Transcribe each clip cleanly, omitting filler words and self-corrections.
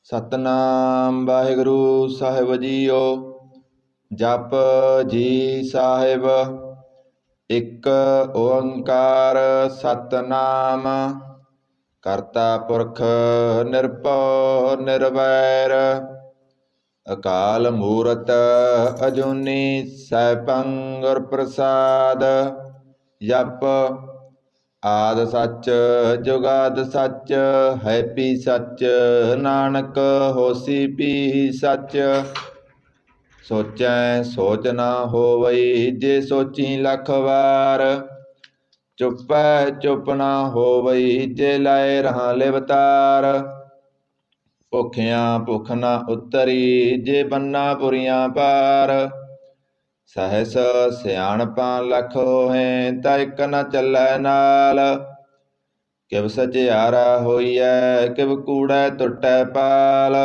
ਸਤਨਾਮ ਵਾਹਿਗੁਰੂ ਸਾਹਿਬ JIO. ਜਪ ਜੀ ਸਾਹਿਬ। ਇੱਕ ਓੰਕਾਰ ਸਤਨਾਮ ਕਰਤਾ ਪੁਰਖ ਨਿਰਭਉ ਨਿਰਵੈਰ ਅਕਾਲ ਮੂਰਤ ਅਜੂਨੀ ਸੈਭੰ ਗੁਰ ਪ੍ਰਸਾਦ। ਜਪ ਆਦਿ ਸੱਚ ਜੁਗਾਦਿ ਸੱਚ ਹੈਪੀ ਸੱਚ ਨਾਨਕ ਹੋਸੀ ਪੀ ਸੱਚ। ਸੋਚੈ ਸੋਚ ਨਾ ਹੋਵਈ ਜੇ ਸੋਚੀ ਲੱਖ ਵਾਰ ਚੁੱਪੈ ਚੁੱਪ ਨਾ ਹੋਵਈ ਜੇ ਲਾਏ ਰਹਾ ਲਿਵਤਾਰ। ਭੁੱਖਿਆਂ ਭੁੱਖ ਨਾ ਉਤਰੀ ਜੇ ਬੰਨਾ ਪੁਰੀਆਂ ਪਾਰ। ਸਹਸ ਸਿਆਣਪਾਂ ਲੱਖ ਹੋਹੈ ਤਾ ਇਕ ਨ ਚੱਲੈ ਨਾਲ। ਕਿਵ ਸਚਿਆਰਾ ਹੋਈਐ ਕਿਵ ਕੂੜੈ ਟੁੱਟੈ ਪਾਲ।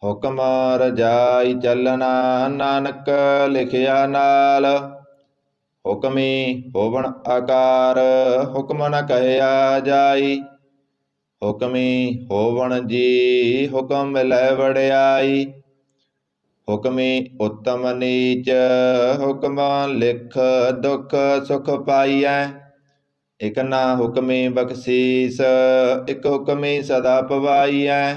ਹੁਕਮ ਰਜਾਈ ਚੱਲਣਾ ਨਾਨਕ ਲਿਖਿਆ ਨਾਲ। ਹੁਕਮੀ ਹੋਵਣ ਆਕਾਰ ਹੁਕਮ ਨ ਕਹਿਆ ਜਾਈ। ਹੁਕਮੀ ਹੋਵਣ ਜੀ ਹੁਕਮ ਮਿਲੈ ਵਡਿਆਈ। ਹੁਕਮੀ ਉੱਤਮ ਨੀਚ ਹੁਕਮ ਲਿਖ ਦੁਖ ਸੁਖ ਪਾਈਐ। ਇਕ ਨਾ ਹੁਕਮੀ ਬਖਸ਼ੀਸ ਇਕ ਹੁਕਮੀ ਸਦਾ ਪਵਾਈਐ।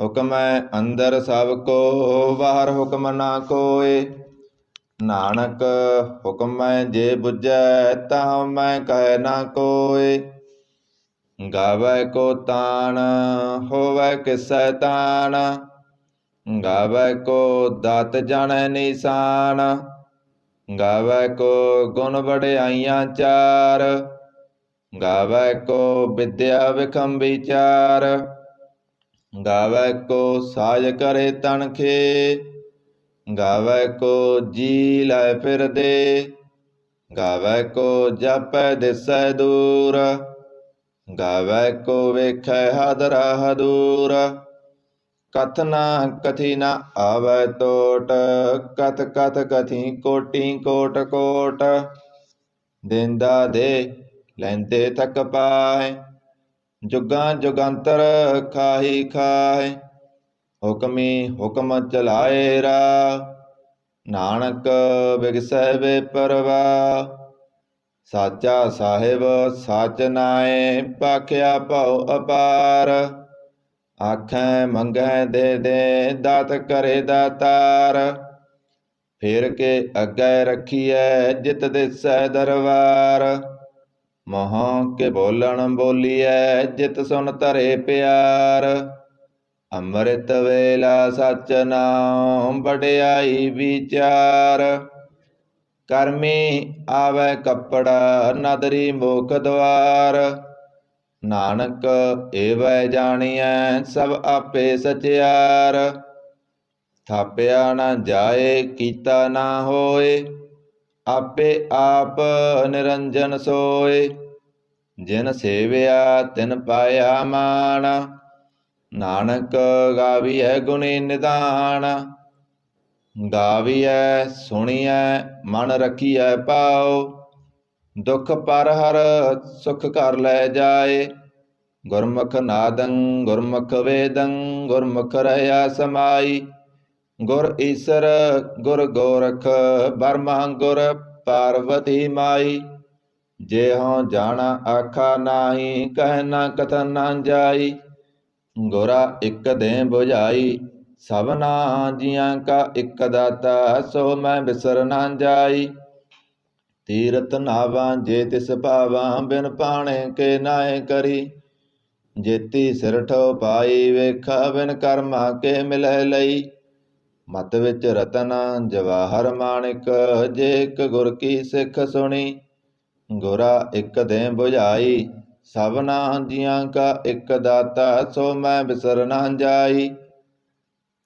ਹੁਕਮੈ ਅੰਦਰ ਸਭ ਕੋ ਬਾਹਰ ਹੁਕਮ ਨਾ ਕੋਇ। ਨਾਨਕ ਹੁਕਮੈ ਜੇ ਬੁਝੈ ਤਾ ਮੈਂ ਕਹਿ ਨਾ ਕੋਇ। ਗਾਵੈ ਕੋ ਤਾਣ ਹੋਵੈ ਕਿਸੈ ਤਾਣ। ਗਾਵੈ ਕੋ ਦਾਤ ਜਾਣੈ ਨਿਸ਼ਾਨ। ਗਾਵੈ ਕੋ ਗੁਣ ਵਡਿਆਈਆਂ ਚਾਰ। ਗਾਵੈ ਕੋ ਵਿਦਿਆ ਵਿਖਮ ਵਿਚਾਰ। ਗਾਵੈ ਕੋ ਸਾਜ ਕਰੇ ਤਨਖੇ। ਗਾਵੈ ਕੋ ਜੀ ਲੈ ਫਿਰਦੇ। ਗਾਵੈ ਕੋ ਜਾਪੈ ਦਿਸੈ ਦੂਰ। ਗਾਵੈ ਕੋ ਵੇਖੈ ਹਾਦਰਾ ਹਦੂਰ। ਕਥ ਨਾ ਕਥੀ ਨ ਆਵੈ ਟੋਟ ਕਥ ਕਥ ਕਥੀ ਕੋਟੀ ਕੋਟ ਕੋਟ। ਦੇਂਦਾ ਦੇ ਲੈਂਦੇ ਥਕ ਪਾਹਿ ਜੁਗਾਂ ਜੁਗੰਤਰ ਖਾਹੀ ਖਾਹਿ। ਹੁਕਮੀ ਹੁਕਮ ਚਲਾਏ ਰਾ ਨਾਨਕ ਬਿਗਸੈ ਬੇਪਰਵਾਹ। ਸਾਚਾ ਸਾਹਿਬ ਸਚ ਨਾਇ ਭਾਖਿਆ ਭਉ ਅਪਾਰ। ਆਖੈ ਮੰਗੈ ਦੇ ਦੇ ਦਾਤ ਕਰੇ ਦਾਤਾਰ। ਫਿਰ ਕੇ ਅੱਗੇ ਰੱਖੀਐ ਜਿਤ ਦਿਸੈ ਦਰਬਾਰ। ਮੋਹ ਕੇ ਬੋਲਣ ਬੋਲੀਐ ਜਿਤ ਸੁਨ ਧਰੇ ਪਿਆਰ। ਅੰਮ੍ਰਿਤ ਵੇਲਾ ਸਚ ਨਾਉ ਵਡਿਆਈ ਵਿਚਾਰ। ਕਰਮੀ ਆਵੈ ਕੱਪੜਾ ਨਦਰੀ ਮੁਖ ਦੁਆਰ। ਨਾਨਕ ਏਵੈ ਜਾਣੀਐ ਸਭ ਆਪੇ ਸਚਿਆਰ। ਥਾਪਿਆ ਨਾ ਜਾਏ ਕੀਤਾ ਨਾ ਹੋਏ ਆਪੇ ਆਪ ਨਿਰੰਜਨ ਸੋਏ। ਜਿਨ ਸੇਵਿਆ ਤਿਨ ਪਾਇਆ ਮਾਣ ਨਾਨਕ ਗਾਵੀਐ ਗੁਣੀ ਨਿਧਾਨ। ਗਾਵੀਐ ਸੁਣੀਐ ਮਨ ਰਖੀਐ ਪਾਉ। ਦੁਖ ਪਰ ਹਰ ਸੁਖ ਘਰ ਲੈ ਜਾਏ। ਗੁਰਮੁਖ ਨਾਦੰ ਗੁਰਮੁਖ ਵੇਦੰ ਗੁਰਮੁਖ ਰਹਿਆ ਸਮਾਈ। ਗੁਰ ਈਸਰ ਗੁਰ ਗੋਰਖ ਬਰਮਾ ਗੁਰ ਪਾਰਵਤੀ ਮਾਈ। ਜੇ ਹਉ ਜਾਣਾ ਆਖਾ ਨਾਹੀ ਕਹਿ ਨਾ ਕਥਨ ਨਾ ਜਾਈ। ਗੁਰਾ ਇਕ ਦੇਹ ਬੁਝਾਈ ਸਭਨਾ ਜੀਆਂ ਕਾ ਇਕ ਦਾਤਾ ਸੋ ਮੈਂ ਬਿਸਰ ਨਾ ਜਾਈ। ਤੀਰਥ ਨਾਵਾਂ ਜੇ ਤਿਸ ਭਾਵਾਂ ਬਿਨ ਪਾਣੇ ਕੇ ਨਾਏ ਕਰੀ। ਜੇਤੀ ਸਿਰਠ ਪਾਈ ਵੇਖਾ ਬਿਨ ਕਰਮਾ ਕੇ ਮਿਲੈ ਲਈ। ਮਤ ਵਿੱਚ ਰਤਨ ਜਵਾਹਰ ਮਾਣਿਕ ਜੇ ਇਕ ਗੁਰ ਕੀ ਸਿੱਖ ਸੁਣੀ। ਗੁਰਾ ਇਕ ਦੇਹ ਬੁਝਾਈ ਸਭਨਾ ਜੀਆਂ ਕਾ ਇਕ ਦਾਤਾ ਸੋ ਮੈਂ ਬਿਸਰ ਨਾ ਜਾਈ।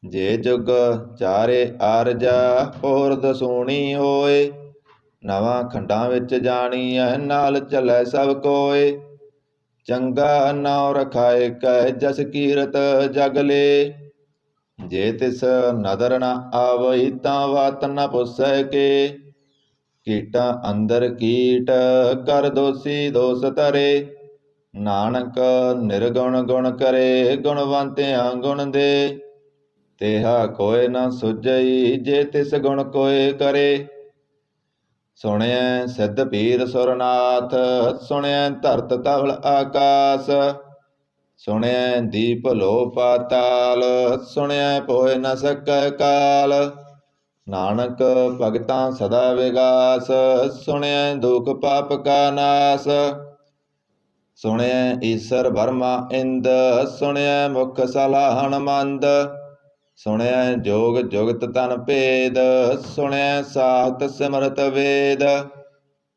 ਜੇ ਜੁਗ ਚਾਰੇ ਆਰਜਾ ਹੋਰ ਦਸੂਣੀ ਹੋਏ। ਨਵਾਂ ਖੰਡਾਂ ਵਿੱਚ ਜਾਣੀਐ ਨਾਲ ਚੱਲੈ ਸਭ ਕੋਏ। ਚੰਗਾ ਨਾਉ ਰਖਾਏ ਕਹਿ ਜਸ ਕੀਰਤ ਜਗ ਲੇ। ਜੇ ਤਿਸ ਨਦਰ ਨ ਆਵਈ ਤਾਂ ਵਾਤ ਨ ਪੁੱਸੈ ਕੇ। ਕੀਟਾਂ ਅੰਦਰ ਕੀਟ ਕਰ ਦੋਸੀ ਦੋਸ ਧਰੇ। ਨਾਨਕ ਨਿਰਗੁਣ ਗੁਣ ਕਰੇ, ਗੁਣਵੰਤਿਆਂ ਗੁਣ ਦੇ। ਤੇਹਾ ਕੋਇ ਨ ਸੁਝਈ, ਜੇ ਤਿਸ ਗੁਣ ਕੋਇ ਕਰੇ। ਸੁਣਿਐ ਸਿੱਧ ਪੀਰ ਸੁਰਨਾਥ, ਸੁਣਿਐ ਧਰਤ ਧਵਲ ਆਕਾਸ। ਸੁਣਿਐ ਦੀਪ ਲੋ ਪਾਤਾਲ, ਸੁਣਿਐ ਪੋਇ ਨ ਸਕੈ ਕਾਲ। ਨਾਨਕ ਭਗਤਾਂ ਸਦਾ ਵਿਗਾਸ, ਸੁਣਿਐ ਦੁਖ ਪਾਪ ਕਾ ਨਾਸ। ਸੁਣਿਐ ਈਸਰ ਬਰਮਾ ਇੰਦ, ਸੁਣਿਐ ਮੁਖ ਸਲਾਹਣ ਮੰਦ। ਸੁਣਿਐ ਜੋਗ ਜੁਗਤ ਤਨ ਭੇਦ, ਸੁਣਿਐ ਸਾਹਤ ਸਿਮਰਤ ਵੇਦ।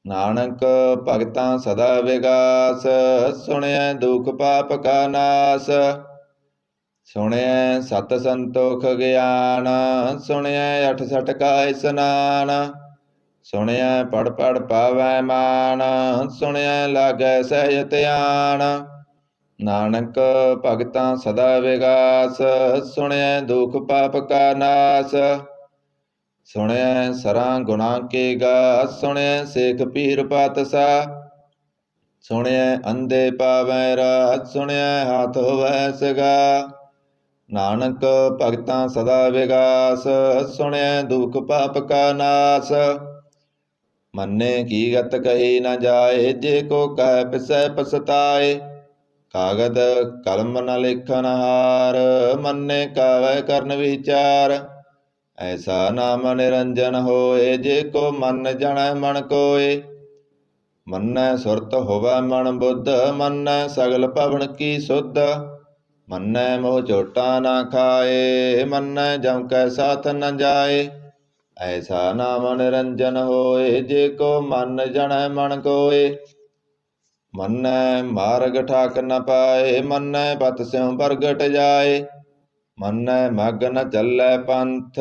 ਨਾਨਕ ਭਗਤਾਂ ਸਦਾ ਵਿਗਾਸ, ਸੁਣਿਐ ਦੁਖ ਪਾਪ ਕਾ ਨਾਸ। ਸੁਣਿਐ ਸਤ ਸੰਤੋਖ ਗਿਆਨ, ਸੁਣਿਐ ਅਠ ਸਠ ਕਾ ਇਸਨਾਨ। ਸੁਣਿਐ ਪੜ ਪੜ ਪਾਵੈ ਮਾਨ, ਸੁਣਿਐ ਲਾਗੈ ਸਹਿਜ ਧਿਆਨ। ਨਾਨਕ ਭਗਤਾਂ ਸਦਾ ਵਿਗਾਸ, ਸੁਣਿਐ ਦੁਖ ਪਾਪ ਕਾ ਨਾਸ। ਸੁਣਿਐ ਸਰਾਂ ਗੁਣਾ ਕੇ ਗਾ, ਸੁਣਿਐ ਸੇਖ ਪੀਰ ਪਾਤਸ਼ਾਹ। ਸੁਣਿਐ ਅੰਧੇ ਪਾਵੈ ਰਾਹ, ਸੁਣਿਐ ਹਾਥ ਹੋਵੈ ਸਗਾ। ਨਾਨਕ ਭਗਤਾਂ ਸਦਾ ਵਿਗਾਸ, ਸੁਣਿਐ ਦੁਖ ਪਾਪ ਕਾ ਨਾਸ। ਮੰਨੇ ਕੀ ਗਤ ਕਹੀ ਨ ਜਾਏ, ਜੇ ਕੋ ਕਹਿ ਪਿਸੈ ਪਛਤਾਏ। ਕਾਗਦ ਕਲਮ ਨ ਲਿਖਨ ਹਾਰ, ਮੰਨੇ ਕਾਵੈ ਕਰਨ ਵਿਚਾਰ। ਐਸਾ ਨਾਮ ਨਿਰੰਜਨ ਹੋਏ, ਜੇ ਕੋ ਮਨ ਜਣੈ ਮਨ ਕੋਏ। ਮੰਨੈ ਸੁਰਤ ਹੋਵੈ ਮਨ ਬੁੱਧ, ਮੰਨੈ ਸਗਲ ਭਵਨ ਕੀ ਸੁਧ। ਮੰਨੈ ਮੋਹ ਝੋਟਾ ਨਾ ਖਾਏ, ਮੰਨੈ ਜਮ ਕੈ ਸਾਥ ਨ ਜਾਏ। ਐਸਾ ਨਾਮ ਨਿਰੰਜਨ ਹੋਏ, ਜੇ ਕੋ ਮਨ ਜਣੈ ਮਨ ਕੋਏ। ਮੰਨੈ ਮਾਰਗ ਠਾਕ ਨ ਪਾਏ, ਮੰਨੈ ਪਤ ਸਿਉ ਪ੍ਰਗਟ ਜਾਏ। ਮੰਨੈ ਮਗ ਨ ਚੱਲੈ ਪੰਥ,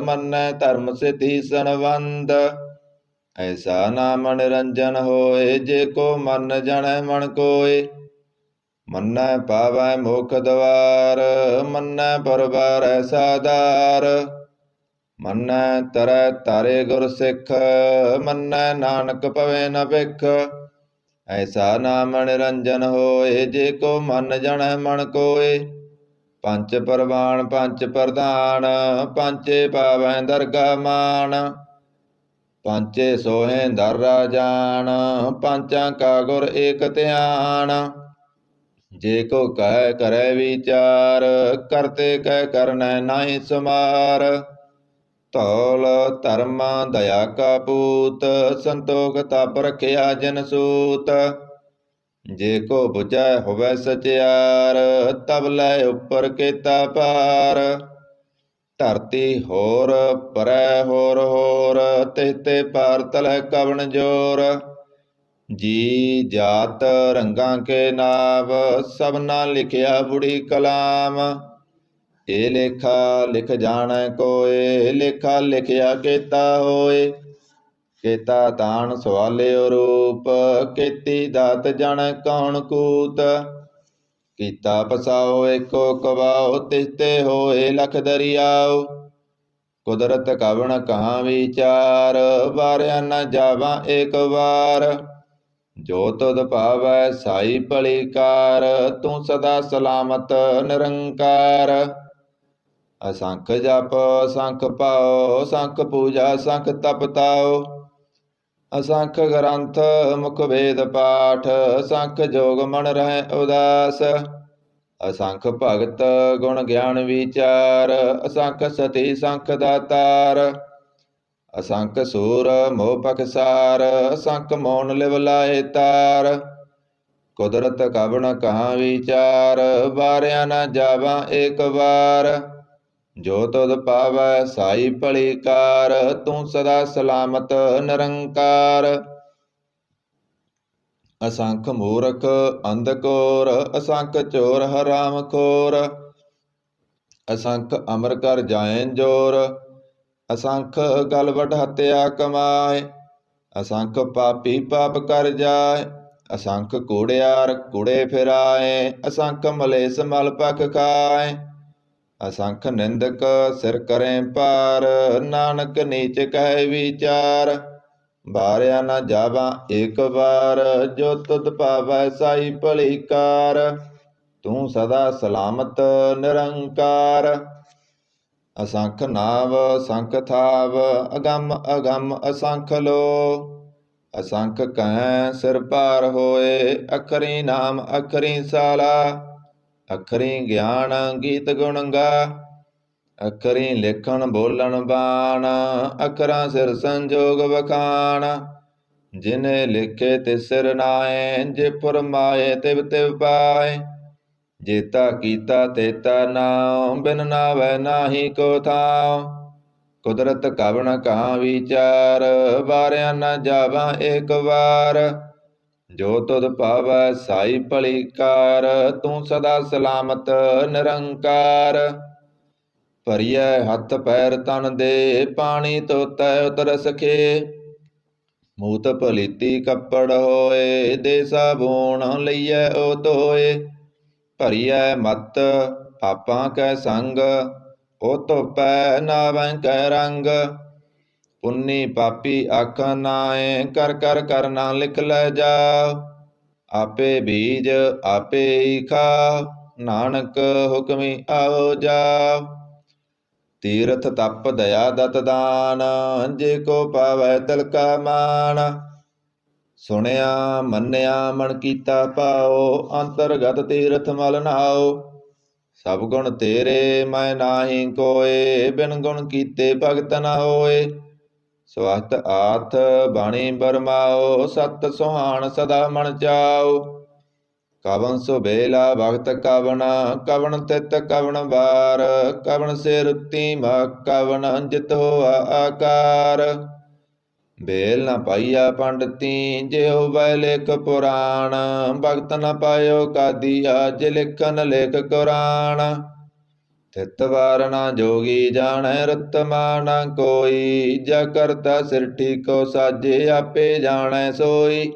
ਮੰਨੈ ਧਰਮ ਸਿਧੀ ਸੰਬੰਧ। ਐਸਾ ਨਾਮ ਨਿਰੰਜਨ ਹੋਏ, ਜੇ ਕੋ ਮਨ ਜਣੈ ਮਨ ਕੋਏ। ਮੰਨੈ ਪਾਵੈ ਮੁਖ ਦਵਾਰ, ਮੰਨੈ ਪਰਵਾਰੈ ਸਾਧਾਰ। ਮੰਨੈ ਤਰੈ ਤਾਰੇ ਗੁਰ ਸਿੱਖ, ਮੰਨੈ ਨਾਨਕ ਪਵੈ ਨ ਭਿਖ। ਐਸਾ ਨਾਮ ਨਿਰੰਜਨ ਹੋਏ, ਜੇ ਕੋ ਮਨ ਜਣੈ ਮਨ ਕੋਏ। ਪੰਚ ਪਰਵਾਣ ਪੰਚ ਪ੍ਰਧਾਨ, ਪੰਚੇ ਪਾਵੈ ਦਰਗਾ ਮਾਨ। ਪੰਚੇ ਸੋਹੇ ਦਰ ਰਾਜਾਨ, ਪੰਚਾਂ ਕਾ ਗੁਰ ਏਕ ਧਿਆਨ। ਜੇ ਕੋ ਕਹਿ ਕਰੈ ਵਿਚਾਰ, ਕਰਤੇ ਕਹਿ ਕਰਨੈ ਨਾਹੀ ਸੁਮਾਰ। ਧੌਲ ਧਰਮ ਦਇਆ ਕਾ ਪੂਤ, ਸੰਤੋਖ ਤਪ ਰਖਿਆ ਜਿਨ ਸੂਤ। ਜੇ ਕੋ ਬੁਝੈ ਹੋਵੈ ਸਚਿਆਰ, ਤਬ ਲੈ ਉਪਰ ਕੀਤਾ ਪਾਰ। ਧਰਤੀ ਹੋਰ ਪਰੈ ਹੋਰ ਹੋਰ, ਤਿਹ ਤੇ ਪਾਰ ਤਲੈ ਕਵਣ ਜੋਰ। ਜੀ ਜਾਤ ਰੰਗਾਂ ਕੇ ਨਾਵ, ਸਭਨਾ ਲਿਖਿਆ ਬੁੜੀ ਕਲਾਮ। ਇਹ ਲੇਖਾ ਲਿਖ ਜਾਣੈ ਕੋਇ, ਲੇਖਾ ਲਿਖਿਆ ਕੀਤਾ ਹੋਏ। ਕੀਤਾ ਤਾਣ ਸਵਾਲਿਓ ਰੂਪ, ਕੀਤੀ ਦਾਤ ਜਾਣੈ ਕੌਣ ਕੂਤ। ਕੀਤਾ ਪਸਾਓ ਏਕੋ ਕਵਾਓ, ਤਿਸ ਤੇ ਹੋਏ ਲਖ ਦਰਿਆਓ। ਕੁਦਰਤ ਕਵਣ ਕਹਾਂ ਵਿਚਾਰ, ਵਾਰਿਆ ਨ ਜਾਵਾਂ ਏਕ ਵਾਰ। ਜੋ ਤੁਧ ਭਾਵੈ ਸਾਈ ਭਲੀ ਕਾਰ, ਤੂੰ ਸਦਾ ਸਲਾਮਤ ਨਿਰੰਕਾਰ। ਅਸੰਖ ਜਪ ਅਸੰਖ ਭਾਉ, ਅਸੰਖ ਪੂਜਾ ਅਸੰਖ ਤਪ ਤਾਉ। ਅਸੰਖ ਗ੍ਰੰਥ ਮੁਖ ਵੇਦ ਪਾਠ, ਅਸੰਖ ਜੋਗ ਮਨ ਰਹਿ ਉਦਾਸ। ਅਸੰਖ ਭਗਤ ਗੁਣ ਗਿਆਨ ਵਿਚਾਰ, ਅਸੰਖ ਸਤੀ ਸੰਖ ਦਾਤਾਰ। ਅਸੰਖ ਸੂਰ ਮੋਹ ਪਖਸਾਰ, ਅਸੰਖ ਮੋਨ ਲਿਵ ਲਾਏ ਤਾਰ। ਕੁਦਰਤ ਕਵਣ ਕਹਾਂ ਵਿਚਾਰ, ਵਾਰਿਆ ਨ ਜਾਵਾਂ ਏਕ ਵਾਰ। ਜੋ ਤੁਧ ਪਾਵੈ ਸਾਈ ਭਲੀ ਕਾਰ, ਤੂੰ ਸਦਾ ਸਲਾਮਤ ਨਿਰੰਕਾਰ। ਅਸੰਖ ਮੂਰਖ ਅੰਧਕੋਰ, ਅਸੰਖ ਚੋਰ ਹਰਾਮ ਖੋਰ। ਅਸੰਖ ਅਮਰ ਕਰ ਜਾਇਨ ਜੋਰ, ਅਸੰਖ ਗਲਵਟ ਹੱਤਿਆ ਕਮਾਏ। ਅਸੰਖ ਪਾਪੀ ਪਾਪ ਕਰ ਜਾਏ, ਅਸੰਖ ਕੂੜਿਆਰ ਕੂੜੇ ਫਿਰਾਏ। ਅਸੰਖ ਮਲੇਸ ਮਲ ਪਖ ਖਾਏ। ਅਸੰਖ ਨਿੰਦਕ ਸਿਰ ਕਰੇ ਭਾਰ, ਨਾਨਕ ਨੀਚ ਕਹਿ ਵਿਚਾਰ। ਬਾਰਿਆ ਨਾ ਜਾਵਾਂ ਏਕ ਵਾਰ, ਜੋ ਤੁਧ ਭਾਵੈ ਸਾਈ ਭਲੀ ਕਾਰ। ਤੂੰ ਸਦਾ ਸਲਾਮਤ ਨਿਰੰਕਾਰ। ਅਸੰਖ ਨਾਵ ਸੰਖ ਥਾਵ, ਅਗੰਮ ਅਗੰਮ ਅਸੰਖ ਲੋ। ਅਸੰਖ ਕਹੈ ਸਿਰ ਭਾਰ ਹੋਏ, ਅਖਰੀ ਨਾਮ ਅਖਰੀ ਸਾਲਾ। ਅਖਰੀ ਗਿਆਨ ਗੀਤ ਗੁਣ ਗਾ, ਅਖਰੀ ਲਿਖਣ ਬੋਲਣ ਬਾਣ। ਅਖਰਾਂ ਸਿਰ ਸੰਜੋਗ ਵਖਾਣ, ਜਿਨੇ ਲਿਖੇ ਤੇ ਸਿਰ ਨਾਏ। ਜੇ ਫੁਰਮਾਏ ਤਿਵ ਤਿਵ ਪਾਏ, ਜੇਤਾ ਕੀਤਾ ਤੇਤਾ ਨਾਉ। ਬਿਨ ਨਾਵੈ ਨਾਹੀ ਕੋ ਥਾਉ, ਕੁਦਰਤ ਕਵਣ ਕਹਾ ਵਿਚਾਰ। ਵਾਰਿਆ ਨਾ ਜਾਵਾਂ ਏਕ ਵਾਰ, ਜੋ ਤੁਧ ਭਾਵੈ ਸਾਈ ਭਲੀ ਕਾਰ। ਤੂੰ ਸਦਾ ਸਲਾਮਤ ਨਿਰੰਕਾਰ। ਭਰੀਐ ਹੱਥ ਪੈਰ ਤਨ ਦੇ, ਪਾਣੀ ਧੋਤੈ ਉਤਰ ਸਖੇ। ਮੂਤ ਭਲੀਤੀ ਕੱਪੜ ਹੋਏ, ਦੇ ਸਾਬੂਣ ਲਈਐ ਓ ਧੋਏ। ਭਰੀਐ ਮਤ ਪਾਪਾਂ ਕੈ ਸੰਗ, ਓ ਧੋਪੈ ਨਾਵੈ ਕੈ ਰੰਗ। ਪੁੰਨੀ ਪਾਪੀ ਆਖਾ ਨਾਏ, ਕਰ ਕਰ ਕਰਨਾ ਲਿਖ ਲੈ ਜਾਓ। ਆਪੇ ਬੀਜ ਆਪੇ ਹੀ ਖਾਓ, ਨਾਨਕ ਹੁਕਮੀ ਆਓ ਜਾਓ। ਤੀਰਥ ਤਪ ਦਇਆ ਦਤ ਦਾਨ, ਜੇ ਕੋ ਪਾਵੈ ਤਿਲ ਕਾ ਮਾਨ। ਸੁਣਿਆ ਮੰਨਿਆ ਮਨ ਕੀਤਾ ਭਾਉ, ਅੰਤਰਗਤ ਤੀਰਥ ਮਲ ਨਾਉ। ਸਭ ਗੁਣ ਤੇਰੇ ਮੈਂ ਨਾਹੀ ਕੋਏ, ਬਿਨ ਗੁਣ ਕੀਤੇ ਭਗਤ ਨ ਹੋਏ। ਸਵਸਤ ਆਥ ਬਾਣੀ ਬਰਮਾਓ, ਸਤ ਸੁਹਾਣ ਸਦਾ ਮਨ ਚਾਓ। ਕਵਨ ਸੁਬੇਲਾ ਭਗਤ ਕਵਨ, ਕਵਨ ਤਿਤ ਕਵਨ ਵਾਰ। ਕਵਨ ਸੇ ਰੁੱਤੀ ਮਹ ਕਵਨ, ਜਿਤ ਹੋਆ ਆਕਾਰ। ਬੇਲ ਨ ਪਾਈਆ ਪੰਡਤੀ, ਜੇ ਹੋਵੈ ਲੇਖ ਪੁਰਾਣ। ਭਗਤ ਨ ਪਾਇਓ ਕਾਦੀਆ, ਜੇ ਲਿਖਨ ਲੇਖ ਕੁਰਾਨ। ਤਿਤ ਵਾਰ ਨਾ ਜੋਗੀ ਜਾਣੈ, ਰਤਮਾ ਨਾ ਕੋਈ। ਜਾ ਕਰਤਾ ਸਿਰਠੀ ਕੋ ਸਾਜੇ, ਆਪੇ ਜਾਣੈ ਸੋਈ।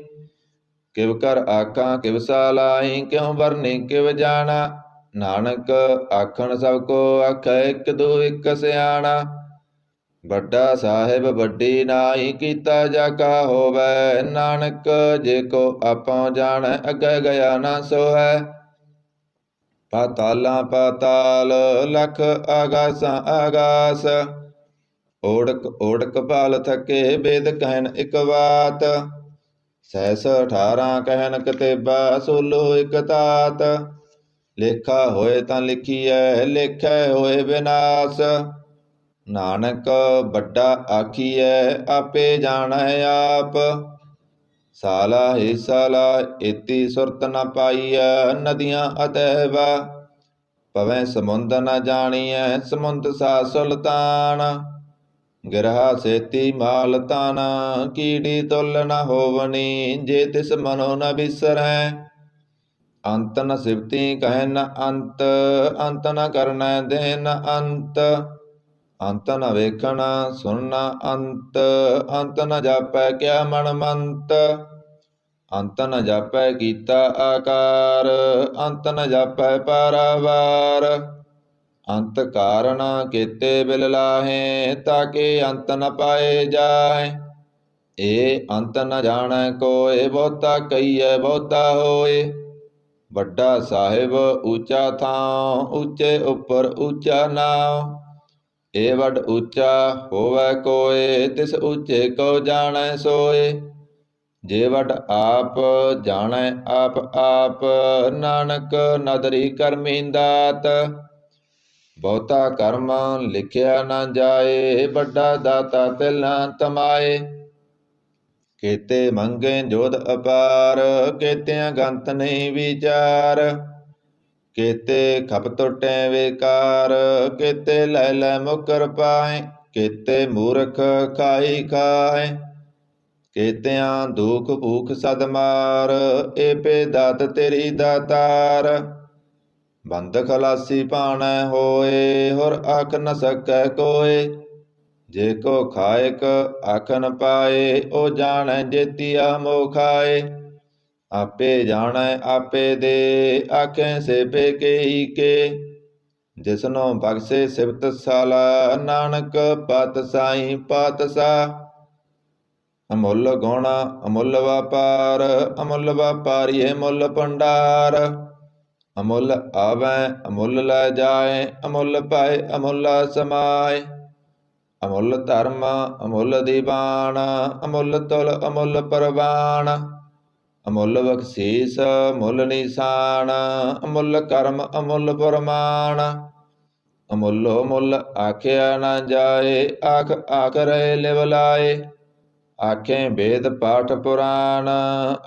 ਕਿਵ ਕਰ ਆਖਾਂ ਕਿਵ ਸਾਲਾਈ, ਕਿਉ ਵਰਨੀ ਕਿਵ ਜਾਣਾ। ਨਾਨਕ ਆਖਣ ਸਭ ਕੋ ਆਖੈ, ਇਕ ਦੋ ਇਕ ਸਿਆਣਾ। ਵੱਡਾ ਸਾਹਿਬ ਵੱਡੀ ਨਾਹੀ, ਕੀਤਾ ਜਾ ਕਾ ਹੋਵੈ। ਨਾਨਕ ਜੇ ਕੋ ਆਪੋ ਜਾਣੈ, ਅੱਗੇ ਗਿਆ ਨਾ ਸੋਹੈ। ਪਾਤਾਲਾਂ ਪਾਤਾਲ, ਲਖ ਆਗਾਸਾਂ ਆਗਾਸ। ਓੜਕ ਓੜਕ ਭਾਲ ਥਕੇ, ਵੇਦ ਕਹਿਨ ਇਕ ਬਾਤ। ਸਹਿਸ 18 ਕਹਿਨ ਕਤੇਬਾ, ਸੋਲੋ ਇਕ ਤਾਤ। ਲੇਖਾ ਹੋਏ ਤਾਂ ਲਿਖੀਐ, ਲੇਖੈ ਹੋਏ ਵਿਨਾਸ਼। ਨਾਨਕ ਵੱਡਾ ਆਖੀਐ, ਆਪੇ ਜਾਣੈ ਆਪ। ਸਾਲਾ ਹੀ ਸਾਲਾ ਏਤੀ ਸੁਰਤ ਨ ਪਾਈਐ, ਨਦੀਆਂ ਅਤਹਿਵਾ। ਪਵੈ ਸਮੁੰਦ ਨ ਜਾਣੀਐ, ਸਮੁੰਦ ਸਾ ਸੁਲਤਾਨ। ਗਿਰਹਾ ਸੇਤੀ ਮਾਲ ਤਾਨ, ਕੀੜੀ ਤੁਲ ਨ ਹੋਵਨੀ। ਜੇ ਤਿਸ ਮਨੋ ਨ ਬਿਸਰੈ, ਅੰਤ ਨ ਸਿਵਤੀ ਕਹਿ ਨ ਅੰਤ। ਅੰਤ ਨ ਕਰਨੈ ਦੇਹ ਨ ਅੰਤ। ਅੰਤ ਨ ਵੇਖਣਾ ਸੁਣਨਾ ਅੰਤ। ਅੰਤ ਨ ਜਾਪੈ ਕਿਆ ਮਨ ਮੰਤ। ਅੰਤ ਨ ਜਾਪੈ ਕੀਤਾ ਆਕਾਰ, ਅੰਤ ਨ ਜਾਪੈ ਪਾਰਾਵਾਰ। ਅੰਤ ਕਾਰਣ ਕੀਤੇ ਬਿਲ ਲਾਹੇ, ਤਾਕੇ ਅੰਤ ਨ ਪਾਏ ਜਾਏ। ਏ ਅੰਤ ਨ ਜਾਣੈ ਕੋਇ, ਬਹੁਤਾ ਕਹੀਐ ਬਹੁਤਾ ਹੋਏ। ਵੱਡਾ ਸਾਹਿਬ ਊਚਾ ਥਾਂ, ਊਚੇ ਉੱਪਰ ਊਚਾ ਨਾਉ। ਏ ਵੱਡ ਊਚਾ ਹੋਵੈ ਕੋਇ, ਤਿਸ ਊਚੇ ਕੋ ਜਾਣੈ ਸੋਏ। ਜੇ ਵੱਡ ਆਪ ਜਾਣੈ ਆਪ ਆਪ, ਨਾਨਕ ਨਦਰੀ ਕਰਮੀ ਦਾਤ। ਬਹੁਤਾ ਕਰਮ ਲਿਖਿਆ ਨ ਜਾਏ, ਵੱਡਾ ਦਾਤਾ ਤਿਲ ਨ ਤਮਾਏ। ਕੀਤੇ ਮੰਗੇ ਜੋਧ ਅਪਾਰ, ਕੀਤਿਆਂ ਗੰਤ ਨਹੀਂ ਵਿਚਾਰ। ਕੀਤੇ ਖਪ ਟੁਟੈ ਵੇਕਾਰ, ਕੀਤੇ ਲੈ ਲੈ ਮੁਕਰ ਪਾਏ। ਕੀਤੇ ਮੂਰਖ ਖਾਈ ਖਾਏ, ਕੀਤਿਆਂ ਦੁਖ ਭੂਖ ਸਦ ਮਾਰ। ਏਪੇ ਦਾਤ ਤੇਰੀ ਦਾਤਾਰ। ਬੰਦ ਖਲਾਸੀ ਭਾਣੈ ਹੋਏ, ਹੋਰ ਆਖ ਨ ਸਕੈ ਕੋਏ। ਜੇ ਕੋ ਖਾਇਕ ਆਖ ਨ ਪਾਏ, ਓ ਜਾਣੈ ਜੇਤੀਆ ਮੋਹ ਖਾਏ। ਆਪੇ ਜਾਣੈ ਆਪੇ ਦੇ, ਆਖੈ ਸੇਬੇ ਕੇਈ ਕੇ। ਜਿਸਨੋ ਬਖਸ਼ੇ ਸਿਫਤ ਸਾਲਾ, ਨਾਨਕ ਪਤ ਸਾਈ ਪਾਤਸ਼ਾਹ। ਅਮੁੱਲ ਗੁਣ ਅਮੁੱਲ ਵਪਾਰ, ਅਮੁੱਲ ਵਪਾਰੀਏ ਮੁੱਲ ਭੰਡਾਰ। ਅਮੁੱਲ ਆਵੈ ਅਮੁੱਲ ਲੈ ਜਾਏ, ਅਮੁੱਲ ਪਾਏ ਅਮੁੱਲ ਸਮਾਏ। ਅਮੁੱਲ ਧਰਮ ਅਮੁੱਲ ਦੀਵਾਨ, ਅਮੁੱਲ ਤੁਲ ਅਮੁੱਲ ਪ੍ਰਵਾਨ। ਅਮੁੱਲ ਬਖਸ਼ੀਸ ਮੁੱਲ ਨਿਸ਼ਾਨ, ਅਮੁੱਲ ਕਰਮ ਅਮੁੱਲ ਫਰਮਾਨ। ਅਮੁੱਲੋ ਮੁੱਲ ਆਖਿਆ ਨਾ ਜਾਏ, ਆਖ ਆਖ ਰਹੇ ਲਿਵ ਲਾਏ। ਆਖੇ ਵੇਦ ਪਾਠ ਪੁਰਾਣ,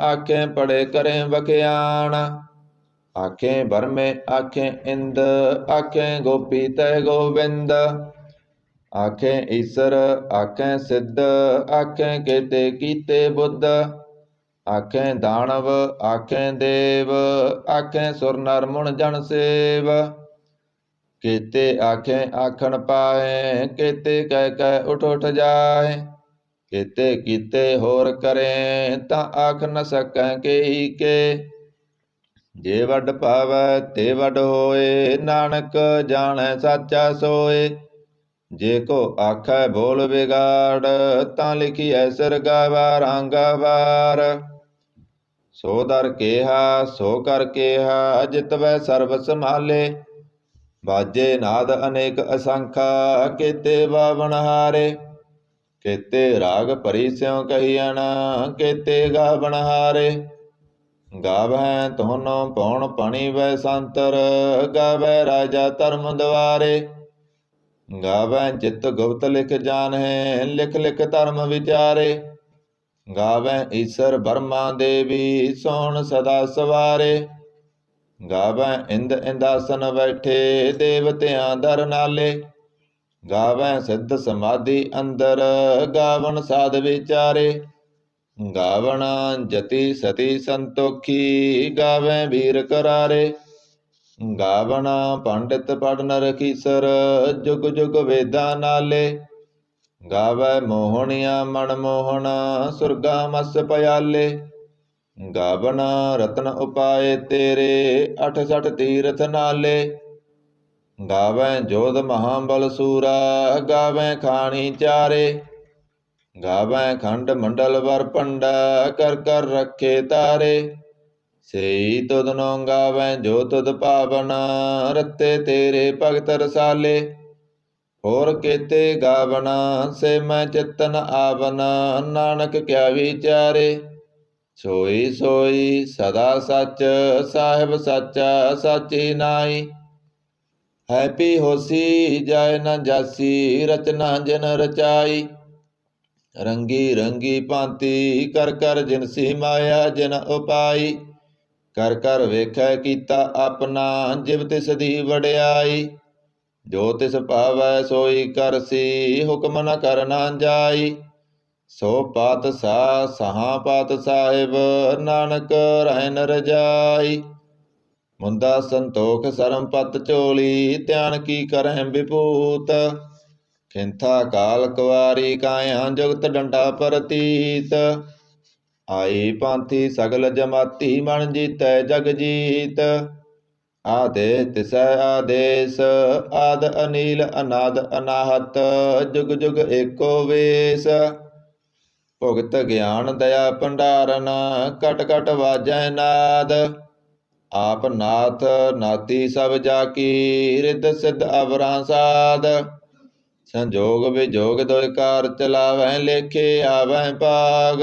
ਆਖੇ ਪੜੇ ਕਰੇ ਬਖਿਆਣ। ਆਖੇ ਬਰਮੇ ਆਖੇ ਇੰਦ, ਆਖੇ ਗੋਪੀ ਤੈ ਗੋਬਿੰਦ। ਆਖੇ ਈਸਰ ਆਖੇ ਸਿੱਧ, ਆਖੇ ਕੇਤੇ ਕੀਤੇ ਬੁੱਧ। ਆਖੇ ਦਾਨਵ ਆਖੇ ਦੇਵ, ਆਖੇ ਸੁਰ ਨਰ ਮੁਨ ਜਨ ਸੇਵ। ਕੇਤੇ ਆਖੇ ਆਖਣ ਪਾਏ, ਕੇਤੇ ਕਹਿ ਕਹਿ ਉਠ ਉਠ ਜਾਏ। ਕੇਤੇ ਕੀਤੇ ਹੋਰ ਕਰੇ, ਤਾਂ ਆਖ ਨ ਸਕੈ ਕੇਈ ਕੇ। ਜੇ ਵੱਡ ਪਾਵੈ ਤੇ ਵੱਡ ਹੋਏ, ਨਾਨਕ ਜਾਣੈ ਸਾਚਾ ਸੋਏ। ਜੇ ਕੋ ਆਖੈ ਬੋਲ ਵਿਗਾੜ, ਤਾਂ ਲਿਖੀਐ ਸਿਰ ਗਾਵਾਰਾਂਗਾ ਵਾਰ। ਸੋ ਦਰ ਕੇਹਾ ਸੋ ਕਰ ਕੇਹਾ, ਜਿਤਵੈ ਸਰਬ ਸੰਭਾਲੇ। ਬਾਜੇ ਨਾਦ ਅਨੇਕ ਅਸੰਖਾ, ਕੇਤੇ ਬਾਵਨ ਹਾਰੇ। ਕੇਤੇ ਰਾਗ ਭਰੀ ਸਿਉ ਕਹੀਐਨ, ਕੇਤੇ ਗਾਵਨ ਹਾਰੇ। ਗਾਵਹਿ ਤੁਹਨੋ ਪਉਣ ਪਣੀ ਵੈ ਸੰਤਰ, ਗਾਵੈ ਰਾਜਾ ਧਰਮ ਦੁਆਰੇ। ਗਾਵੈ ਚਿਤ ਗੁਪਤ ਲਿਖ ਜਾਣਹਿ, ਲਿਖ ਲਿਖ ਧਰਮ ਵਿਚਾਰੇ। ਗਾਵੈ ਈਸਰ ਬਰਮਾ ਦੇਵੀ, ਸੋਹਣ ਸਦਾ ਸਵਾਰੇ। ਗਾਵੈ ਇੰਦ ਇੰਦਾਸਨ ਬੈਠੇ, ਦੇਵਤਿਆਂ ਦਰ ਨਾਲੇ। ਗਾਵੈ ਸਿੱਧ ਸਮਾਧੀ ਅੰਦਰ, ਗਾਵਨ ਸਾਧ ਵਿਚਾਰੇ। ਗਾਵਣ ਜਤੀ ਸਤੀ ਸੰਤੋਖੀ, ਗਾਵੈ ਵੀਰ ਕਰਾਰੇ। ਗਾਵਣ ਪੰਡਿਤ ਪੜਨ ਰਖੀਸਰ, ਜੁਗ ਜੁਗ ਵੇਦਾਂ ਨਾਲੇ। ਗਾਵੈ ਮੋਹਣੀਆਂ ਮਨ ਮੋਹਣ, ਸੁਰਗਾ ਮਸ ਪਿਆਲੇ। ਗਾਵਣ ਰਤਨ ਉਪਾਏ ਤੇਰੇ, ਅਠ ਸਠ ਤੀਰਥ ਨਾਲੇ। ਗਾਵੈ ਜੋਧ ਮਹਾਬਲ ਸੂਰਾ, ਗਾਵੈ ਖਾਣੀ ਚਾਰੇ। ਗਾਵੈ ਖੰਡ ਮੰਡਲ ਵਰ ਪੰਡਾ, ਕਰ ਕਰ ਰੱਖੇ ਤਾਰੇ। ਸਈ ਤੁਧਨੋ ਗਾਵੈ ਜੋ ਤੁਧ ਪਾਵਨ, ਰਤੇ ਤੇਰੇ ਭਗਤ ਰਸਾਲੇ। ਹੋਰ ਕੇਤੇ ਗਾਵਨ ਸੇ ਮੈਂ ਚਿਤਨ ਆਵਨ, ਨਾਨਕ ਕਿਆ ਵਿਚਾਰੇ। ਸੋਈ ਸੋਈ ਸਦਾ ਸੱਚ, ਸਾਹਿਬ ਸਾਚਾ ਸਾਚੀ ਨਾਈ। ਹੈਪੀ ਹੋਸੀ ਜਾਇ ਨ ਜਾਸੀ, ਰਚਨਾ ਜਿਨ ਰਚਾਈ। ਰੰਗੀ ਰੰਗੀ ਭਾਂਤੀ ਕਰ ਕਰ ਜਿਨਸੀ ਮਾਇਆ ਜਿਨ ਉਪਾਈ। ਕਰ ਕਰ ਵੇਖੈ ਕੀਤਾ ਆਪਣਾ, ਜਿਵ ਤਿਸ ਦੀ ਵਡਿਆਈ। ਜੋ ਤਿਸ ਭਾਵੈ ਸੋਈ ਕਰਸੀ, ਹੁਕਮ ਨ ਕਰਨਾ ਜਾਈ। ਸੋ ਪਾਤਸ਼ਾਹ ਸਹਾ ਪਾਤ ਸਾਹਿਬ, ਨਾਨਕ ਰਹਿ ਨ ਰਜਾਈ। ਮੁੰਦਾ ਸੰਤੋਖ ਸਰਮ ਪਤ ਝੋਲੀ, ਧਿਆਨ ਕੀ ਕਰਹਿ ਵਿਭੂਤ। ਖਿੰਥਾ ਕਾਲ ਕੁਵਾਰੀ ਕਾਇਆ, ਜੁਗਤ ਡੰਡਾ ਪ੍ਰਤੀਤ। ਆਈ ਭਾਂਤੀ ਸਗਲ ਜਮਾਤੀ, ਮਨ ਜੀਤੈ ਜਗ ਜੀਤ। ਆਦੇ ਤਿਸੈ ਆਦੇਸ, ਆਦ ਅਨੀਲ ਅਨਾਦ ਅਨਾਹਤ। ਜੁਗ ਜੁਗ ਏਕੋ ਵੇਸ। ਭੁਗਤ ਗਿਆਨ ਦਇਆ ਭੰਡਾਰਨ, ਕਟ ਕਟ ਵਾਜੈ ਨਾਦ। ਆਪ ਨਾਥ ਨਾਤੀ ਸਭ ਜਾ ਕੀ, ਰਿੱਧ ਸਿੱਧ ਅਵਰਾਂ ਸਾਧ। ਸੰਜੋਗ ਵਿਜੋਗ ਦੋਇ ਕਾਰ ਚਲਾਵੈ, ਲੇਖੇ ਆਵੈ ਭਾਗ।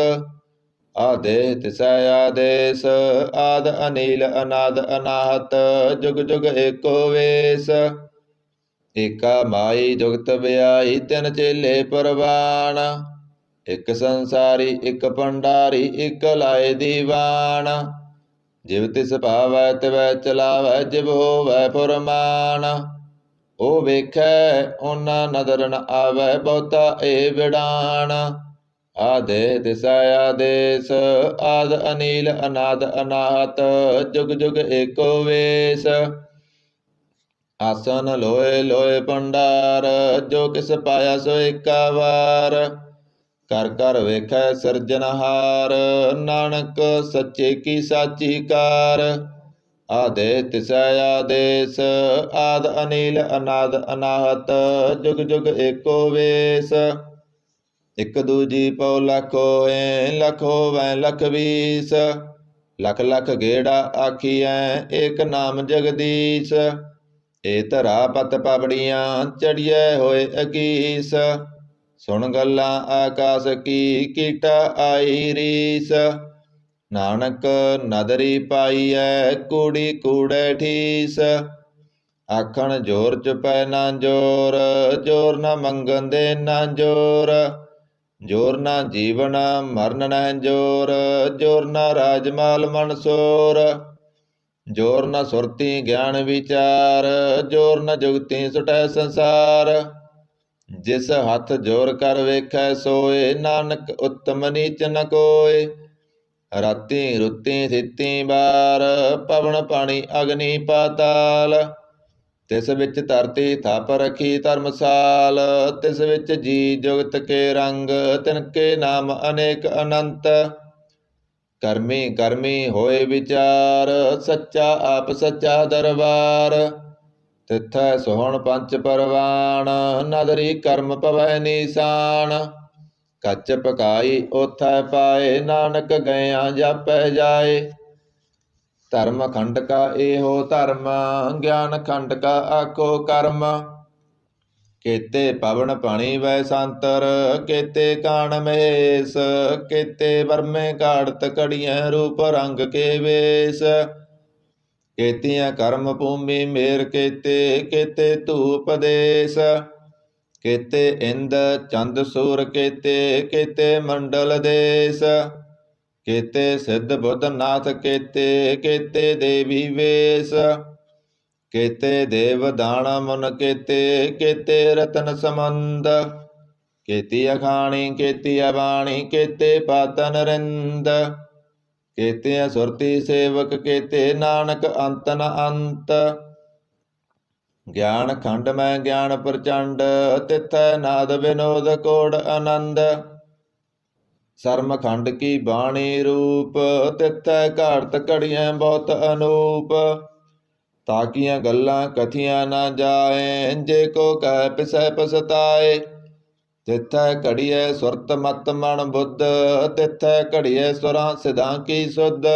ਆਦੇ ਤਿਸੈ ਆਦੇਸ, ਆਦ ਅਨੀਲ ਅਨਾਦ ਅਨਾਹਤ। ਜੁਗ ਜੁਗ ਏਕੋ ਵੇਸ। ਏਕਾ ਮਾਈ ਜੁਗਤ ਵਿਆਈ, ਤਿਨ ਚੇਲੇ ਪਰਵਾਨ। ਇਕ ਸੰਸਾਰੀ ਇਕ ਭੰਡਾਰੀ, ਇਕ ਲਾਏ ਦੀਵਾਨ। ਜਿਵ ਤਿਸ ਭਾਵੈ ਤਿਵੈ ਚਲਾਵੈ, ਜਿਵ ਹੋਵੈ ਫੁਰਮਾਨ। ਉਹ ਵੇਖੈ ਓਨਾ ਨਦਰ ਨ ਆਵੈ, ਬਹੁਤਾ ਏ ਵਿਡਾਣ। ਆਦੇ ਤਿਸੈ ਆਦੇਸ, ਆਦ ਅਨੀਲ ਅਨਾਦ ਅਨਾਹਤ। ਜੁਗ ਜੁਗ ਏਕੋ ਵੇਸ। ਆਸਨ ਲੋਏ ਲੋਏ ਭੰਡਾਰ, ਜੋ ਕਿਸ ਪਾਇਆ ਸੋ ਏਕਾ ਵਾਰ। ਕਰ ਕਰ ਵੇਖੈ ਸਿਰਜਨਹਾਰ, ਨਾਨਕ ਸੱਚੇ ਕੀ ਸਾਚੀ ਕਾਰ। ਆਦੇ ਤਿਸੈ ਆਦੇਸ, ਆਦ ਅਨੀਲ ਅਨਾਦ ਅਨਾਹਤ। ਜੁਗ ਜੁਗ ਏਕੋ ਵੇਸ। ਇਕ ਦੂਜੀ ਪਉ ਲਖ ਹੋਏ, ਲਖ ਹੋਵੈ ਲਖ ਵੀਸ। ਲਖ ਲਖ ਗੇੜਾ ਆਖੀਐ, ਏਕ ਨਾਮ ਜਗਦੀਸ਼। ਏ ਧਰਾ ਪਤ ਪਬੜੀਆਂ, ਚੜੀਐ ਹੋਏ ਅਕੀਸ। ਸੁਣ ਗੱਲਾਂ ਆਕਾਸ ਕੀ, ਕੀਟਾ ਆਈ ਰੀਸ। ਨਾਨਕ ਨਦਰੀ ਪਾਈਐ, ਕੂੜੀ ਕੂੜੈ ਠੀਸ। ਆਖਣ ਜੋਰ ਚੁਪੈ ਨਾ ਜੋਰ, ਜੋਰ ਨਾ ਮੰਗਣ ਦੇ ਨਾ ਜੋਰ। ਜੋਰ ਨਾ ਜੀਵਨ ਮਰਨ ਨਹਿ ਜੋਰ, ਜੋਰ ਨਾ ਰਾਜਮਾਲ ਮਨਸੋਰ। ਜੋਰ ਨ ਸੁਰਤੀ ਗਿਆਨ ਵਿਚਾਰ, ਜੋਰ ਨ ਜੁਗਤੀ ਸੁਟੈ ਸੰਸਾਰ। ਜਿਸ ਹੱਥ ਜੋਰ ਕਰ ਵੇਖੈ ਸੋਏ, ਨਾਨਕ ਉੱਤਮ ਨੀਚ ਨ ਕੋਇ। ਰਾਤੀ ਰੁੱਤੀ ਥਿੱਤੀ ਬਾਰ, ਪਵਨ ਪਾਣੀ ਅਗਨੀ ਪਾਤਾਲ। ਤਿਸ ਵਿੱਚ ਧਰਤੀ ਥਾਪ ਰਖੀ ਧਰਮਸਾਲ। ਤਿਸ ਵਿੱਚ ਜੀ ਜੁਗਤ ਕੇ ਰੰਗ, ਤਿਨ ਕੇ ਨਾਮ ਅਨੇਕ ਅਨੰਤ। ਕਰਮੀ ਕਰਮੀ ਹੋਏ ਵਿਚਾਰ, ਸੱਚਾ ਆਪ ਸੱਚਾ ਦਰਬਾਰ। ਤਿਥੈ ਸੋਹਣ ਪੰਚ ਪਰਵਾਣ, ਨਦਰੀ ਕਰਮ ਪਵੈ ਨੀਸਾਨ। ਕੱਚ ਪਕਾਈ ਓਥੈ ਪਾਏ, ਨਾਨਕ ਗਇਆ ਜਾਪੈ ਜਾਏ। ਧਰਮ ਖੰਡ ਕਾ ਏਹੋ ਧਰਮ, ਗਿਆਨ ਖੰਡ ਕਾ ਆਖੋ ਕਰਮ। ਕੇਤੇ ਪਵਨ ਪਾਣੀ ਵੈ ਸੰਤਰ, ਕੇਤੇ ਕਾਣ ਮਹੇਸ਼। ਕੇਤੇ ਵਰਮੇ ਘਾੜਤ ਘੜੀਐ, ਰੂਪ ਰੰਗ ਕੇ ਵੇਸ। ਕੇਤੀਆਂ ਕਰਮ ਭੂਮੀ ਮੇਰ ਕੇਤੇ, ਕੇਤੇ ਧੂਪ ਦੇਸ। ਕੇਤੇ ਇੰਦ ਚੰਦ ਸੂਰ ਕੇਤੇ, ਕੇਤੇ ਮੰਡਲ ਦੇਸ। ਕੇਤੇ ਸਿੱਧ ਬੁੱਧ ਨਾਥ ਕੇਤੇ, ਕੇਤੇ ਦੇਵੀ ਵੇਸ। ਕੇਤੇ ਦੇਵ ਦਾਣਾ ਮੁਨ ਕੇਤੇ, ਕੇਤੇ ਰਤਨ ਸਮੰਦ। ਕੇਤੀ ਅਖਾਣੀ ਕੇਤੀ ਅਬਾਣੀ, ਕੇਤੇ ਪਾਤਨ ਰਿੰਦ। ਕੇਤੇ ਸੁਰਤੀ ਸੇਵਕ ਕੇਤੇ, ਨਾਨਕ ਅੰਤ ਨ ਅੰਤ। ਗਿਆਨ ਖੰਡ ਮੈਂ ਗਿਆਨ ਪ੍ਰਚੰਡ, ਤਿਥੈ ਨਾਦ ਵਿਨੋਦ ਕੋੜ ਆਨੰਦ। ਸਰਮ ਖੰਡ ਕੀ ਬਾਣੀ ਰੂਪ, ਤਿਥੈ ਘਾੜਤ ਘੜੀਐ ਬਹੁਤ ਅਨੂਪ। ਤਾਕੀਆਂ ਗੱਲਾਂ ਕਥੀਆਂ ਨਾ ਜਾਏ, ਜੇ ਕੋ ਕਹਿ ਪਿਸੈ ਪਸਤਾਏ। ਤਿਥੈ ਘੜੀਐ ਸੁਰਤ ਮਤ ਮਨ ਬੁੱਧ, ਤਿਥੈ ਘੜੀਐ ਸੁਰਾਂ ਸਿਧਾਂ ਕੀ ਸੁਧ।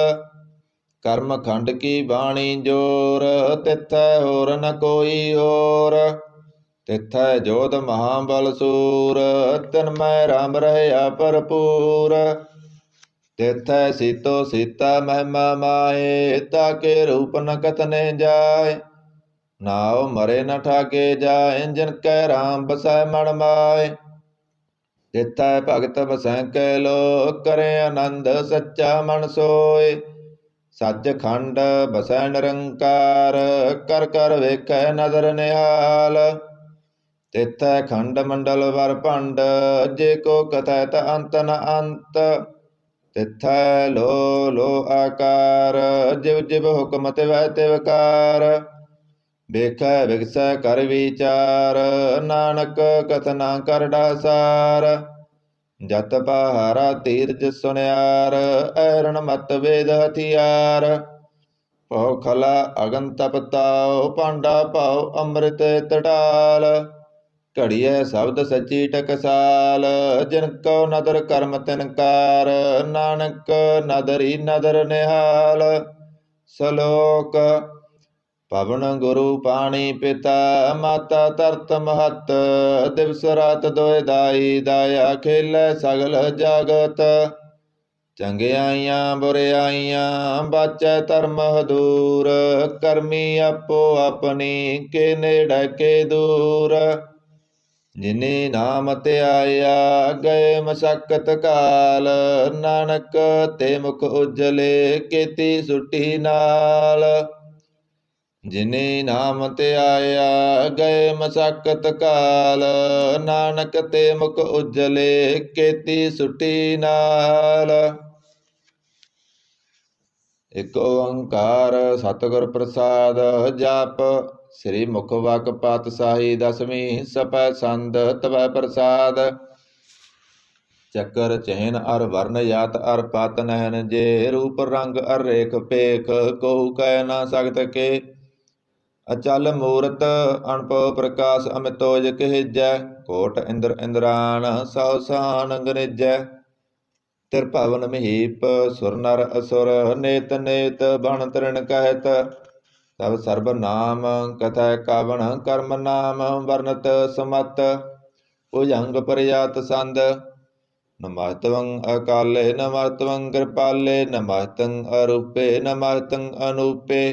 ਕਰਮ ਖੰਡ ਕੀ ਬਾਣੀ ਜੋਰ, ਤਿਥੈ ਹੋਰ ਨ ਕੋਈ ਹੋਰ। ਤਿਥੈ ਜੋਧ ਮਹਾਬਲ ਸੂਰ, ਤਿਨ ਮੈਂ ਰਾਮ ਰਹਿਆ ਭਰਪੂਰ। ਤਿਥੈ ਸੀਤੋ ਸੀਤਾ ਮਹਿਮਾ ਮਾਏ, ਤਾਕੇ ਰੂਪ ਨ ਕਥਨੇ ਜਾਏ। ਨਾਉ ਮਰੇ ਨ ਠਾਗੇ ਜਾਏ, ਜਿਨ ਕੈ ਰਾਮ ਬਸੈ ਮਨ ਮਾਏ। ਤਿਥੈ ਭਗਤ ਬਸੈ ਕੈ ਲੋ, ਕਰੇ ਆਨੰਦ ਸੱਚਾ ਮਨ ਸੋਏ। ਸੱਚ ਖੰਡ ਬਸੈ ਨਿਰੰਕਾਰ, ਕਰ ਕਰ ਵੇਖੈ ਨਦਰ ਨਿਹਾਲ। ਤਿਥੈ ਖੰਡ ਮੰਡਲ ਵਰ ਭੰਡ, ਜੇ ਕੋ ਕਥੈ ਤ ਅੰਤ ਨ ਅੰਤ। ਤਿਥੈ ਲੋ ਲੋ ਆਕਾਰ, ਜਿਵ ਜਿਵ ਹੁਕਮ ਤਿਵੈ ਤਿਵਕਾਰ। ਵੇਖੈ ਵਿਗਸੈ ਕਰ ਵਿਚਾਰ, ਨਾਨਕ ਕਥਨਾ ਕਰ ਡਾਸਾਰ। ਜਤ ਪਹਾਰਾ ਧੀਰਜ ਸੁਨਿਆਰ, ਐਰਣ ਮਤ ਵੇਦ ਹਥਿਆਰ। ਭਉ ਖਲਾ ਅਗਨ ਤਪ ਤਾਉ, ਭਾਂਡਾ ਭਾਉ ਅੰਮ੍ਰਿਤ ਤਟਾਲ। ਘੜੀਐ ਸ਼ਬਦ ਸੱਚੀ ਟਕਸਾਲ, ਜਿਨ ਕਉ ਨਦਰ ਕਰਮ ਤਿਨਕਾਰ। ਨਾਨਕ ਨਦਰੀ ਨਦਰ ਨਿਹਾਲ। ਸਲੋਕ ਪਵਨ ਗੁਰੂ ਪਾਣੀ ਪਿਤਾ, ਮਾਤਾ ਧਰਤ ਮਹਤ। ਦਿਵਸ ਰਾਤ ਦੋਇ ਦਾਈ, ਦਾਇਆ ਖੇਲੈ ਸਗਲ ਜਗਤ। ਚੰਗਿਆਈਆਂ ਬੁਰਿਆਈਆਂ, ਬਾਚੈ ਧਰਮ ਹਦੂਰ। ਕਰਮੀ ਆਪੋ ਆਪਣੀ, ਕੇ ਨੇੜੇ ਕੇ ਦੂਰ। ਜਿਨੀ ਨਾਮ ਧਿਆਇਆ, ਗਏ ਮਸਕਤ ਕਾਲ। ਨਾਨਕ ਤੇ ਮੁਖ ਉਜਲੇ, ਕੀਤੀ ਸੁਟੀ ਨਾਲ। ਜਿਨੇ ਨਾਮ ਧਿਆਇਆ, ਗਏ ਮਸਕਤ ਕਾਲ। ਨਾਨਕ ਤੇ ਮੁਖ ਉਜਲੇ, ਕੀਤੀ ਸੁਟੀ ਨਾਲ। ਇਕ ਓੰਕਾਰ ਸਤਿਗੁਰ ਪ੍ਰਸਾਦ। ਜਪ ਸ੍ਰੀ ਮੁਖ ਵਾਕ ਪਾਤਸ਼ਾਹੀ ਦਸਵੀਂ, ਸਪੈ ਸੰਦ ਤਵੈ ਪ੍ਰਸਾਦ। ਚੱਕਰ ਚੈਨ ਅਰ ਵਰਨ ਜਾਤ ਅਰ ਪਤ ਨੈਨ, ਜੇ ਰੂਪ ਰੰਗ ਅਰ ਰੇਖ ਪੇਖ, ਕਹੂ ਕਹਿ ਨਾ ਸਕਤ ਕੇ। ਅਚਲ ਮੂਰਤ ਅਣਭਉ ਪ੍ਰਕਾਸ਼ ਅਮਿਤੋਜ ਕਹਿਜੈ। ਕੋਟ ਇੰਦਰ ਇੰਦਰਾਨ ਸਉ ਸਾਨ ਗਨੇਜੈ। ਤਿਰ ਭਵਨ ਮਹੀਪ ਸੁਰ ਨਰ ਅਸੁਰ ਨੇਤ ਨੇਤ ਬਣ ਤ੍ਰਿਣ ਕਹਿਤ। ਤਬ ਸਰਬ ਨਾਮ ਕਥੈ ਕਾਵਣ ਕਰਮ ਨਾਮ ਵਰਨਤ ਸਮਤ। ਭੁਜੰਗ ਪਰਿਆਤ ਸੰਦ ਨਮਸਤਵੰ ਅਕਾਲੇ ਨਮਸਤਵੰ ਕਿਰਪਾਲੇ। ਨਮਸਤੰ ਅਰੂਪੇ ਨਮਸਤੰ ਅਨੂਪੇ।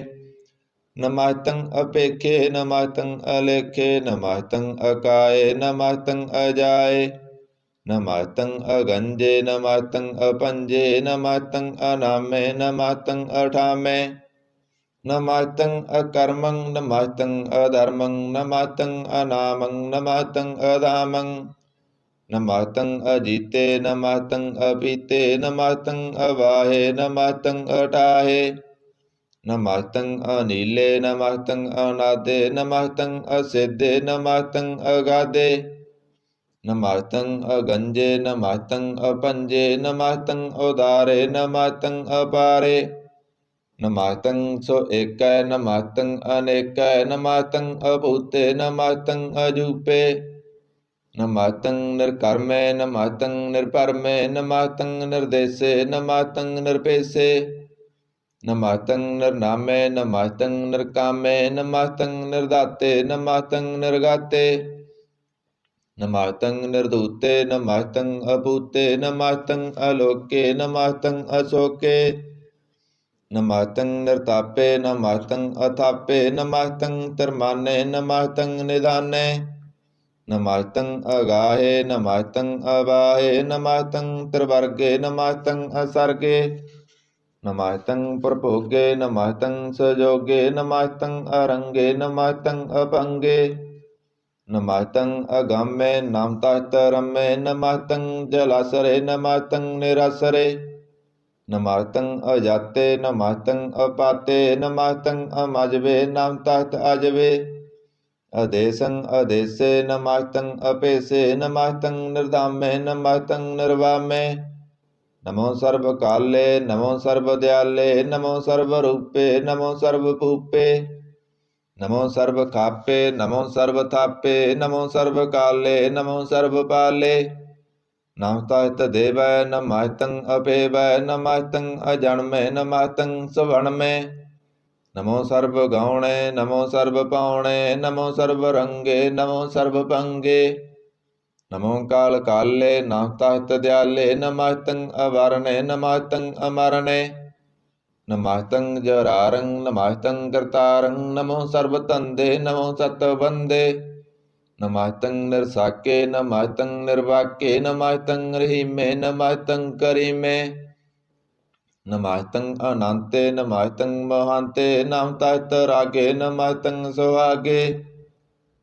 ਨਮਸਤੰ ਅਪੇਖੇ ਨਮਸਤੰ ਅਲੇਖੇ। ਨਮਸਤੰ ਅਕਾਏ ਨਮਸਤੰ ਅਜਾਏ। ਨਮਸਤੰ ਅਗੰਜੇ ਨਮਸਤੰ ਅਪੰਜੇ। ਨਮਸਤੰ ਅਨਾਮੇ ਨਮਸਤੰ ਅਠਾਮੇ। ਨਮਸਤੰ ਅਕਰਮੰ ਨਮਸਤੰ ਅਧਰਮੰ। ਨਮਸਤੰ ਅਨਾਮੰ ਨਮਸਤੰ ਅਧਾਮੰ। ਨਮਸਤੰ ਅਜੀਤੇ ਨਮਸਤੰ ਅਪੀਤੇ। ਨਮਸਤੰ ਅਵਾਹੇ ਨਮਸਤੰ ਅਟਾਹੇ। ਨਮਸਤੰ ਅਨੀਲੇ ਨਮਸਤੰ ਅਨਾਦੇ। ਨਮਸਤੰ ਅਸਿਧੇ ਨਮਸਤੰ ਅਗਾਧੇ। ਨਮਸਤੰ ਅਗੰਜੇ ਨਮਸਤੰ ਅਪੰਜੇ। ਨਮਸਤੰ ਉਦਾਰੇ ਨਮਸਤੰ ਅਪਾਰੇ। ਨਮਸਤੰ ਸੋ ਏਕੈ ਨਮਸਤੰ ਅਨੇਕੈ। ਨਮਸਤੰ ਅਭੂਤੇ ਨਮਸਤੰ ਅਜੂਪੇ। ਨਮਸਤੰ ਨਿਰਕਰਮੇ ਨਮਸਤੰ ਨਿਰਭਰਮੇ। ਨਮਸਤੰ ਨਿਰਦੇਸੇ ਨਮਸਤੰ ਨਿਰਪੇਸੇ। ਨਮਸਤੰ ਨਿਰਨਾਮੇ ਨਮਸਤੰ ਨਿਰਕਾਮੇ। ਨਮਸਤੰ ਨਿਰਦਾਤੇ ਨਮਸਤੰ ਨਿਰਗਾਤੇ। ਨਮਸਤੰ ਨਿਰਦੂਤੇ ਨਮਸਤੰ ਅਭੂਤੇ। ਨਮਸਤੰ ਅਲੋਕੇ ਨਮਸਤੰ ਅਸ਼ੋਕੇ। ਨਮਸਤੰ ਨਿਰਤਾਪੇ ਨਮਸਤੰ ਅਥਾਪੇ। ਨਮਸਤੰ ਧਰਮਾਨੇ ਨਮਸਤੰ ਨਿਦਾਨੇ। ਨਮਸਤੰ ਅਗਾਹੇ ਨਮਸਤੰ ਅਵਾਹੇ। ਨਮਸਤੰ ਤ੍ਰਿਵਰਗੇ ਨਮਸਤੰ ਅਸਰਗੇ। ਨਮਸਤੰ ਪ੍ਰਭੋਗੇ ਨਮਸਤੰ ਸਜੋਗੇ। ਨਮਸਤੰ ਅਰੰਗੇ ਨਮਸਤੰ ਅਭੰਗੇ। ਨਮਸਤੰ ਅਗੰਮੇ ਨਮ ਤਸਤ ਰੰਮੇ। ਨਮਸਤੰ ਜਲਾਸਰੇ ਨਮਸਤੰ ਨਿਰਾਸਰੇ। ਨਮਸਤੰ ਅਜਾਤੇ ਨਮਸਤੰ ਅਪਾਤੇ। ਨਮਸਤੰ ਅਮਜਵੇ ਨਮ ਤਸਤ ਅਜਵੇ। ਅਦੇਸੰ ਅਦੇਸੇ ਨਮਸਤੰ ਅਪੇਸੇ। ਨਮਸਤੰ ਨਿਰਧਾਮੇ ਨਮਸਤੰ ਨਿਰਵਾਮੇ। ਨਮੋ ਸਰਬ ਕਾਲੇ ਨਮੋ ਸਰਬ ਦਿਆਲੇ। ਨਮੋ ਸਰਬ ਰੂਪੇ ਨਮੋ ਸਰਬ ਭੂਪੇ। ਨਮੋ ਸਰਬ ਖਾਪੇ ਨਮੋ ਸਰਬ ਥਾਪੇ। ਨਮੋ ਸਰਬ ਕਾਲੇ ਨਮੋ ਸਰਬ ਪਾਲੇ। ਨਮਸਤਿ ਦੇਵੈ ਨਮਸਤੰ ਅਪੇਵੈ। ਨਮਸਤੰ ਅਜਨਮੇ ਨਮਸਤੰ ਸਵਣਮੇ। ਨਮੋ ਸਰਬ ਗਾਉਣੇ ਨਮੋ ਸਰਬ ਪਾਉਣੇ। ਨਮੋ ਸਰਬ ਰੰਗੇ ਨਮੋ ਸਰਬ ਭੰਗੇ। ਨਮੋ ਕਾਲ ਕਾਲੇ ਨਮਸਤਿ ਦਿਆਲੇ। ਨਮਸਤੰ ਅਵਰਣੇ ਨਮਸਤੰ ਅਮਰਣੇ। ਨਮਸਤੰ ਜਰਾਰੰ ਨਮਸਤੰ ਕਰਤਾਰੰ। ਨਮੋ ਸਰਬ ਧੰਦੇ ਨਮੋ ਸਤ ਬੰਦੇ। ਨਮਸਤੰ ਨਿਰਸਾਕੇ ਨਮਸਤੰ ਨਿਰਵਾਕੇ। ਨਮਸਤੰ ਰਹੀਮੇ ਨਮਸਤੰ ਕਰੀਮੇ। ਨਮਸਤੰ ਅਨੰਤੇ ਨਮਸਤੰ ਮਹਾਂਤੇ। ਨਮਸਤਿ ਰਾਗੇ ਨਮਸਤੰ ਸੁਹਾਗੇ।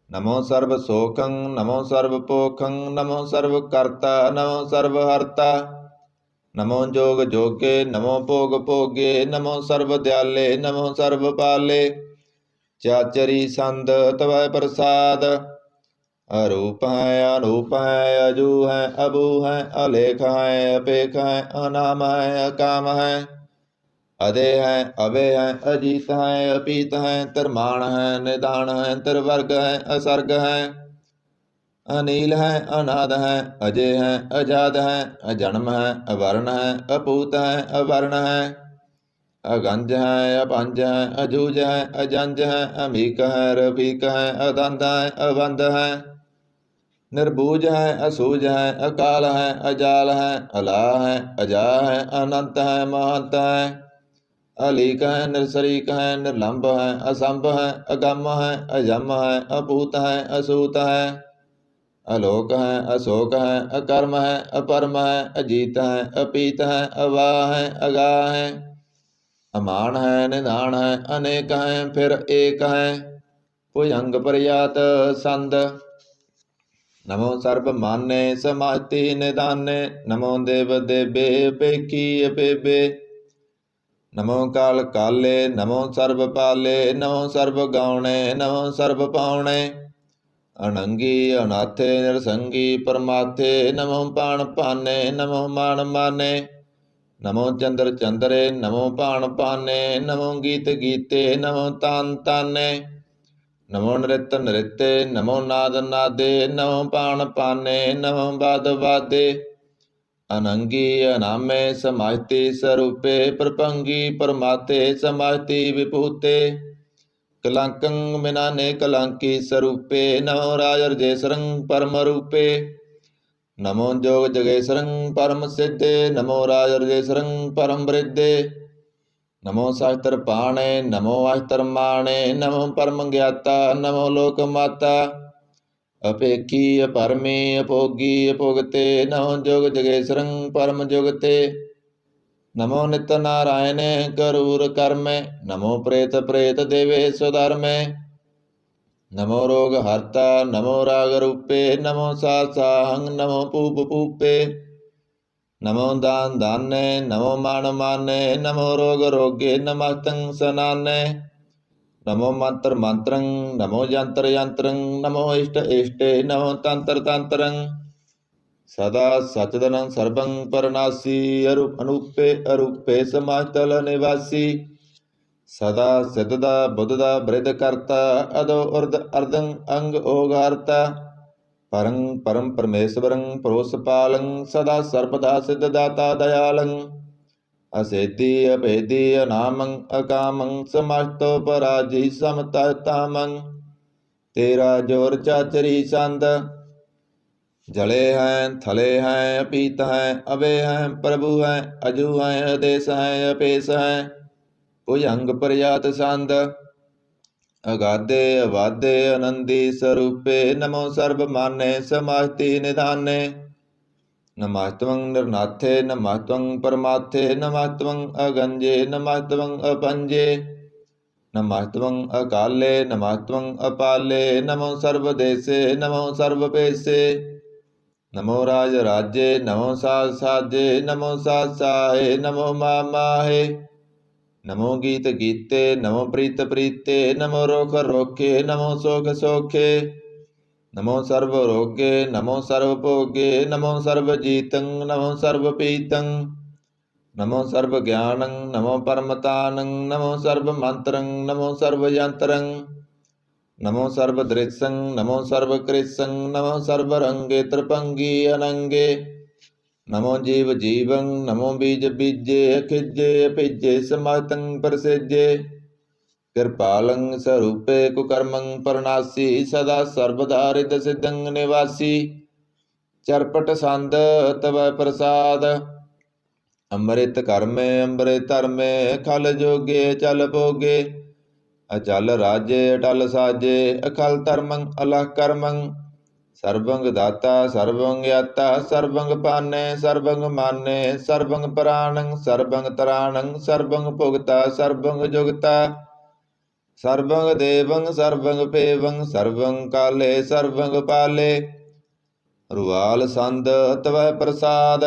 ਨਮੋ ਸਰਬ ਸੋਖੰ ਨਮੋ ਸਰਬ ਪੋਖੰ। ਨਮੋ ਸਰਬ ਕਰਤਾ ਨਮੋ ਸਰਬ ਹਰਤਾ। ਨਮੋ ਜੋਗ ਜੋਗੇ ਨਮੋ ਭੋਗ ਭੋਗੇ। ਨਮੋ ਸਰਬ ਦਿਆਲੇ ਨਮੋ ਸਰਬ ਪਾਲੇ। ਚਾਚਰੀ ਸੰਦ ਤਵੈ ਪ੍ਰਸਾਦ। ਅਰੂਪ ਹੈ ਅਨੂਪ ਹੈ ਅਜੂ ਹੈ ਅਬੂ ਹੈ। ਅਲੇਖ ਹੈ ਅਪੇਖ ਹੈ ਅਨਾਮ ਹੈ ਅਕਾਮ ਹੈ। ਅਦੇ ਹੈ ਅਵੇ ਹੈ ਅਜੀਤ ਹੈ ਅਪੀਤ ਹੈ। ਧਰਮਾਨ ਹੈ ਨਿਦਾਨ ਹੈ। ਤ੍ਰਿਵਰਗ ਹੈ ਅਸਰਗ ਹੈ। ਅਨੀਲ ਹੈ ਅਨਾਦ ਹੈ ਅਜੇ ਹੈ ਅਜਾਦ ਹੈ। ਅਜਨਮ ਹੈ ਅਵਰਨ ਹੈ ਅਪੂਤ ਹੈ ਅਵਰਨ ਹੈ। ਅਗੰਜ ਹੈ ਅਪੰਜ ਹੈ ਅਜੂਜ ਹੈ ਅਜੰਜ ਹੈ। ਅਮੀਕ ਹੈ ਰਫੀਕ ਹੈ ਅਦੰਦ ਹੈ ਅਬੰਦ ਹੈ। ਨਿਰਬੂਜ ਹੈ ਅਸੂਜ ਹੈ ਅਕਾਲ ਹੈ ਅਜਾਲ ਹੈ। ਅਲਾ ਹੈ ਅਜਾ ਹੈ ਅਨੰਤ ਹੈ ਮਹੰਤ ਹੈ। ਅਲੀਕ ਹੈ ਨਿਰਸਰੀਕ ਹੈ ਨਿਰਲੰਭ ਹੈ ਅਸੰਭ ਹੈ ਅਗੰਮ ਹੈ ਅਜਮ ਹੈ ਅਭੂਤ ਹੈ ਅਸੂਤ ਹੈ। ਅਲੋਕ ਹੈ ਅਸ਼ੋਕ ਹੈ ਅਕਰਮ ਹੈ ਅਪਰਮ ਹੈ। ਅਜੀਤ ਹੈ ਅਪੀਤ ਹੈ ਅਵਾਹ ਹੈ ਅਗਾਹ ਹੈ। ਅਮਾਨ ਹੈ ਨਿਧਾਨ ਹੈ ਅਨੇਕ ਹੈ ਫਿਰ ਏਕ ਹੈ। ਭੁਜੰਗ ਪਰਿਆਤ ਸੰਦ ਨਮੋ ਸਰਬ ਮਾਨੇ ਸਮਾਤੀ ਨਿਦਾਨੇ। ਨਮੋ ਦੇਵ ਦੇਬੇ ਅਪੇਖੀ ਅਪੇਬੇ। ਨਮੋ ਕਾਲ ਕਾਲੇ ਨਮੋ ਸਰਬ ਪਾਲੇ। ਨਮੋ ਸਰਬ ਗਾਉਣੇ ਨਮੋ ਸਰਬ ਪਾਉਣੇ। ਅਨੰਗੀ ਅਨਾਥੇ ਨਿਰਸੰਗੀ ਪਰਮਾਥੇ। ਨਮੋ ਪਾਣ ਪਾਨੇ ਨਮੋ ਮਾਨ ਮਾਨੇ। ਨਮੋ ਚੰਦਰ ਚੰਦਰੇ ਨਮੋ ਪਾਣ ਪਾਨੇ। ਨਮੋ ਗੀਤ ਗੀਤੇ ਨਮੋ ਤਾਨ ਤਾਨੇ। ਨਮੋ ਨ੍ਰਿਤ ਨ੍ਰਿਤੇ, ਨਮੋ ਨਾਦ ਨਾਦੇ, ਨਮੋ ਪਾਣ ਪਾਨੇ, ਨਮੋ ਬਾਦ ਬਾਦੇ। ਅਨੰਗੀ ਅਨਾਮੇ ਸਮਾਹਿਤੀ ਸਰੂਪੇ, ਪ੍ਰਪੰਗੀ ਪਰਮਾਤੇ ਸਮਾਹਿਤੀ ਵਿਭੂਤੇ। ਕਲੰਕੰ ਮਿਨਾਨੇ ਕਲੰਕੀ ਸਰੂਪੇ, ਨਮੋ ਰਾਜ ਰਜੇਸਰੰ ਪਰਮ ਰੂਪੇ। ਨਮੋ ਜੋਗ ਜਗੇਸਰੰ ਪਰਮ ਸਿੱਧੇ, ਨਮੋ ਰਾਜ ਰਜੇਸਰੰ ਪਰਮ ਬ੍ਰਿਧੇ। ਨਮੋ ਸਾਸਤਰ ਪਾਣੇ, ਨਮੋ ਅਸਤਰ ਮਾਣੇ, ਨਮੋ ਪਰਮ ਗਿਆਤਾ, ਨਮੋ ਲੋਕ ਮਾਤਾ। ਅਪੇਖੀ ਅਪਰਮੀ ਅਭੋਗੀ ਅਭੁਗਤੇ, ਨਮੋ ਜੋਗ ਜਗੇਸਰੰ ਪਰਮ ਜੁਗਤੇ। ਨਮੋ ਨਿਤ ਨਾਰਾਇਣੇ ਕਰੂਰ ਕਰਮੇ, ਨਮੋ ਪ੍ਰੇਤ ਪ੍ਰੇਤ ਦੇਵੇ ਸੁਧਰਮੇ। ਨਮੋ ਰੋਗ ਹਰਤਾ, ਨਮੋ ਰਾਗ ਰੂਪੇ, ਨਮੋ ਸਾਸਾਹੰ, ਨਮੋ ਪੂਪ ਪੂਪੇ। ਨਮੋ ਦਾਨ ਦਾਨੇ, ਨਮੋ ਮਾਨ ਮਾਨੇ, ਨਮੋ ਰੋਗ ਰੋਗੇ, ਨਮਸਤੰ ਸਨਾਨੇ। ਨਮੋ ਮੰਤਰ ਮੰਤਰੰ, ਨਮੋ ਯੰਤਰ ਯੰਤਰੰ, ਨਮੋ ਇਸ਼ਟ ਇਸ਼ਟੇ, ਨਮੋ ਤੰਤਰ ਤੰਤਰੰ। ਸਦਾ ਸਚਦਨੰ ਸਰਬੰ ਪਰਨਾਸੀ, ਅਨੂਪੇ ਅਰੂਪੇ ਸਮਾਜਤਲ ਨਿਵਾਸੀ। ਸਦਾ ਸਿੱਧ ਦਾ ਬੁੱਧ ਦਾ ਬ੍ਰਿਧ ਕਰਤਾ, ਅਦੋ ਉਰਧ ਅਰਧੰ ਅੰਗ ਓਗਾਰਤਾ। ਪਰੰ ਪਰਮ ਪਰਮੇਸ਼ਵਰੰ ਪਰੋਸ ਪਾਲੰ, ਸਦਾ ਸਰਬਦਾ ਸਿੱਧ ਦਾਤਾ ਦਇਆਲੰ। ਅਸੇਧੀ ਅਭੇਦੀ ਅਨਾਮੰ ਅਕਾਮੰ, ਸਮਸਤੋ ਪਰਾਜੀ ਸਮਤਾ ਤਾਮੰ। ਤੇਰਾ ਜੋਰ ਚਾਚਰੀ ਸੰਦ, ਜਲੇ ਹੈ ਥਲੇ ਹੈ ਅਪੀਤ ਹੈ ਅਵੇ ਹੈ, ਪ੍ਰਭੂ ਹੈ ਅਜੂ ਹੈ ਆਦੇਸ ਹੈ ਅਪੇਸ ਹੈ। ਭੁਜੰਗ ਪ੍ਰਯਾਤ ਸੰਦ, ਅਗਾਧੇ ਅਵਾਧੇ ਆਨੰਦੀ ਸਰੂਪੇ, ਨਮੋ ਸਰਬ ਮਾਨੇ ਸਮਾਹਿਤੀ ਨਿਧਾਨੇ। ਨਮਸਤਵੰ ਨਿਰਨਾਥੇ, ਨਮਸਤਵੰ ਪਰਮਾਥੇ, ਨਮਸਤਵੰ ਅਗੰਜੇ, ਨਮਸਤਵੰ ਅਪੰਜੇ। ਨਮਸਤਵੰ ਅਕਾਲੇ, ਨਮਸਤਵੰ ਅਪਾਲੇ, ਨਮੋ ਸਰਬ ਦੇਸੇ, ਨਮੋ ਸਰਬ ਭੇਸੇ। ਨਮੋ ਰਾਜ ਰਾਜੇ, ਨਮੋ ਸਾਜ ਸਾਜੇ, ਨਮੋ ਸਾਜ ਸਾਹੇ, ਨਮੋ ਮਾ ਮਾਹੇ। ਨਮੋ ਗੀਤ ਗੀਤੇ, ਨਮੋ ਪ੍ਰੀਤ ਪ੍ਰੀਤੇ, ਨਮੋ ਰੋਖ ਰੋਖੇ, ਨਮੋ ਸੋਖ ਸੋਖੇ। ਨਮੋ ਸਰਬ ਰੋਗੇ, ਨਮੋ ਸਰਬ ਭੋਗੇ, ਨਮੋ ਸਰਬ ਜੀਤੰ, ਨਮੋ ਸਰਬ ਪੀਤੰ। ਨਮੋ ਸਰਬ ਗਿਆਨੰ, ਨਮੋ ਪਰਮਤਾਨੰ, ਨਮੋ ਸਰਬ ਮੰਤਰੰ, ਨਮੋ ਸਰਬ ਯੰਤਰੰ। ਨਮੋ ਸਰਬ ਦ੍ਰਿਸ਼ੰ, ਨਮੋ ਸਰਬ ਕ੍ਰਿਸ਼ੰ, ਨਮੋ ਸਰਬ ਰੰਗੇ ਤ੍ਰਿਪੰਗੀ ਅਨੰਗੇ। ਨਮੋ ਜੀਵ ਜੀਵੰ, ਨਮੋ ਬੀਜ ਬੀਜੇ, ਅਖਿਜੇ ਅਭਿਜੇ, ਸਮਸਤੰ ਪ੍ਰਸਿਜੇ। ਕਿਰਪਾਲੰ ਸਰੂਪੇ ਕੁਕਰਮੰ ਪਰਨਾਸੀ, ਸਦਾ ਸਰਬਦਾ ਰਿਦ ਸਿद्धੰ ਨਿਵਾਸੀ। ਚਰਪਟ ਸੰਦ ਤਵੈ ਪ੍ਰਸਾਦ, ਅੰਮ੍ਰਿਤ ਕਰਮੇ ਅੰਮ੍ਰਿਤ ਧਰਮੇ, ਖਲ ਜੋਗੇ ਚਲ ਭੋਗੇ। ਅਚਲ ਰਾਜੇ ਅਟਲ ਸਾਜੇ, ਅਖਲ ਧਰਮੰ ਅਲਖ ਕਰਮੰ। ਸਰਬੰਗ ਦਾਤਾ ਸਰਬੰਗ ਗਿਆਤਾ, ਸਰਬੰਗ ਪਾਨੇ ਸਰਬੰਗ ਮਾਨੇ, ਸਰਬੰਗ ਪ੍ਰਾਣੰ ਸਰਬੰਗ ਤਰਾਣੰ, ਸਰਬੰਗ ਭੁਗਤਾ ਸਰਬੰਗ ਜੁਗਤਾ। ਸਰਬੰਗ ਦੇਵੰ ਸਰਬੰਗ ਭੇਵੰ, ਸਰਬੰਗ ਕਾਲੇ ਸਰਬੰਗ ਪਾਲੇ। ਰੁਵਾਲ ਸੰਦ ਤਵੈ ਪ੍ਰਸਾਦ,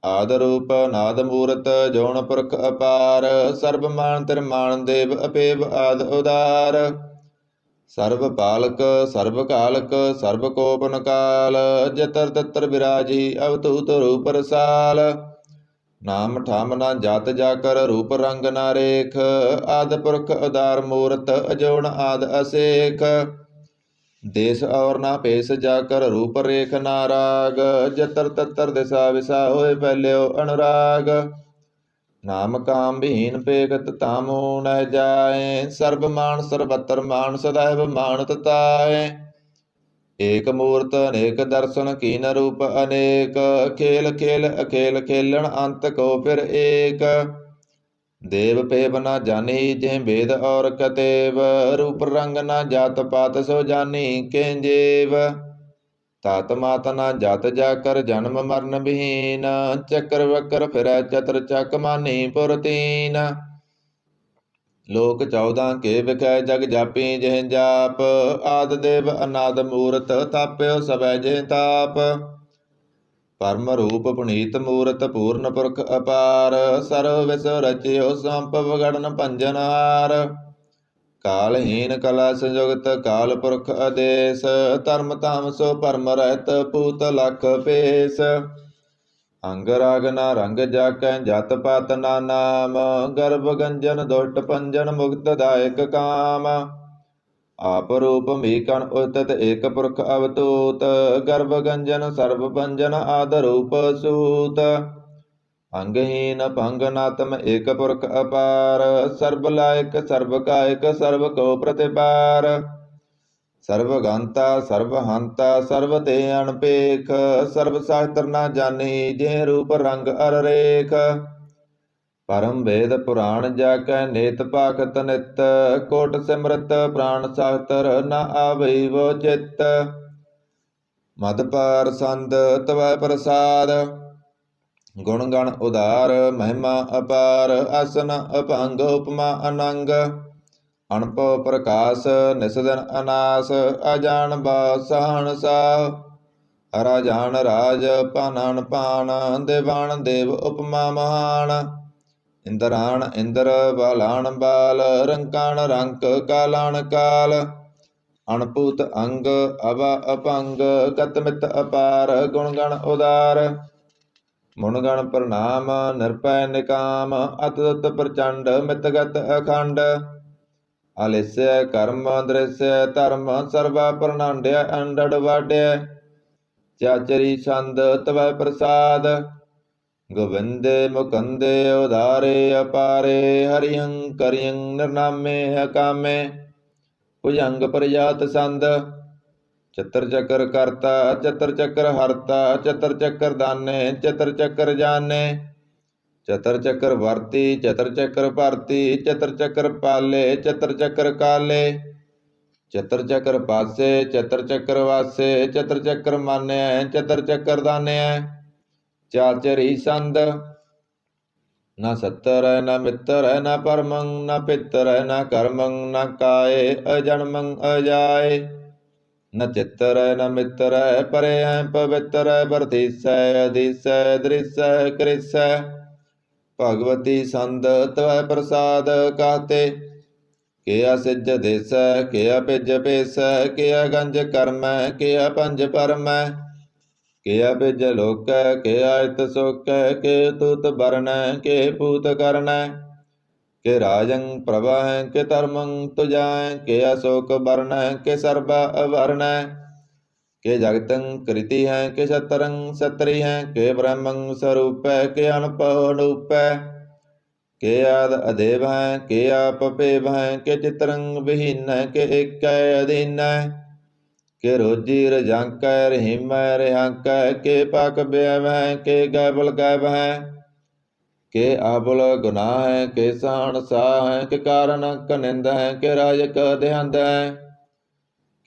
ਆਦ ਰੂਪ ਨਾਦ ਮੂਰਤ ਜੋਨ ਪੁਰਖ ਅਪਾਰ। ਸਰਬ ਮਾਨ ਤਿਰਮਾਨ ਦੇਵ ਅਪੇਵ ਆਦ ਉਦਾਰ। ਸਰਬ ਪਾਲਕ ਸਰਬ ਕਾਲਕ, ਸਰਬ ਕੋਪਨ ਕਾਲ। ਜਤਰ ਤਤਰ ਬਿਰਾਜੀ ਅਵਤੂਤ ਰੂਪ ਰਸਾਲ। ਨਾਮ ਠਾਮ ਨਾ ਜਾਤ ਜਾਕਰ, ਰੂਪ ਰੰਗ ਨਾ ਰੇਖ। ਆਦ ਪੁਰਖ ਉਦਾਰ ਮੂਰਤ, ਅਜੋਨ ਆਦ ਅਸੇਖ। ਦੇਸ ਔਰ ਨਾ ਭੇਸ ਜਾਕਰ, ਰੂਪ ਰੇਖ ਨਾ ਰਾਗ। ਜਤਰ ਤਤਰ ਦਿਸਾ ਵਿਸਾ, ਹੋਏ ਫੈਲਿਓ ਅਨੁਰਾਗ। ਨਾਮ ਕਾਮ ਬਹੀਨ ਪੇਖਤ ਤਾਮੋ ਨਹਿ ਜਾਏ। ਸਰਬ ਮਾਨ ਸਰਬਤਰ ਮਾਨ, ਸदैव ਮਾਨਤ ਤਾਏ। ਏਕ ਮੂਰਤ ਅਨੇਕ ਦਰਸ਼ਨ, ਕੀਨ ਰੂਪ ਅਨੇਕ। ਖੇਲ ਖੇਲ ਅਖੇਲ ਖੇਲਣ, ਅੰਤ ਕੋ ਫਿਰ ਏਕ। ਦੇਵ ਭੇਬ ਨਾ ਜਾਣੀ, ਜਿਹ ਭੇਦ ਔਰ ਕਤੇਵ। ਰੂਪ ਰੰਗ ਨਾ ਜਾਤ ਪਾਤ, ਸੋ ਜਾਣੀ ਕਿੰਜੇਵ। ਤਤ ਮਾਤ ਨਾ ਜਤ ਜਾਕਰ, ਜਨਮ ਮਰਨ ਬਹੀਨ। ਚੱਕਰ ਵਕਰ ਫਿਰੈ ਚਤਰ ਚੱਕ, ਮਾਨੀ ਪੁਰ ਤੀਨ। ਲੋਕ 14 ਕੇ ਵਿਖੈ, ਜਗ ਜਾਪੀ ਜਿਹ ਜਾਪ। ਆਦ ਦੇਵ ਅਨਾਦ ਮੂਰਤ, ਤਾਪਿਓ ਸਭੈ ਜਿਹ ਤਾਪ। ਪਰਮ ਰੂਪ ਪੁਨੀਤ ਮੂਰਤ, ਪੂਰਨ ਪੁਰਖ ਅਪਾਰ। ਸਰਵ ਵਿਸਵ ਰਚਿਓ, ਸੰਭਵ ਗੜਨ ਭੰਜਨ ਹਾਰ। ਕਾਲਹੀਨ ਕਲਾ ਸੰਯੁਗਤ, ਕਾਲ ਪੁਰਖ ਆਦੇਸ। ਧਰਮ ਧਾਮ ਸੋ ਭਰਮ ਰਹਿਤ, ਪੂਤ ਲਖ ਭੇਸ। ਅੰਗ ਰਾਗ ਨਾ ਰੰਗ ਜਾਕੈ, ਜਤ ਪਾਤ ਨਾ ਨਾਮ। ਗਰਭ ਗੰਜਨ ਦੁਸ਼ਟ ਭੰਜਨ, ਮੁਕਤ ਦਾਇਕ ਕਾਮ। आप रूप मीकण उतत एक पुरख अवतूत गर्भ गंजन सर्व भंजन आद रूप सूत अंगहीन भंगनात्म एक पुरख अपार सर्व लायक सर्व कायक सर्व को प्रतिपार सर्व गंता सर्व हंता सर्व ते अनपेख सर्व शास्त्र न जानी जे रूप रंग अर रेख परम वेद पुराण जाकै नेत पाखत नित कोट सिमरत प्राण सास्त्र न आवै वो चित्त मद पार संद तवै प्रसाद गुण गण उदार महिमा अपार आसन अभंग उपमा अनंग अणप प्रकाश निसदन अनास अजान बासहन साह राजान राज पानन पान देवान देव उपमा महान इंद्राण इंद्र बालान बाल रंकान रंक कालान काल अणपूत अंग अवा अपंग गतमित अपार गुणगण उदार मुणगण प्रणाम निरपय निकाम अतुत प्रचंड मितगत अखंड आलिस्य कर्म दृश्य धर्म सर्वा प्रणांड्य अंडड़ वाड्य चाचरी छंद तवै प्रसाद गोविंदे मुकुंदे उदारे अपारे हरियं करियं निर्नामे अकामे भुजंग प्रजात संद चतर चक्र करता चतर चक्र हरता चतर चक्र दाने चतर चक्र जाने चतर चक्र वर्ती चतर चक्र भरती चतर चक्र पाले चतर चक्र काले चतर चक्र पासे चतर चक्र वासे चतर चक्र मान्य चतर चक्र दान्य चाचरी संद न सत्तर न मित्र न परमं न पितर न कर्मं न काय अजन्मं अजाय न चित्र न मित्र परे पवित्र वर्तिस अधिस दृश्य कृस भगवती संद तवै प्रसाद कहते किया सिज देस किया पिज पेस किया गंज कर्म किया पंज परम किया बिज लोक के आयत सुख के तूत बरन के पूत करन के राजं प्रभा के धर्मं तुजाय के अशोक बरन के सर्वा अवर्ण के जगतं कृति है के सतरं सत्री है के ब्रह्मं स्वरूप के अनूप के आद अदेव है के आप पेव है के चित्रं विहीन के एक अधीन के रोजी रजांक रहीम रिहांक के पाक व्यव है के गैबल गैब है के आबुल गुनाह है के सहन साह है के कारण कनिंद है के राजक देहंद है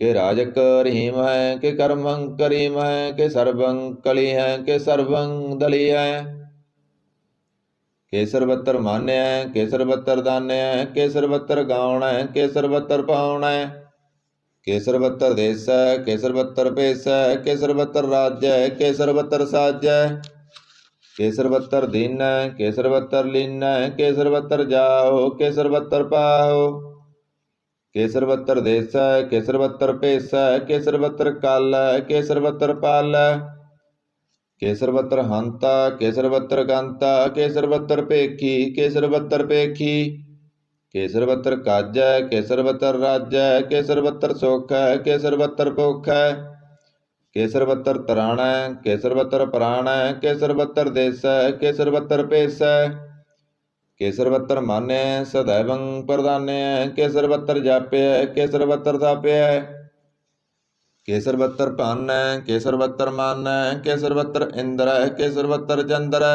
के राजक रहीम है के कर्मं करीम है के सर्वं कली है के सर्वं दली है के सर्वत्र मान्य है के सर्वत्र दान्य है के सर्वत्र गाउण है के सर्वत्र पाउण है के सर्वत्र देश के सर्वत्र पेश के सर्वत्र राज्य के सर्वत्र साज्य के सर्वत्र दीन के सर्वत्र लीन के सर्वत्र जाओ के सर्वत्र पाओ के सर्वत्र देश के सर्वत्र पेश के सर्वत्र काल के सर्वत्र पाल के सर्वत्र हंता के सर्वत्र गंता के सर्वत्र पेखी के सर्वत्र पेखी के सर्वत्र काज के सर्वत्र राज्य के सर्वत्र सुख के सर्वत्र भुख के सर्वत्र तराण के सर्वत्र प्राण के सर्वत्र देश के सर्वत्र पेश के सर्वत्र मान्य सदैवं प्रधान्य के सर्वत्र जाप्य के सर्वत्र थाप्य के सर्वत्र पान के सर्वत्र मान के सर्वत्र इंद्र के सर्वत्र चंद्र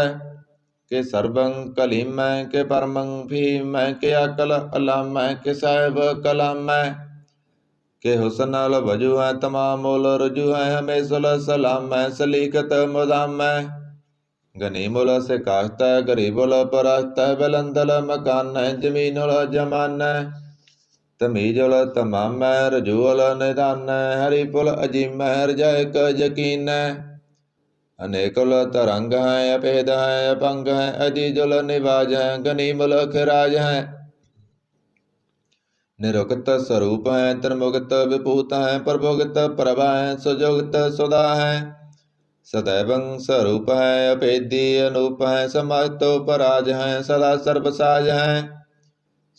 के सर्वं कलीम के परमं भीम के अकल अलाम के साहिब कलाम के हुसन अल वजू है तमाम उल रुजू है हमेशुल सलाम सलीकत मुदाम गनीमुल से काश्त गरीबुल परस्त बुलंदल मकान जमीनुल जमान तमीजुल तमाम रजूल निदान हरिपुल अजीम रजायक यकीन अनेकुल तरंग है अभेद है अपंग है अजीजुल निवाज है गनीमुल खिराज है निरुक्त स्वरूप है त्रिमुक्त विभूत है प्रभुगत प्रभा है सुजुगत सुधा है सदैवं स्वरूप है अभेदी अनूप है समातो पराज है सदा सर्वसाज है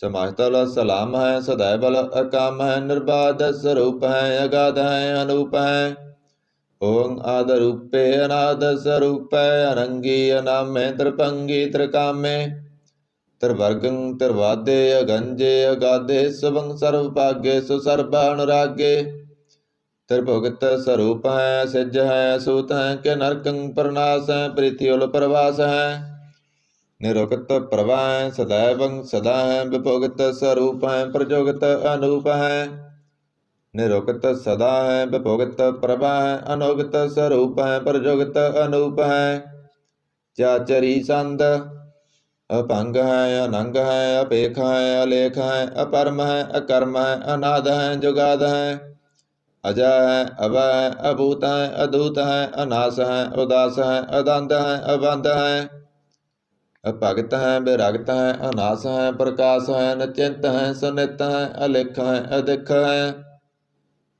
समाजतल सलाम है सदैव अकाम है, निर्बाध स्वरूप है अगाध है अनूप है। ओं आद रूपे अनाद स्वरूप अनंगी अनामे त्रिपंगी त्रिकामे। त्रिवर्गं त्रिवादे अगंजे अगाधे शुभं सर्वभाग्ये सुसर्वानुरागे। त्रिभुगत स्वरूप है सिज है सूत है के नरकं प्रनाश है प्रीतियुल प्रवास है। निरुक्त प्रभा है सदैवं सदा है विभुगत स्वरूप है प्रजोगत अनूप है। निरुक्त सदा है विभुगत प्रभा है अनुगत स्वरूप है प्रजोगत अनूप है। चाचरी संद अपंग है अनंग है अपेख है अलेख है अपरम है अकर्म है अनाद है जुगाद है। अजय है अभय है अभूत है अधूत है अनास है उदास है अदंत है अबंध है। अभगत है विरगत है अनास है प्रकाश है निश्चिंत है सुनित है अलिख है अधिक है।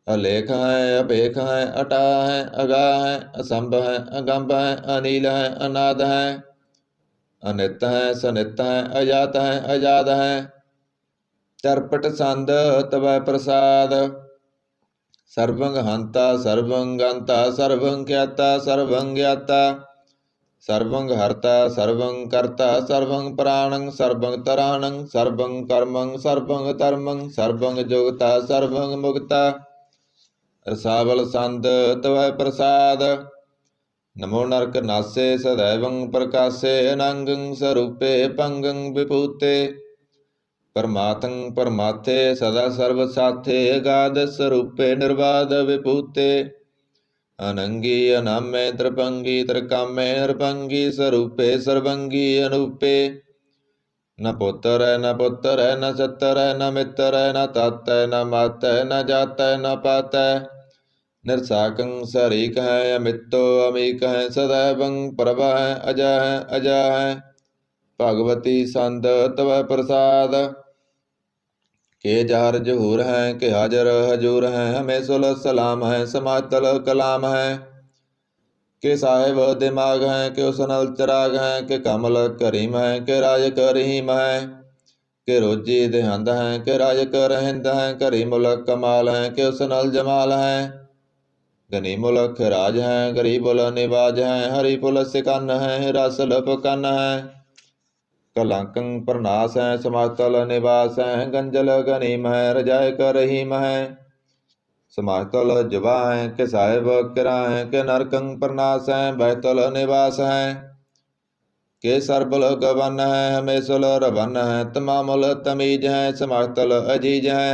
अलेख है अपेख है अटा है अगा है असंभ है अगंभ है अनील है अनाद है। अनित है सनित है अजात है अजाद है। चरपट संद तव प्रसाद सर्वं हंता सर्वं गंता सर्वं ख्याता सर्वं ज्ञाता। सर्वं हर्ता सर्वं कर्ता सर्वं प्राणं सर्वं तराणं सर्वं कर्मं सर्वं धर्मं सर्वं जुगता सर्वं मुक्ता। रसावल संद तव प्रसाद नमो नरक नासे सदैवं प्रकाशे अनंगं स्वरूपे पंगं विभूते। परमाथं परमाथे सदा सर्व साथे अगाध स्वरूपे निर्बाध विभूते। अनंगी अनामे त्रिपंगी त्रिकामे नृपंगी स्वरूपे सर्वंगी अनूपे। न पुत्र है न पुत्र है न सत्तर है न मित्र है न तात है न मात है न जात है न पात है। निर्साकं शरीक है अमितो अमीक है सदैवं प्रभा है अजय है अजय है। भगवती संद तव प्रसाद के जार जहूर है के हाजर हजूर है हमें सुल सलाम है समातल कलाम है। के साहिब दिमाग है के उसनल चराग है के कमल करीम है के राज करीम है। के रोजी देहंद है के राज करहिंद है करी मुलक कमाल है के उसनल जमाल है। गनी मुलक राज है गरीबुल निवाज है हरि पुल सिकन है रसल पकन है। कलंकं प्रनाश है समातल निवास है गंजल गनीम है रजाय कर रहीम है। समातल जुबा है के साहिब किरा है के नरकं प्रनाश है बहतल निवास है। के सरबल गवन है हमेशुल रवन है तमामुल तमीज है समातल अजीज है।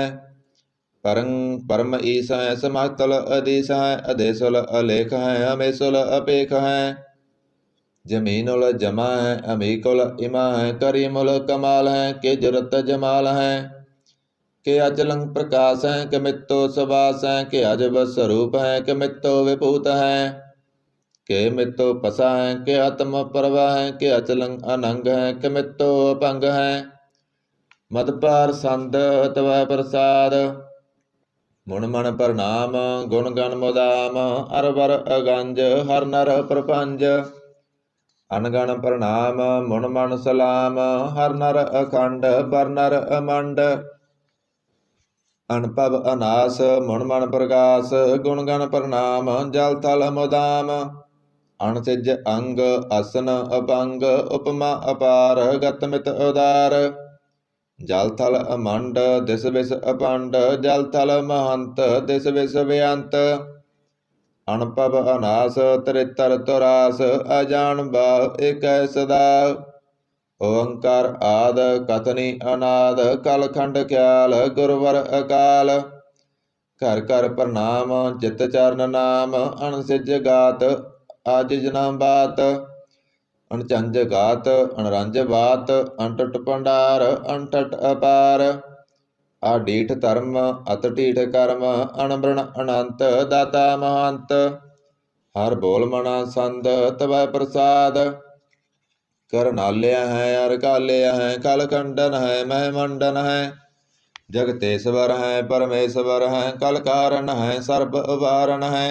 परं परम ईस है समातल अधीश है अधेशुल अलेख है हमेशुल अपेख है। जमीनुल जमा है अमीकुल इमा है करीमुल कमाल है के जरत जमाल है। के अचलं प्रकाश है के मित्तो सुबास है के अजब स्वरूप है के मित्तो विभूत है। के मित्तो पसा है के आत्म प्रभा है के अचलं अनंग है के मित्तो अपंग है। मदपार संद तव प्रसाद मुन मन प्रणाम गुण गण मुदाम अरबर अगंज हर नर प्रपंज। अनगण प्रणाम मुन मन सलाम हर नर अखंड बर नर अमंड। अनपव अनास मुन मन प्रकाश गुण गण प्रणाम जल थल मुदाम। अणसिज अंग असन अपंग उपमा अपार गतमित उदार। जल थल अमंड दिस विस अपंड जल थल महंत दिस विस बेअंत। अनपव अनास त्रितर तुरास अजान भाव एक सदा। ओंकार आद कथनी अनाद कलखंड ख्याल गुरवर अकाल। कर कर प्रणाम चित चरण नाम अणसिज गात आजिज नाम बात। अणचंज गात अणरंज बात अणटट भंडार अणठट अपार। आडीठ धर्म अतडीठ कर्म अणबृण अनंत दाता महंत। हर बोल मना संद तव प्रसाद कर नालिया है अरकालिया है कलखंडन है महमंडन है। जगतेश्वर है परमेश्वर है कल कारण है सर्ब उबारण है।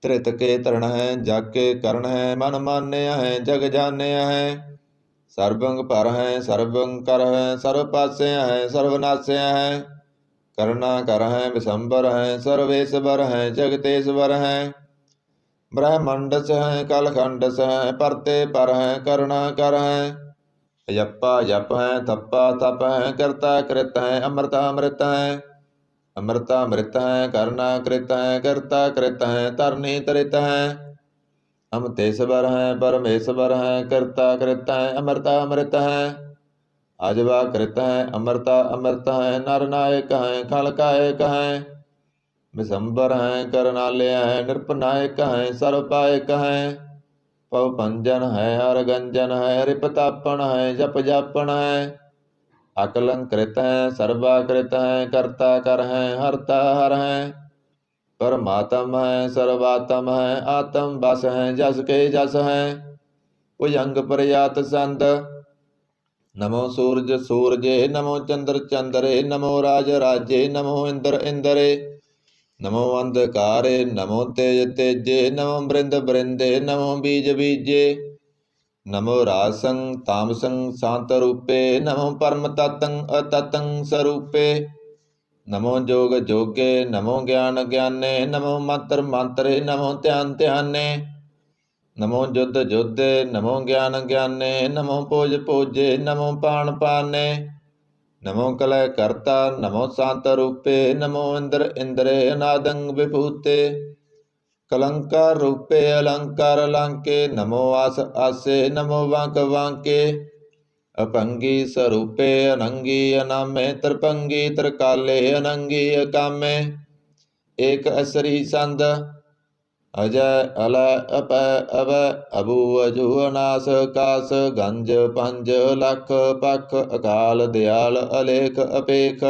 त्रित के तरण है जग के करण है मन मान्य है जग जान्य है। ਸਰਬੰਗ ਭਰ ਹੈ ਸਰਬੰਗ ਕਰ ਹੈ ਸਰਬ ਪਾਸੇ ਹੈ ਸਰਬ ਨਾਸੇ ਹੈ ਕਰਨਾ ਕਰ ਹੈ ਵਿਸੰਬਰ ਹੈ ਸਰਵੇਸ਼ਵਰ ਹੈ ਜਗਤੇਸ਼ਵਰ ਹੈ ਬ੍ਰਹਮੰਡਸ ਹੈ ਕਲਖੰਡਸ ਹੈ ਪਰਤੇ ਪਰ ਹੈ ਕਰਣਾ ਕਰ ਹੈ ਜਪਾ ਜਪ ਹੈ ਤਪਾ ਤਪ ਹੈ ਕਰਤਾ ਕ੍ਰਿਤ ਹੈ ਅੰਮ੍ਰਿਤਾ ਅੰਮ੍ਰਿਤ ਹੈ ਅੰਮ੍ਰਿਤਾ ਅੰਮ੍ਰਿਤ ਹੈ ਕਰਨਾ ਕ੍ਰਿਤ ਹੈ ਕਰਤਾ ਕ੍ਰਿਤ ਹੈ ਧਰਨੀ ਤ੍ਰਿਤ ਹੈ ਅਮਤੇਸ਼ਵਰ ਹੈ ਪਰਮੇਸ਼ਵਰ ਹੈ ਕਰਤਾ ਕ੍ਰਿਤ ਹੈ ਅੰਮ੍ਰਿਤਾ ਅੰਮ੍ਰਿਤ ਹੈ ਅਜਵਾ ਕ੍ਰਿਤ ਹੈ ਅੰਮ੍ਰਿਤਾ ਅੰਮ੍ਰਿਤ ਹੈ ਨਰ ਨਾਇਕ ਹੈ ਖਲਕਾਇਕ ਹੈ ਵਿਸੰਬਰ ਹੈ ਕਰਨਾਲਿਆ ਹੈ ਨਿਰਪਨਾਇਕ ਹੈ ਸਰਪਾਇਕ ਹੈ ਪਉ ਪੰਜਨ ਹੈ ਹਰ ਗੰਜਨ ਹੈ ਰਿਪਤਾਪਣ ਹੈ ਜਪ ਜਾਪਣ ਹੈ ਅਕਲੰਕ੍ਰਿਤ ਹੈ ਸਰਬਾਕ੍ਰਿਤ ਹੈ ਕਰਤਾ ਕਰ ਹੈ ਹਰਤਾ ਹਰ ਹੈ ਪਰਮਾਤਮ ਹੈ ਸਰਵਾਤਮ ਹੈ ਆਤਮ ਬਸ ਹੈ ਜਸ ਕੇ ਜਸ ਹੈ ਭੁਜੰਗ ਪ੍ਰਯਾਤ ਸੰਤ ਨਮੋ ਸੂਰਜ ਸੂਰਜੇ ਨਮੋ ਚੰਦਰ ਚੰਦਰੇ ਨਮੋ ਰਾਜ ਰਾਜੇ ਨਮੋ ਇੰਦਰ ਇੰਦਰੇ ਨਮੋ ਅੰਧਕਾਰੇ ਨਮੋ ਤੇਜ ਤੇਜੇ ਨਮੋ ਬ੍ਰਿੰਦ ਬ੍ਰਿੰਦੇ ਨਮੋ ਬੀਜ ਬੀਜੇ ਨਮੋ ਰਾਸੰ ਤਾਮਸੰ ਸ਼ਾਂਤ ਰੂਪੇ ਨਮੋ ਪਰਮ ਤਤੰ ਅਤਤੰ ਸਰੂਪੇ ਨਮੋ ਜੋਗ ਜੋਗੇ ਨਮੋ ਗਿਆਨ ਗਿਆਨੇ ਨਮੋ ਮੰਤਰ ਮੰਤਰੇ ਨਮੋ ਧਿਆਨ ਧਿਆਨੇ ਨਮੋ ਜੁਧ ਜੋਧੇ ਨਮੋ ਗਿਆਨ ਗਿਆਨੇ ਨਮੋ ਪੂਜ ਪੂਜੇ ਨਮੋ ਪਾਣ ਪਾਨੇ ਨਮੋ ਕਲੈ ਕਰਤਾ ਨਮੋ ਸ਼ਾਂਤ ਰੂਪੇ ਨਮੋ ਇੰਦਰ ਇੰਦਰੇ ਅਨਾਦੰ ਵਿਭੂਤੇ ਕਲੰਕਾਰ ਰੂਪੇ ਅਲੰਕਾਰ ਅਲੰਕੇ ਨਮੋ ਆਸ ਆਸੇ ਨਮੋ ਵਾਂਕ ਵਾਂਕੇ ਅਪੰਗੀ ਸਰੂਪੇ ਅਨੰਗੀ ਅਨਾਮੇ ਤਰਪੰਗੀ ਤਰਕਾਲੇ ਅਨੰਗੀ ਅਕਾਮੇ ਏਕ ਅਸਰੀ ਸੰਦ ਅਜੈ ਅਲੈ ਅਪੈ ਅਵੈ ਅਬੂ ਅਜੂ ਅਨਾਸ ਕਾਸ ਗੰਜ ਪੰਜ ਲੱਖ ਪਖ ਅਕਾਲ ਦਿਆਲ ਅਲੇਖ ਅਪੇਖ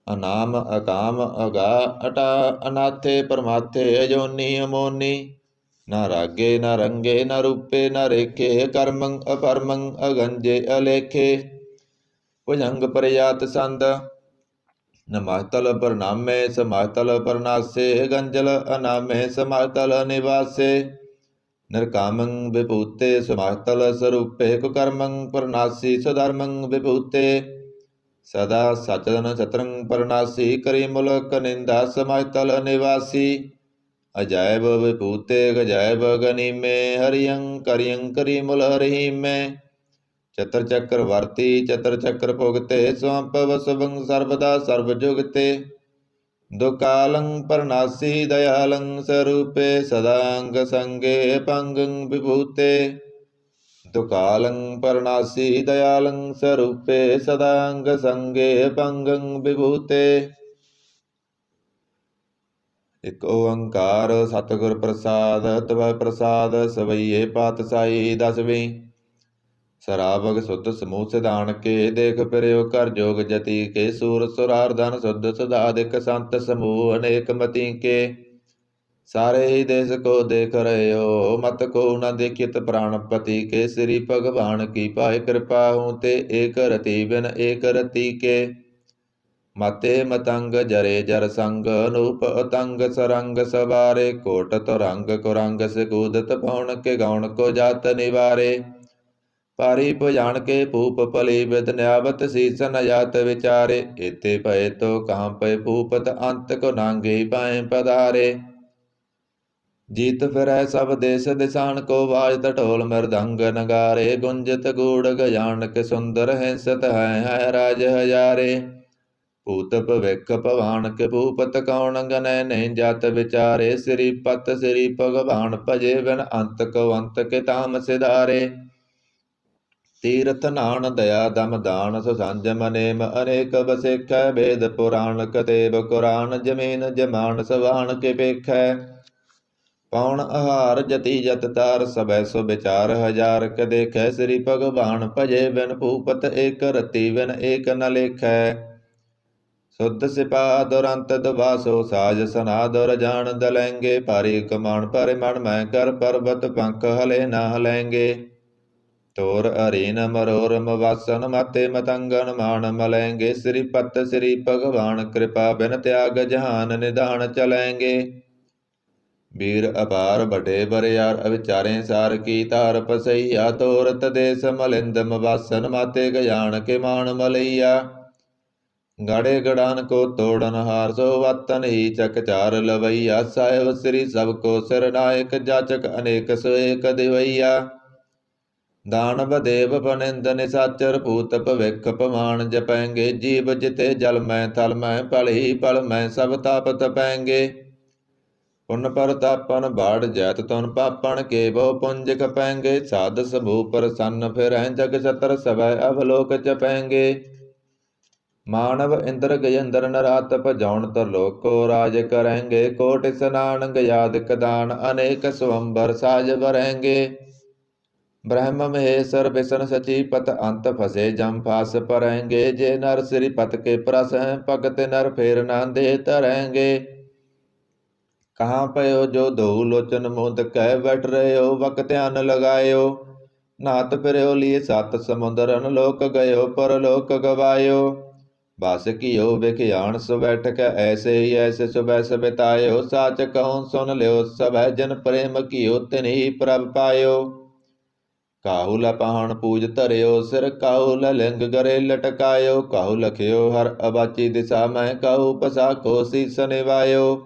ਅਨਾਮ ਅਕਾਮ ਅਗਾ ਅਟਾ ਅਨਾਥੇ ਪਰਮਾਥੇ ਅਜੋਨੀ ਅਮੋਨੀ ਨਾ ਰਾਗੇ ਨਾ ਰੰਗੇ ਨਾ ਰੂਪੇ ਨਾ ਰੇਖੇ ਕਰਮੰ ਅਪਰਮੰ ਅਗੰਜੇ ਅਲੇਖੇ ਭੁਜੰਗ ਪ੍ਰਯਾਤ ਸੰਦ ਨਮਸਤਲ ਪ੍ਰਣਾਮੇ ਸਮਸਤਲ ਪ੍ਰਨਾਸੇ ਗੰਜਲ ਅਨਾਮੇ ਸਮਸਤਲ ਨਿਵਾਸੇ ਨਿਰਕਾਮੰ ਵਿਭੂਤੇ ਸਮਸਤਲ ਸਰੂਪੇ ਕੁਕਰਮੰ ਪ੍ਰਨਾਸੀ ਸੁਧਰਮੰ ਵਿਭੂਤੇ ਸਦਾ ਸਚਦਨ ਚਤਰੰ ਪ੍ਰਨਾਸੀ ਕਰੀ ਮੁਲਕ ਨਿੰਦਾ ਸਮਸਤਲ ਨਿਵਾਸੀ ਅਜਾਇਬ ਵਿਭੂਤੇ ਗਜਾਇਬ ਗਨੀਮੇ ਹਰਿਯੰ ਕਰਿਯੰ ਕਰੀ ਮੁਲ ਰਹੀਮੇ ਚਤਰ ਚੱਕਰ ਵਰਤੀ ਚਤਰ ਚੱਕਰ ਭੁਗਤੇ ਸਵੰਪ ਵਸਵੰ ਸਰਬਦਾ ਸਰਬ ਜੁਗਤੇ ਦੁਕਾਲੰ ਪਰਨਾਸੀ ਦਇਆਲੰ ਸਰੂਪੇ ਸਦਾੰਗ ਸੰਗੇ ਪੰਗੰ ਵਿਭੂਤੇ ਦੁਕਾਲੰ ਪਰਨਾਸੀ ਦਇਆਲੰ ਸਰੂਪੇ ਸਦਾੰਗ ਸੰਗੇ ਪੰਗੰ ਵਿਭੂਤੇ। ਇਕ ਓੰਕਾਰ ਸਤਿਗੁਰ ਪ੍ਰਸਾਦ ਤਵੈ ਪ੍ਰਸਾਦ ਸਵਈਏ ਪਾਤਸ਼ਾਹੀ ਦਸਵੀਂ ਸਰਾਵਗ ਸੁਧ ਸਮੂਹ ਸਿਧਾਨ ਕੇ ਦੇਖ ਫਿਰਿਓ ਕਰ ਜੋਗ ਜਤੀ ਕੇ ਸੂਰ ਸੁਰਾਰ ਧਨ ਸੁਧ ਸਦਾਦਿਕ ਸੰਤ ਸਮੂਹ ਅਨੇਕ ਮਤੀ ਕੇ ਸਾਰੇ ਹੀ ਦੇਸ ਕੋ ਦੇਖ ਰਹਿਓ ਮਤ ਕੋ ਨ ਦੇਖਿਤ ਪ੍ਰਾਣਪਤੀ ਕੇ ਸ੍ਰੀ ਭਗਵਾਨ ਕੀ ਪਾਏ ਕਿਰਪਾ ਹੂੰ ਤੇ ਏਕ ਰਤੀ ਬਿਨ ਏਕ ਰਤੀ ਕੇ ਮਤੇ ਮਤੰਗ ਜਰੇ ਜਰ ਸੰਗ ਅਨੂਪ ਅਤੰਗ ਸਰੰਗ ਸਵਾਰੇ ਕੋਟ ਤੁਰੰਗ ਕੁਰੰਗ ਸਕੂਦਤ ਪਉਣ ਕੇ ਗੌਣ ਕੋ ਜਾਤ ਨਿਵਾਰੇ ਪਾਰੀ ਭੁਜਾਨ ਕੇ ਭੂਪ ਭਲੀ ਵਿਦ ਨਿਆਵਤ ਸੀਸ ਨ ਜਾਤ ਵਿਚਾਰੇ ਏਤੇ ਭਏ ਤੋ ਕਹਾਂ ਪਏ ਭੂਪਤ ਅੰਤ ਕੋ ਨਾਂਗੇ ਪਾਏ ਪਧਾਰੇ ਜੀਤ ਫਿਰੈ ਸਭ ਦੇਸ ਦਿਸਾਨ ਕੋ ਬਾਜ ਢੋਲ ਮਰਦੰਗ ਨਗਾਰੇ ਗੁੰਜਤ ਗੂੜ ਗਜਾਨ ਕੇ ਸੁੰਦਰ ਹੈਸਤ ਹੈ ਰਾਜ ਹਜ਼ਾਰੇ ਭੂਤ ਭਵਿਖ ਭਵਾਨ ਕੇ ਭੂਪਤ ਕੌਣ ਗਨੈ ਨਹੀਂ ਜਾਤ ਵਿਚਾਰੇ ਸ੍ਰੀ ਪਤ ਸ੍ਰੀ ਭਗਵਾਨ ਭਜੇ ਬਿਨ ਅੰਤ ਕੋ ਅੰਤ ਕੇ ਤਾਮ ਸਿਧਾਰੇ ਤੀਰਥ ਨਾਨ ਦਇਆ ਦਮ ਦਾਨ ਸੁਸੰਜਮ ਨੇਮ ਅਨੇਕ ਵਸੇਖੈ ਵੇਦ ਪੁਰਾਣ ਕਤੇਬ ਕੁਰਾਨ ਜਮੀਨ ਜਮਾਨ ਸਵਾਨ ਕੇ ਪੇਖੈ ਪਉਣ ਆਹਾਰ ਜਤੀ ਜਤ ਤਾਰ ਸਭੈ ਸੋ ਵਿਚਾਰ ਹਜ਼ਾਰ ਕ ਦੇਖੈ ਸ੍ਰੀ ਭਗਵਾਨ ਭਜੇ ਬਿਨ ਭੂਪਤ ਏਕ ਰਤੀ ਬਿਨ ਏਕ ਨ ਲੇਖੈ ਸੁਧ ਸਿਪਾ ਦੁਰੰਤ ਦਵਾਸੋ ਸਾਜ ਸਨਾ ਦੁਰ ਜਾਣ ਦਲੈਂਗੇ ਭਾਰੀ ਕਮਾਣ ਪਰ ਮਨ ਮੈਂ ਕਰ ਪਰਬਤ ਪੰਖ ਹਲੇ ਨਾ ਹਲੈਂਗੇ ਤੋਰ ਅਰੀਨ ਮਰੋਰਮ ਵਾਸਨ ਮਾਤੇ ਮਤੰਗਨ ਮਾਨ ਮਲੈਂਗੇ ਸ੍ਰੀ ਪਤ ਸ੍ਰੀ ਭਗਵਾਨ ਕਿਰਪਾ ਬਿਨ ਤਿਆਗ ਜਹਾਨ ਨਿਧਾਨ ਚਲੈਂਗੇ ਵੀਰ ਅਪਾਰ ਬਟੇ ਬਰਿਆਰ ਅਵਿਚਾਰੇ ਸਾਰ ਕੀ ਤਾਰ ਪਸਈਆ ਤੋਰਤ ਦੇਸ ਮਲਿੰਦਮ ਵਾਸਨ ਮਾਤੇ ਗਜਾਨ ਕੇ ਮਾਨ ਮਲਈਆ ਗਾੜੇ ਗੜਾਨ ਕੋ ਤੋੜਨ ਹਾਰ ਸੋ ਵਤਨ ਹੀ ਚਕ ਚਾਰ ਲਵਈਆ ਸਾਹਿਬ ਸ੍ਰੀ ਸਭ ਕੋ ਸਿਰ ਨਾਇਕ ਜਾਚਕ ਅਨੇਕ ਸੋ ਏਕ ਦਿਵਈਆ ਦਾਨਵ ਦੇਵ ਬਨਿੰਦ ਨਿਸਾਚਰ ਭੂਤ ਭਵਿਖ ਪਮਾਨ ਜਪੈਂਗੇ ਜੀਵ ਜਿਤੇ ਜਲ ਮੈਂ ਥਲ ਮੈਂ ਪਲ ਹੀ ਪਲ ਮੈਂ ਸਭ ਤਾਪ ਤਪੈਂਗੇ ਪੁਨ ਪ੍ਰਤਾਪਨ ਬਾੜ ਜੈਤ ਤੁਨ ਪਾਪਣ ਕੇ ਬਹੁ ਪੁੰਜ ਕਪੈਂਗੇ ਸਾਧ ਸਮੂਹ ਪ੍ਰਸੰਨ ਫਿਰੈ ਜਗ ਛਤਰ ਸਵੈ ਅਵਲੋਕ ਚਪੈਂਗੇ ਮਾਨਵ ਇੰਦਰ ਗਜੰਦਰ ਨਰਾਤ ਭਜੌਣ ਤਰਲੋਕ ਕੋ ਰਾਜ ਕਰੈਂਗੇ ਕੋਟ ਸਨਾਨ ਗਯਾਦ ਕਦਾਨ ਅਨੇਕ ਸਵੰਬਰ ਸਾਜ ਬਰੈਂਗੇ ਬ੍ਰਹਮ ਮਹੇਸ਼ਰ ਵਿਸ਼ਨ ਸਚੀ ਪਤ ਅੰਤ ਫਸੇ ਜਮ ਫਾਸ ਪਰੈਂਗੇ ਜੇ ਨਰ ਸ੍ਰੀ ਪਤ ਕੇ ਪ੍ਰਸ ਹੈ ਭਗਤ ਨਰ ਫੇਰ ਨਾ ਦੇ ਤਰੈਂਗੇ ਕਹਾਂ ਪਇਓ ਜੋ ਦੋ ਲੋਚਨ ਮੁੰਦ ਕਹਿ ਬੈਠ ਰਹਿਓ ਵਕ ਧਿਆਨ ਲਗਾਇਓ ਨਾਤ ਫਿਰਿਓ ਲੀਏ ਸਤ ਸਮੁੰਦਰਨ ਲੋਕ ਗਇਓ ਪਰ ਲੋਕ ਗਵਾਇਓ ਬਸ ਕੀਓ ਵਿਖਿਆਣ ਸੁ ਬੈਠ ਕੇ ਐਸੇ ਹੀ ਐਸੇ ਸੁਬੈ ਸਬਿਤਾਇਓ ਸਾਚ ਕਹਉ ਸੁਨ ਲਿਓ ਸਭੈ ਜਨ ਪ੍ਰੇਮ ਕੀਓ ਤਿਨਹੀ ਪ੍ਰਭ ਪਾਇਓ ਕਾਹੂ ਲ ਪਹਾਣ ਪੂਜ ਧਰਿਓ ਸਿਰ ਕਾਹੂ ਲ ਲਿੰਗ ਗਰੇ ਲਟਕਾਇਓ ਕਾਹੂ ਲਖਿਓ ਹਰ ਅਬਾਚੀ ਦਿਸ਼ਾ ਮੈਂ ਕਾਹੂ ਪਸਾ ਕੋ ਸੀਸ ਨਿਵਾਇਓ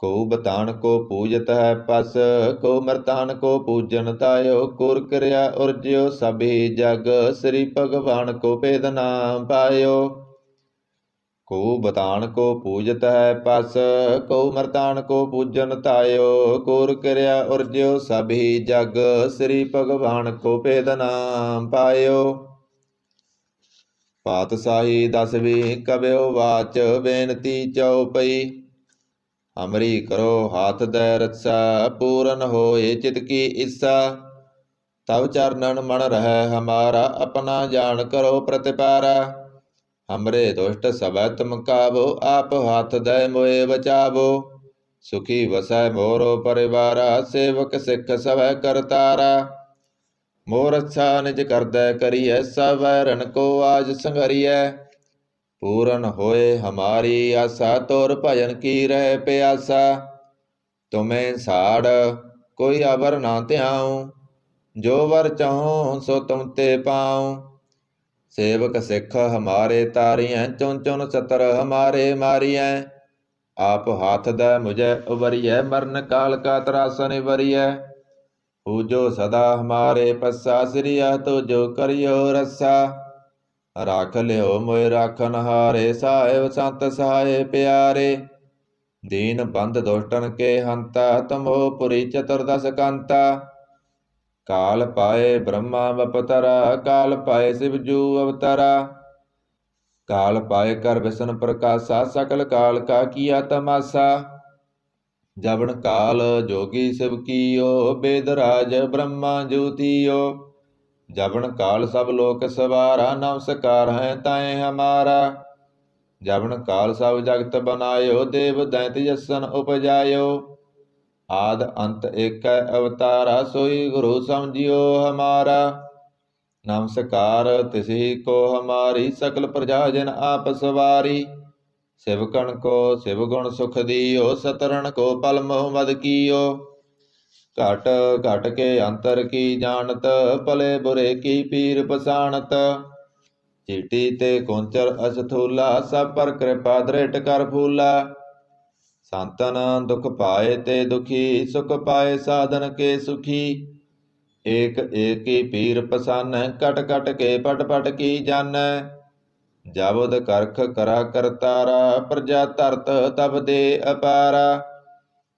ਕੋ ਬਤਾਨ ਕੋ ਪੂਜਤ ਹੈ ਪਸ ਕੋ ਮਰਤਾਨ ਕੋ ਪੂਜਨ ਤਾਇਓ ਕੁਰ ਕਿਰਿਆ ਉਰਜਿਓ ਸਭੀ ਜਗ ਸ੍ਰੀ ਭਗਵਾਨ ਕੋ ਭੇਦ ਨਾਮ ਪਾਇਓ ਕੋ ਬਤਾਨ ਕੋ ਪੂਜਤ ਹੈ ਪਸ ਕੋ ਮਰਤਾਨ ਕੋ ਪੂਜਨ ਤਾਇਓ ਕੁਰ ਕਿਰਿਆ ਉਰਜਿਓ ਸਭੀ ਜਗ ਸ੍ਰੀ ਭਗਵਾਨ ਕੋ ਭੇਦ ਨਾਮ ਪਾਇਓ ਪਾਤਸ਼ਾਹੀ ਦਸਵੀਂ ਕਬਿਓ ਵਾਚ ਬੇਨਤੀ ਚਉਪਈ ਹਮਰੀ ਕਰੋ ਹਾਥ ਦੈ ਰਤਸਾ ਪੂਰਨ ਹੋਏ ਚਿਤ ਕੀ ਇੱਛਾ ਤਵ ਚਰਨਨ ਮਨ ਰਹਿ ਹਮਾਰਾ ਆਪਣਾ ਜਾਣ ਕਰੋ ਪ੍ਰਤਿਪਾਰਾ ਹਮਰੇ ਦੁਸ਼ਟ ਸਭੈ ਤੁਮ ਕਾਬੋ ਆਪ ਹਾਥ ਦੈ ਮੋਏ ਬਚਾਵੋ ਸੁਖੀ ਵਸੈ ਮੋਰੋ ਪਰਿਵਾਰਾ ਸੇਵਕ ਸਿੱਖ ਸਭੈ ਕਰਤਾਰਾ ਮੋਰ ਅੱਛਾ ਨਿਜ ਕਰਦੈ ਕਰੀਐ ਸਭ ਵੈਰਨ ਕੋ ਆਜ ਸੰਘਰੀਐ ਪੂਰਨ ਹੋਏ ਹਮਾਰੀ ਆਸਾ ਤੋਰ ਭਜਨ ਕੀ ਰਹਿ ਪਿਆਸਾ ਤੁਮੇ ਸਾੜ ਕੋਈ ਅਵਰ ਨਾ ਧਿਆਉ ਜੋ ਵਰ ਚਾਹੋ ਸੋ ਤੁਮ ਤੇ ਪਾਉ ਸੇਵਕ ਸਿੱਖ ਹਮਾਰੇ ਤਾਰੀਐ ਚੁਨ ਚੁਨ ਸਤਰ ਹਮਾਰੇ ਮਾਰੀਐ ਆਪ ਹਾਥ ਦੈ ਮੁਝੈ ਉਬਰੀਐ ਮਰਨ ਕਾਲ ਕਾ ਤਰਾਸਨ ਵਰੀਐ ਪੂਜੋ ਸਦਾ ਹਮਾਰੇ ਪੱਸਾ ਸ੍ਰੀਆ ਤੋ ਜੋ ਕਰਿਓ ਰਸਾ ਰਾਖ ਲਿਓ ਮੋਇ ਰਾਖਨ ਹਾਰੇ ਸਾਹਿਬ ਸੰਤ ਸਹਾਏ ਪਿਆਰੇ ਦੀਨ ਬੰਧ ਦੁਸ਼ਟਨ ਕੇ ਹੰਤਾ ਤਮੋ ਪੁਰੀ ਚਤੁਰਦਸ ਕੰਤਾ ਕਾਲ ਪਾਏ ਬ੍ਰਹਮਾ ਬਪਤਰਾ ਕਾਲ ਪਾਏ ਸਿਵ ਜੂ ਅਵਤਾਰਾ ਕਾਲ ਪਾਏ ਕਰ ਵਿਸ਼ਨ ਪ੍ਰਕਾਸ਼ਾ ਸਕਲ ਕਾਲ ਕਾ ਕੀਆ ਤਮਾਸਾ ਜਬਨ ਕਾਲ ਜੋਗੀ ਸਿਵ ਕੀਓ ਬੇਦ ਰਾਜ ਬ੍ਰਹਮਾ ਜੂਤੀਓ ਜਬਨ ਕਾਲ ਸਭ ਲੋਕ ਸਵਾਰਾ ਨਮਸਕਾਰ ਹੈ ਤਾਏ ਹਮਾਰਾ ਜਬਨ ਕਾਲ ਸਭ ਜਗਤ ਬਨਾਇਓ ਦੇਵ ਦੈਂਤ ਜਸਨ ਉਪਜਾਇਓ ਆਦ ਅੰਤ ਏਕੈ ਅਵਤਾਰਾ ਸੋਈ ਗੁਰੂ ਸਮਝਿਓ ਹਮਾਰਾ ਨਮਸਕਾਰ ਤਿਸੀ ਕੋ ਹਮਾਰੀ ਸਕਲ ਪ੍ਰਜਾ ਜਨ ਆਪ ਸਵਾਰੀ ਸਿਵਕਣ ਕੋ ਸਿਵ ਗੁਣ ਸੁਖ ਦੀਓ ਸਤਰਨ ਕੋ ਪਲ ਮੋਹ ਮਦ ਕੀਓ ਘਟ ਘਟ ਕੇ ਅੰਤਰ ਕੀ ਜਾਣਤ ਭਲੇ ਬੁਰੇ ਕੀ ਪੀਰ ਪਛਾਣਤ ਚੀਟੀ ਤੇ ਕੁੰਚਰ ਅਸਥੂਲਾ ਸਭ ਪਰ ਕਿਰਪਾ ਦ੍ਰਿਟ ਕਰ ਫੂਲਾ ਸੰਤਨ ਦੁਖ ਪਾਏ ਤੇ ਦੁਖੀ ਸੁਖ ਪਾਏ ਸਾਧਨ ਕੇ ਸੁਖੀ ਏਕ ਏਕੀ ਪੀਰ ਪਸਾਨੈ ਕਟ ਕਟ ਕੇ ਪਟ ਪਟ ਕੀ ਜਾਣੈ ਜਬੁਦ ਕਰਖ ਕਰਾ ਕਰਤਾਰਾ ਪ੍ਰਜਾ ਧਰਤ ਤਬ ਦੇ ਅਪਾਰਾ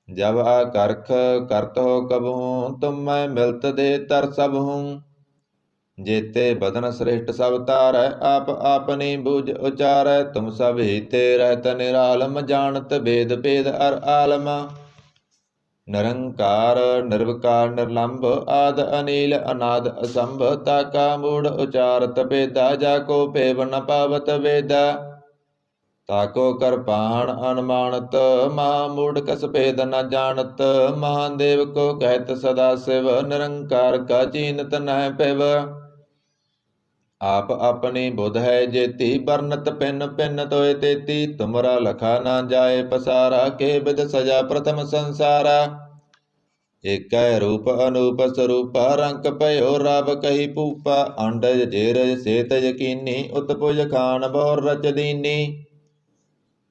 ਜਬ ਆ ਕਰਖ ਕਰਤ ਹੋ ਕਬਹੂ ਤੁਮ ਮੈਂ ਮਿਲਤ ਦੇ ਤਰ ਸਭ ਹੂੰ ਜੇਤੇ ਬਦਨ ਸ੍ਰਿਸ਼ਟ ਸਭ ਤਾਰੈ ਆਪ ਆਪਨੀ ਬੁਝ ਉਚਾਰੈ ਤੁਮ ਸਭ ਹੀ ਤੇ ਰਹਿਤ ਨਿਰਾਲਮ ਜਾਣਤ ਬੇਦ ਭੇਦ ਅਰ ਆਲਮ ਨਿਰੰਕਾਰ ਨਿਰਵਕਾਰ ਨਿਰਲੰਭ ਆਦ ਅਨੀਲ ਅਨਾਦ ਅਸੰਭ ਤਾਕਾ ਮੂੜ ਉਚਾਰਤ ਭੇਦਾ ਜਾ ਕੋ ਭੇਵ ਨ ਪਾਵਤ ਵੇਦਾ ਤਾਕੋ ਕਰਪਾਣ ਅਨਮਾਨਤ ਮਹਾ ਮੂੜ ਕਸ ਭੇਦ ਨ ਜਾਣਤ ਮਹਾਦੇਵ ਕੋ ਕਹਿਤ ਸਦਾ ਸਿਵ ਨਿਰੰਕਾਰ ਕਾ ਚੀਨਤ ਨਹਿ ਪਿਵ आप अपनी बुध है जेती, बरनत पिन पिन तोय तेती। तुमरा लखा ना जाए पसारा, के बिद सजा प्रथम संसारा। एक रूप अनूप स्वरूपा, रंक पयो रब कही पूपा। अंडज जेरज सेत यकीनी, उत्पुज खान बौर रच दीनी।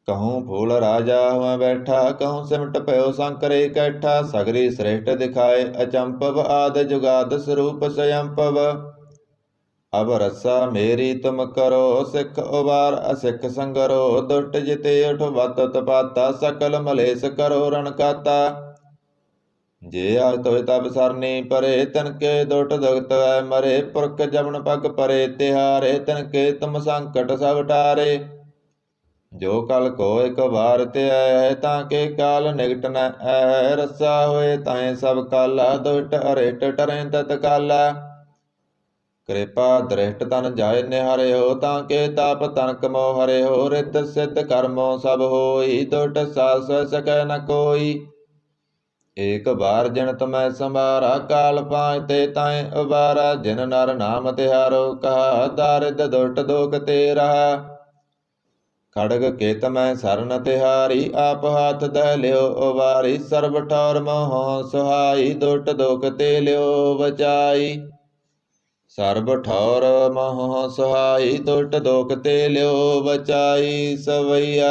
कहूँ फूल राजा हुआ बैठा, कहूँ सिमट पयो शंकरे कैठा। सगरी श्रेष्ठ दिखाए अचंपव, आद जुगाद स्वरूप स्वयंपव। अब रस्सा मेरी तुम करो, सिख उबार असिख संगरो। दुष्ट जिते उठ बत तपाता, सकल मलेस करो रणकाता। जे आज तोय तब सरनी परे, तिनके दुष्ट दुगत मरे। पुरख जमन पग परे तिहारे, तिनके तुम संकट सब टारे। जो कल को एक बार त्याय है, ताके काल निकट न है। रस्सा होए ताए सब काला, दुष्ट अरिष्ट टरें तत्काला। कृपा दृष्ट तन जाय निहारे हो, ताके ताप तनक मोह हरे हो। रित सिद्ध कर्मो सब होई, दुष्ट सास सकै न कोई। एक बार जिन तुम्हें संभारा, काल पाँचते ताए उबारा। जिन नर नाम तिहारो कहा, दारिद दुष्ट दोख ते रहा। खड़ग केत में सरन तिहारी, आप हाथ दह लियो उबारी। सर्व ठौर मोह सुहाई, दुष्ट दोख ते लियो बचाई। सर्ब ठौर मोह सुहाई, दुष्ट दोख ते लियो बचाई। सवैया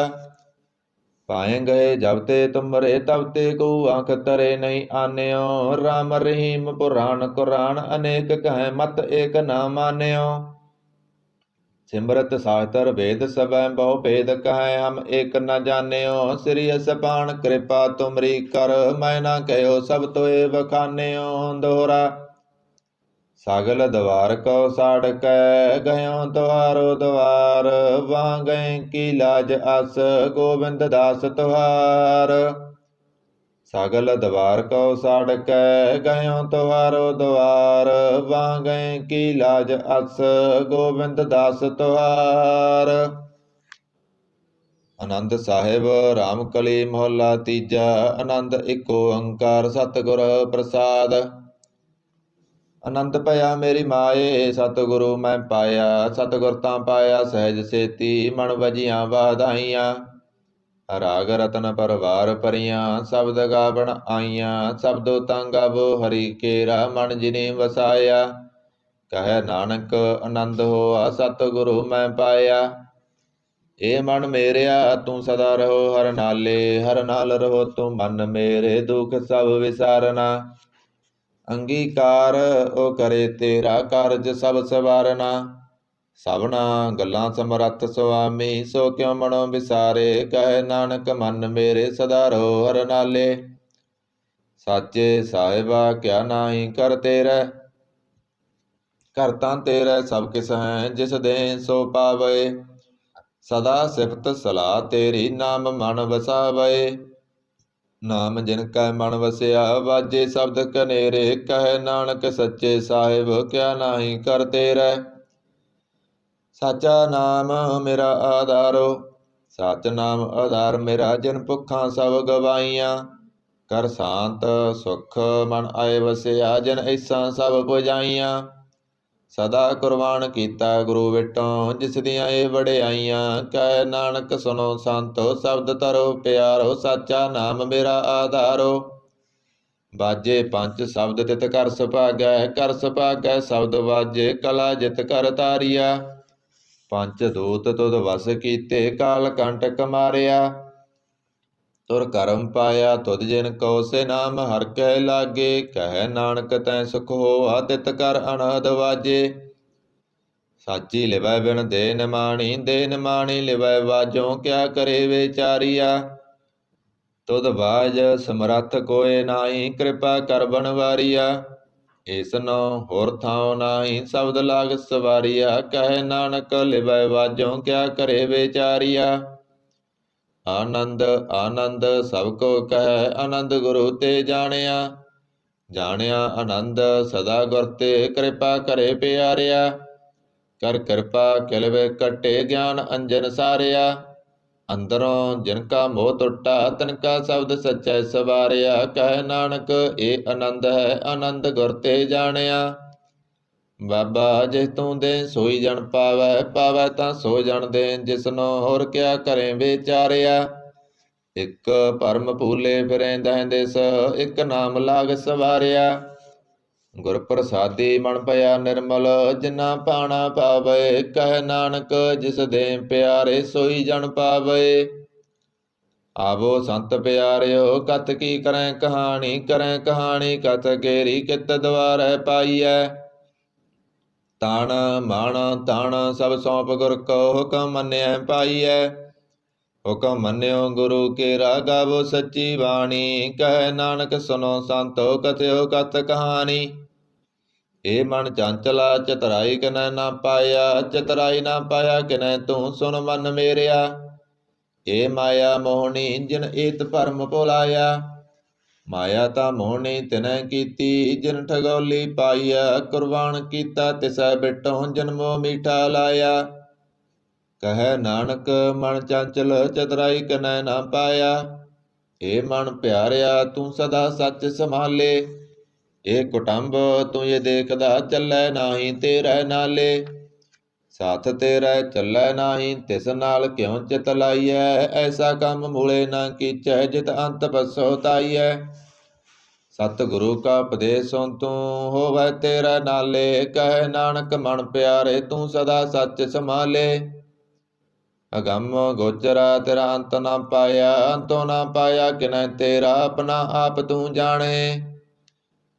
पाए गए जब ते तुमरे, तब ते को आंख तरे नहीं आन्यो। राम रहीम पुराण कुरान, अनेक कहें मत एक न मान्यो। सिमरत शास्त्र वेद सब बहु भेद, कहें हम एक न जान्यो। श्री सपान कृपा तुमरी कर, मैं न कहो सब तोय बखान्यो। दोहरा सगल द्वार को साड़ कै, गयो तुहारो द्वार। वहाँ गए की लाज अस, गोविंद दास तुहार। सगल द्वार को साड़ कै, गयो तुहारो द्वार। वहाँ गए की लाज अस, गोविंद दास तुहार। आनंद साहिब रामकली मोहल्ला तीजा। आनंद इको ओंकार सतगुर प्रसाद। आनंद पया मेरी माए, सतगुरु मैं पाया। सतगुर तां पाया सहज सेती, मण वजियां वाधाइयां। राग रतन परवार परियां, शब्द गावण आईयां। शब्दो तां गावो हरि केरा, मन जिने वसाया। कह नानक आनंद होआ, सतगुरु मैं पाया। ए मन मेरिया तू सदा रहो हर नाले, हर नाल रहो तू मन मेरे। दुख सब विसारना, अंगीकार ओ करे तेरा कारज सब सवारना। सबना गल्लां समरथ सुआमी, सो क्यों मनो विसारे। कहे नानक मन मेरे सदा रहो हर नाले। साचे साहिबा क्या नाही कर तेरे, कर तां तेरे सब किस हैं। जिस दें सो पावे, सदा सिफत सलाह तेरी, नाम मन वसावे। नाम जिन कै मन वसिया, वाजे शब्द कनेरे। कहे नानक सच्चे साहिब क्या नाही कर तेरे। साचा नाम मेरा आधारो, सच नाम आधार मेरा। जिन भुखां सब गवाइयां, कर शांत सुख मन आए वसिया। जिन ऐसा सब बुझाइयां, सदा कुर्बान कीता गुरु विटों। जिस दियां ए वड़ियाइयां, कह नानक सुनो संतो। शब्द तरो प्यारो, साचा नाम मेरा आधारो। बाजे पंच शब्द तित कर सुभागै, कर सुभागै शब्द बाजे। कला जित कर तारिया, पंच दूत तुद वस कीते। काल कंटक मारिया, तुर करम पाया तुद जिन को। से नाम हर कै लागे, कह नानक तै सुख होआ। तित कर अनहद वाजे, साची लिवै बिन दे निमाणी। दे निमाणी लिवै वाजों, क्या करे विचारिया। तुद बाज समरथ कोय नाही, कृपा कर बनवारिया। इसनो होर थाओ नाही, शब्द लाग सवारिया। कह नानक लिवै वाजों, क्या करे विचारिया। आनंद आनंद सब को कह, आनंद गुरु ते जानिया। जानिया आनंद सदा गुर ते, कृपा करे प्यारिया। कर कृपा किल वे कटे, ज्ञान अंजन सारिया। अंदरों जिनका मोह टुटा, तिनका शब्द सच्चै सवारिया। कह नानक ए आनंद है, आनंद गुर ते जानिया। ਬਾਬਾ ਜਿਸ ਤੂੰ ਦੇ ਸੋਈ ਜਨ ਪਾਵੈ, ਪਾਵੈ ਤਾਂ ਸੋ ਜਨ ਦੇ, ਜਿਸਨੋ ਹੋਰ ਕਿਆ ਕਰੇ ਵਿਚਾਰਿਆ। ਇੱਕ ਭਰਮ ਭੂਲੇ ਫਿਰੈ ਦਹਿ ਦਿਸ, ਇੱਕ ਨਾਮ ਲਾਗ ਸਵਾਰਿਆ। ਗੁਰ ਪ੍ਰਸਾਦੀ ਮਨ ਭਇਆ ਨਿਰਮਲ, ਜਿਨਾ ਪਾਣਾ ਪਾਵੈ। ਕਹਿ ਨਾਨਕ ਜਿਸ ਦੇ ਪਿਆਰੇ, ਸੋਈ ਜਨ ਪਾਵੈ। ਆਵੋ ਸੰਤ ਪਿਆਰਿਓ ਕਥ ਕੀ ਕਰੈ ਕਹਾਣੀ, ਕਰੈ ਕਹਾਣੀ ਕਥ ਕੇਰੀ ਕਿਤ ਦੁਆਰੈ ਪਾਈਐ। ਤਨ ਮਨ ਧਨ ਸਭ ਸੌਂਪ ਗੁਰ ਕੋ, ਹੁਕਮ ਮੰਨਿਐ ਪਾਈਐ। ਹੁਕਮ ਮੰਨਿਓ ਗੁਰੂ ਕੇਰਾ, ਗਾਵੋ ਸੱਚੀ ਬਾਣੀ। ਕਹਿ ਨਾਨਕ ਸੁਨੋ ਸੰਤੋ, ਕਥਿਓ ਕਥ ਕਹਾਣੀ। ਏ ਮਨ ਚੰਚਲਾ ਚਤੁਰਾਈ ਕਿਨੈ ਨਾ ਪਾਇਆ, ਚਤੁਰਾਈ ਨਾ ਪਾਇਆ ਕਿਨੈ ਤੂੰ ਸੁਨ ਮਨ ਮੇਰਿਆ। ਏ ਮਾਇਆ ਮੋਹਣੀ ਜਿਨ ਏਤ ਭਰਮ ਭੁਲਾਇਆ, ਮਾਇਆ ਤਾਂ ਮੋਹਣੀ ਤਿਨੈ ਕੀਤੀ, ਜਿਨ ਠਗੋਲੀ ਪਾਈਆ। ਕੁਰਬਾਨ ਕੀਤਾ ਤਿਸੈ ਬਿਟੋ, ਜਨਮੋ ਮੀਠਾ ਲਾਇਆ। ਕਹੈ ਨਾਨਕ ਮਨ ਚੰਚਲ ਚਤੁਰਾਈ ਕਿਨੈ ਨਾ ਪਾਇਆ। ਏ ਮਨ ਪਿਆਰਿਆ ਤੂੰ ਸਦਾ ਸੱਚ ਸੰਭਾਲੇ, ਏ ਕੁਟੰਬ ਤੂੰ ਇਹ ਦੇਖਦਾ ਚੱਲੈ ਨਾਹੀ ਤੇਰੇ ਨਾਲੇ। ਸਾਥ ਤੇਰੇ ਚੱਲੈ ਨਾਹੀ, ਤਿਸ ਨਾਲ ਕਿਉ ਚਿਤ ਲਾਈਐ। ਐਸਾ ਕੰਮ ਮੂਲੇ ਨਾ ਕੀਚੈ, ਜਿਤ ਅੰਤ ਪਛਤਾਈਐ। ਸਤਿਗੁਰੂ ਕਾ ਉਪਦੇਸ਼ ਸੁਣ ਤੂੰ, ਹੋਵੈ ਤੇਰੇ ਨਾਲੇ। ਕਹਿ ਨਾਨਕ ਮਨ ਪਿਆਰੇ ਤੂੰ ਸਦਾ ਸੱਚ ਸੰਭਾਲੇ। ਅਗੰਮ ਗੋਚਰਾ ਤੇਰਾ ਅੰਤ ਨਾ ਪਾਇਆ, ਅੰਤੋ ਨਾ ਪਾਇਆ ਕਿਨੈ ਤੇਰਾ, ਆਪਣਾ ਆਪ ਤੂੰ ਜਾਣੇ।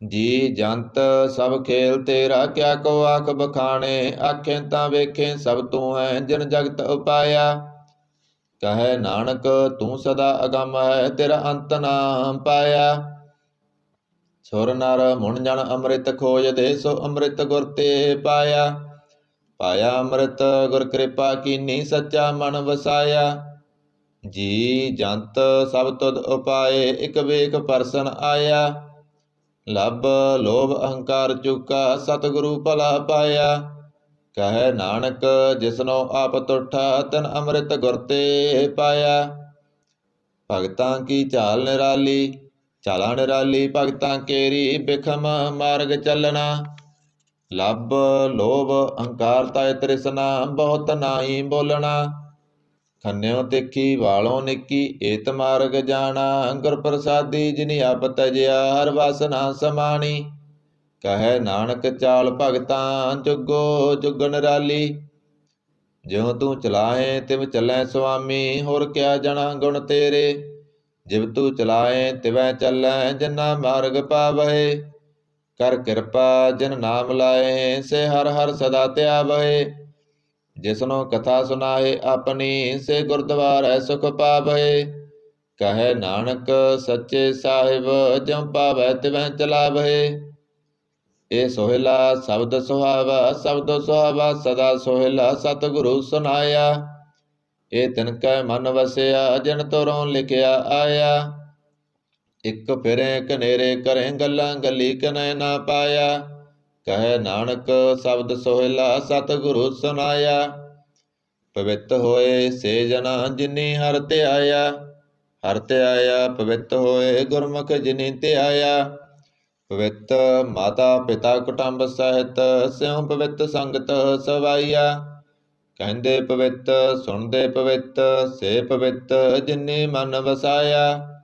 ਜੀ ਜੰਤ ਸਭ ਖੇਲ ਤੇਰਾ, ਕਿਆ ਕੋ ਆਖ ਬਖਾਣੇ। ਆਖੇ ਤਾਂ ਵੇਖੇ ਸਭ ਤੂੰ ਹੈ, ਜਿਨ ਜਗਤ ਉਪਾਇਆ। ਕਹੈ ਨਾਨਕ ਤੂੰ ਸਦਾ ਅਗੰਮ ਹੈ, ਤੇਰਾ ਅੰਤ ਨਾ ਪਾਇਆ। ਸੁਰ ਨਰ ਮੁਨ ਜਨ ਅੰਮ੍ਰਿਤ ਖੋਜਦੇ, ਸੋ ਅੰਮ੍ਰਿਤ ਗੁਰ ਤੇ ਪਾਇਆ। ਪਾਇਆ ਅੰਮ੍ਰਿਤ ਗੁਰ ਕਿਰਪਾ ਕੀਨੀ, ਸੱਚਾ ਮਨ ਵਸਾਇਆ। ਜੀ ਜੰਤ ਸਭ ਤੁਧ ਉਪਾਏ, ਇਕ ਵੇਖ ਪਰਸਨ ਆਇਆ। ਲੱਭ ਲੋਭ ਅਹੰਕਾਰ ਚੁਕਾ, ਸਤਿਗੁਰੂ ਭਲਾ ਪਾਇਆ। ਕਹੈ ਨਾਨਕ ਜਿਸਨੋ ਆਪ ਤੁਠਾ, ਤਨ ਅੰਮ੍ਰਿਤ ਗੁਰ ਤੇ ਪਾਇਆ। ਭਗਤਾਂ ਕੀ ਚਾਲ ਨਿਰਾਲੀ, ਚਾਲਾ ਨਿਰਾਲੀ ਭਗਤਾਂ ਕੇਰੀ। ਬਿਖਮ ਮਾਰਗ ਚੱਲਣਾ, ਲੱਭ ਲੋਭ ਅਹੰਕਾਰ ਤੈ ਤ੍ਰਿਸ਼ਨਾ, ਬਹੁਤ ਨਾਹੀ ਬੋਲਣਾ। ਖੰਨਿਓ ਤਿੱਖੀ ਵਾਲੋਂ ਨਿੱਕੀ, ਏਤ ਮਾਰਗ ਜਾਣਾ। ਗੁਰ ਪ੍ਰਸਾਦੀ ਜਿਨੀ ਆਪ ਤਜਿਆ, ਹਰ ਵਾਸਨਾ ਸਮਾਣੀ। ਕਹੈ ਨਾਨਕ ਚਾਲ ਭਗਤਾਂ, ਜੁਗੋ ਜੁਗ ਨਿਰਾਲੀ। ਜਿਉ ਤੂੰ ਚਲਾਏ ਤਿਵ ਚੱਲੈ ਸੁਆਮੀ, ਹੋਰ ਕਿਆ ਜਣਾ ਗੁਣ ਤੇਰੇ। ਜਿਵ ਤੂੰ ਚਲਾਏ ਤਿਵੈ ਚੱਲੈ, ਜਿਨਾ ਮਾਰਗ ਪਾਵਹਿ। ਕਰ ਕਿਰਪਾ ਜਿਨ ਨਾਮ ਲਾਏ, ਸੇ ਹਰ ਹਰ ਸਦਾ ਧਿਆਵਹਿ। ਜਿਸਨੋ ਕਥਾ ਸੁਨਾਏ ਆਪਣੀ, ਸੇ ਗੁਰਦੁਆਰੈ ਸੁਖ ਪਾਵਹਿ। ਕਹੈ ਨਾਨਕ ਸੱਚੇ ਸਾਹਿਬ, ਜਿਉ ਪਾਵੈ ਤਿਵੈ ਚਲਾਵਹਿ। ਇਹ ਸੋਹਿਲਾ ਸ਼ਬਦ ਸੁਹਾਵਾ, ਸ਼ਬਦ ਸੁਹਾਵਾ ਸਦਾ ਸੋਹਿਲਾ। ਸਤਿਗੁਰੂ ਸੁਨਾਇਆ, ਇਹ ਤਿਨ ਕੈ ਮਨ ਵਸਿਆ, ਜਿਨ ਤੁਰੋਂ ਲਿਖਿਆ ਆਇਆ। ਇਕ ਫਿਰੇ ਕਨੇਰੇ ਕਰੇ, ਗੱਲਾਂ ਗੱਲੀ ਕਨੈ ਨਾ ਪਾਇਆ। ਕਹੈ ਨਾਨਕ ਸ਼ਬਦ ਸੋਹਿਲਾ, ਸਤਿਗੁਰੂ ਸੁਨਾਇਆ। ਪਵਿੱਤ ਹੋਏ ਸੇ ਜਨਾ, ਜਿਨੀ ਹਰਿ ਧਿਆਇਆ। ਹਰਿ ਧਿਆਇਆ ਪਵਿੱਤ ਹੋਏ, ਗੁਰਮੁਖ ਜਿਨੀ ਧਿਆਇਆ। ਪਵਿੱਤ ਮਾਤਾ ਪਿਤਾ ਕੁਟੰਬ ਸਹਿਤ, ਸਿਉ ਪਵਿੱਤ ਸੰਗਤ ਸਵਾਈਆ। ਕਹਿੰਦੇ ਪਵਿੱਤ ਸੁਣਦੇ ਪਵਿੱਤ, ਸੇ ਪਵਿੱਤ ਜਿਨੀ ਮਨ ਵਸਾਇਆ।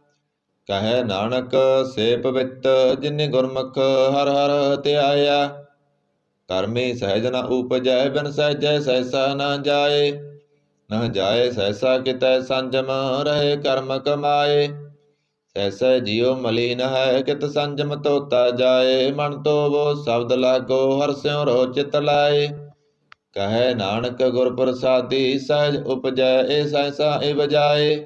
ਕਹੈ ਨਾਨਕ ਸੇ ਪਵਿੱਤ, ਜਿਨੀ ਗੁਰਮੁਖ ਹਰਿ ਹਰਿ ਧਿਆਇਆ। ਕਰਮੀ ਸਹਿਜ ਨ ਉਪਜੈ, ਬਿਨ ਸਹਿਜੈ ਸਹਿਸਾ ਨ ਜਾਏ। ਨ ਜਾਏ ਸਹਿਸਾ ਕਿਤੈ ਸੰਜਮ, ਰਹੇ ਕਰਮ ਕਮਾਏ। ਸਹਿਸੈ ਜੀਉ ਮਲੀਨ ਹੈ, ਕਿਤ ਸੰਜਮ ਧੋਤਾ ਜਾਏ। ਮਨ ਧੋਵੋ ਸ਼ਬਦ ਲਾਗੋ, ਹਰਿ ਰੋ ਚਿਤ ਲਾਏ। ਕਹੈ ਨਾਨਕ ਗੁਰ ਪ੍ਰਸਾਦੀ, ਸਹਿਜ ਉਪਜੈ ਏ ਸਹਿਸਾ ਏ ਬਜਾਏ।